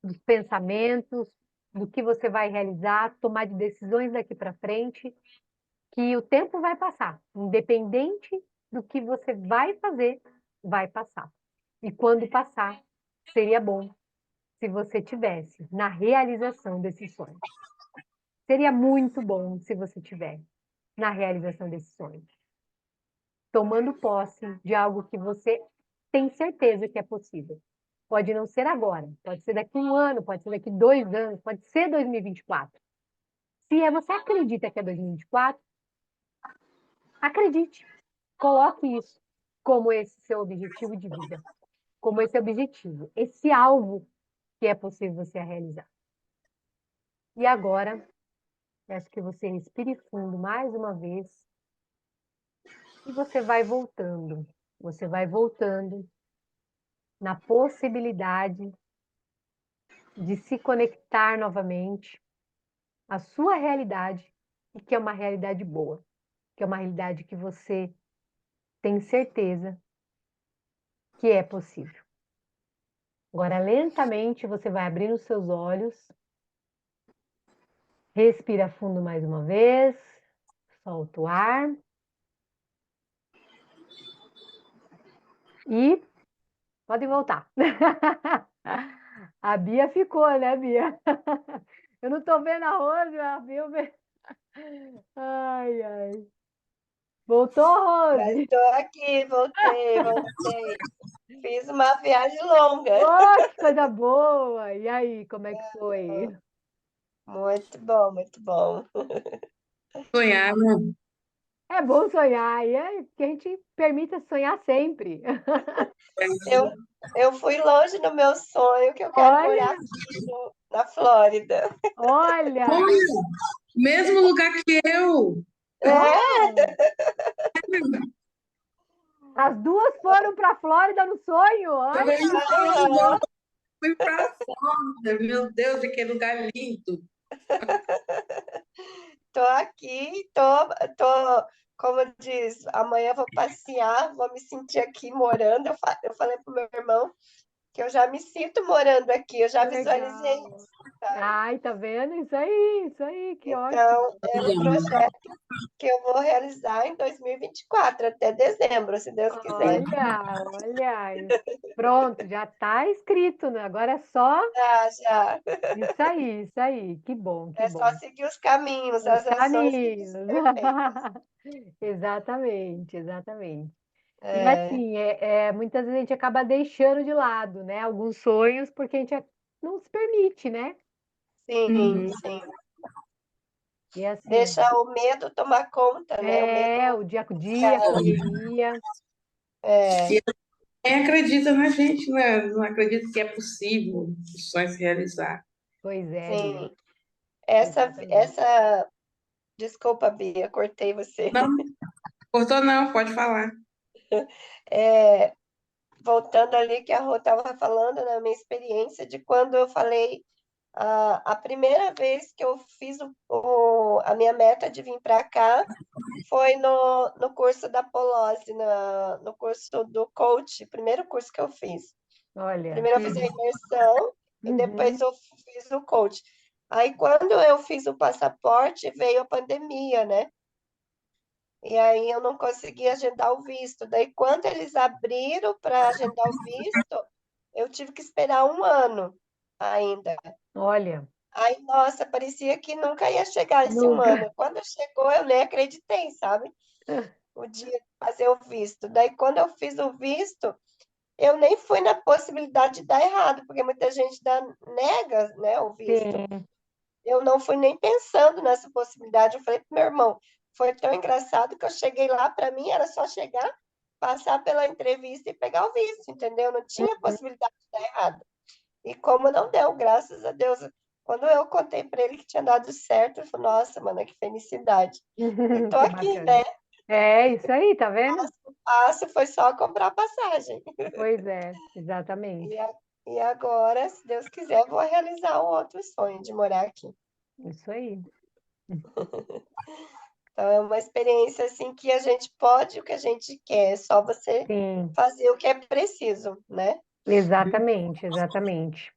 dos pensamentos, do que você vai realizar, tomar de decisões daqui para frente, que o tempo vai passar, independente do que você vai fazer, vai passar. E quando passar, seria bom se você tivesse na realização desse sonho. Seria muito bom se você tiver na realização desse sonho, tomando posse de algo que você tem certeza que é possível. Pode não ser agora, pode ser daqui a um ano, pode ser daqui a 2 anos, pode ser 2024. Se você acredita que é 2024, acredite, coloque isso como esse seu objetivo de vida, como esse objetivo, esse alvo que é possível você realizar. E agora, peço que você respire fundo mais uma vez e você vai voltando na possibilidade de se conectar novamente à sua realidade, e que é uma realidade boa, que é uma realidade que você tem certeza que é possível. Agora, lentamente, você vai abrir os seus olhos, respira fundo mais uma vez, solta o ar e pode voltar. A Bia ficou, né, Bia? Eu não tô vendo a Rose, a Bia... Ai, ai. Voltou, Mas Rose? estou aqui, voltei. Fiz uma viagem longa. Oh, que coisa boa! E aí, como é que foi? Muito bom, muito bom. Sonhar, né? É bom sonhar, e é que a gente permita sonhar sempre. Eu, eu fui longe no meu sonho, que eu quero morar Olha, aqui na Flórida. olha! Olha, mesmo lugar que eu. É, Oh, as duas foram para a Flórida no sonho, olha! aham. Fui pra Flórida, meu Deus, que lugar lindo. Tô aqui, tô, como diz, amanhã eu vou passear, vou me sentir aqui morando. Eu falei pro meu irmão que eu já me sinto morando aqui, eu já Que visualizei legal! isso, sabe? Ai, tá vendo? Isso aí, que ótimo! Então, é um projeto que eu vou realizar em 2024, até dezembro, se Deus quiser. Olha, olha! Pronto, já tá escrito, né? Agora é só Já. isso aí, que bom, que É só bom. seguir os caminhos, Os as ações que caminhos. dizem ser feitas. Exatamente, exatamente. E É, assim, muitas vezes a gente acaba deixando de lado, né, alguns sonhos porque a gente não se permite, né? sim, Uhum. sim. E assim, Deixa o medo tomar conta, né? O medo o dia a dia, a cega. correria, É, E quem acredita na gente, né? Não acredita que é possível os sonhos se realizar. pois é, Bia, sim. Essa, exatamente. desculpa, Bia, cortei você. Não, cortou não, pode falar. É, voltando ali que a Rô estava falando na minha experiência de quando eu falei a primeira vez que eu fiz a minha meta de vir para cá foi no curso da Polose, no curso do coach, primeiro curso que eu fiz. Olha, Primeiro eu fiz a imersão e depois uhum, eu fiz o coach. Aí, quando eu fiz o passaporte, veio a pandemia, né? E aí eu não consegui agendar o visto. Daí, quando eles abriram para agendar o visto, eu tive que esperar um ano ainda. olha, Aí, nossa, parecia que nunca ia chegar esse um nunca. ano. Quando chegou, eu nem acreditei, sabe? O dia de fazer o visto. Daí, quando eu fiz o visto, eu nem fui na possibilidade de dar errado, porque muita gente nega, né, o visto. Sim. Eu não fui nem pensando nessa possibilidade. Eu falei pro meu irmão, foi tão engraçado que eu cheguei lá, para mim era só chegar, passar pela entrevista e pegar o visto, entendeu? Não tinha possibilidade de dar errado. E como não deu, graças a Deus. Quando eu contei para ele que tinha dado certo, ele falou, nossa, mano, que felicidade. E tô Que aqui, bacana. né? É isso aí, tá vendo? O passo foi só comprar passagem. Pois é, exatamente. E, e agora, se Deus quiser, eu vou realizar o outro sonho de morar aqui. Isso aí. Então, é uma experiência assim que a gente pode o que a gente quer, é só você Sim, fazer o que é preciso, né? exatamente, exatamente.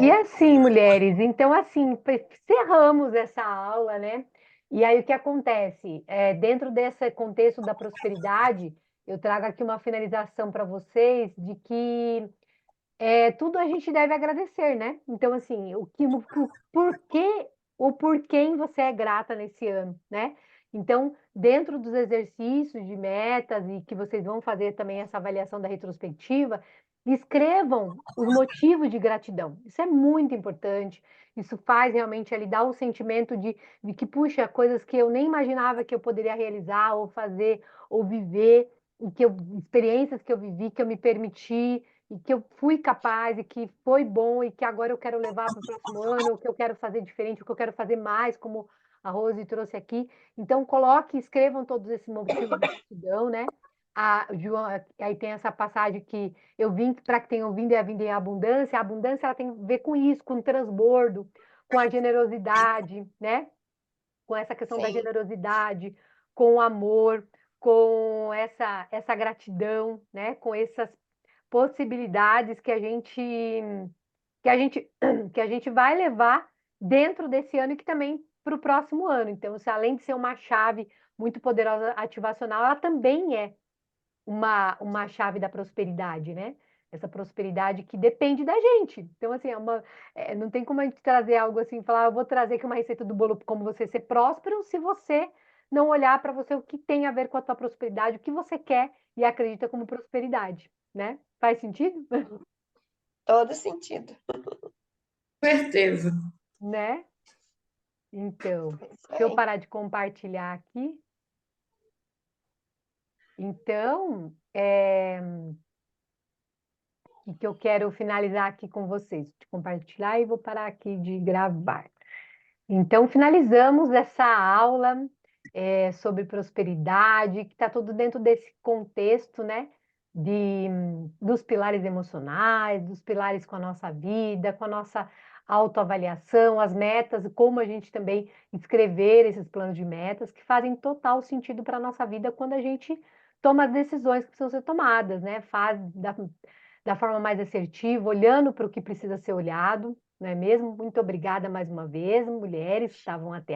E É, assim, mulheres, então assim, encerramos essa aula, né? E aí o que acontece? Dentro desse contexto da prosperidade, eu trago aqui uma finalização para vocês de que tudo a gente deve agradecer, né? Então, assim, o por quem você é grata nesse ano, né? Então, dentro dos exercícios de metas e que vocês vão fazer também essa avaliação da retrospectiva, escrevam os motivos de gratidão. Isso é muito importante. Isso faz realmente ali dar o sentimento de que, puxa, coisas que eu nem imaginava que eu poderia realizar ou fazer ou viver, experiências que eu vivi, que eu me permiti e que eu fui capaz e que foi bom e que agora eu quero levar para o próximo ano, o que eu quero fazer diferente, o que eu quero fazer mais, como a Rose trouxe aqui. Então, coloque, escrevam todos esses motivos de gratidão, né? João, aí tem essa passagem que eu vim para que tenham vindo e a vinda em abundância. A abundância ela tem a ver com isso, com o transbordo, com a generosidade, né? Com essa questão da sim, generosidade, com o amor, com essa gratidão, né? Com essas possibilidades que a gente vai levar dentro desse ano e que também para o próximo ano. Então, se além de ser uma chave muito poderosa ativacional, ela também é uma chave da prosperidade, né? Essa prosperidade que depende da gente. Então, assim, não tem como a gente trazer algo assim, falar, eu vou trazer aqui uma receita do bolo como você ser próspero, se você não olhar para você o que tem a ver com a tua prosperidade, o que você quer e acredita como prosperidade, né? Faz sentido? Todo sentido. certeza. Né? Então, É isso deixa eu aí. parar de compartilhar aqui. Então, o que eu quero finalizar aqui com vocês, de compartilhar e vou parar aqui de gravar. Então, finalizamos essa aula sobre prosperidade, que está tudo dentro desse contexto, né? Dos pilares emocionais, dos pilares com a nossa vida, com a nossa autoavaliação, as metas, e como a gente também escrever esses planos de metas, que fazem total sentido para a nossa vida quando a gente toma as decisões que precisam ser tomadas, né? Faz da forma mais assertiva, olhando para o que precisa ser olhado, não é mesmo? Muito obrigada mais uma vez, mulheres que estavam até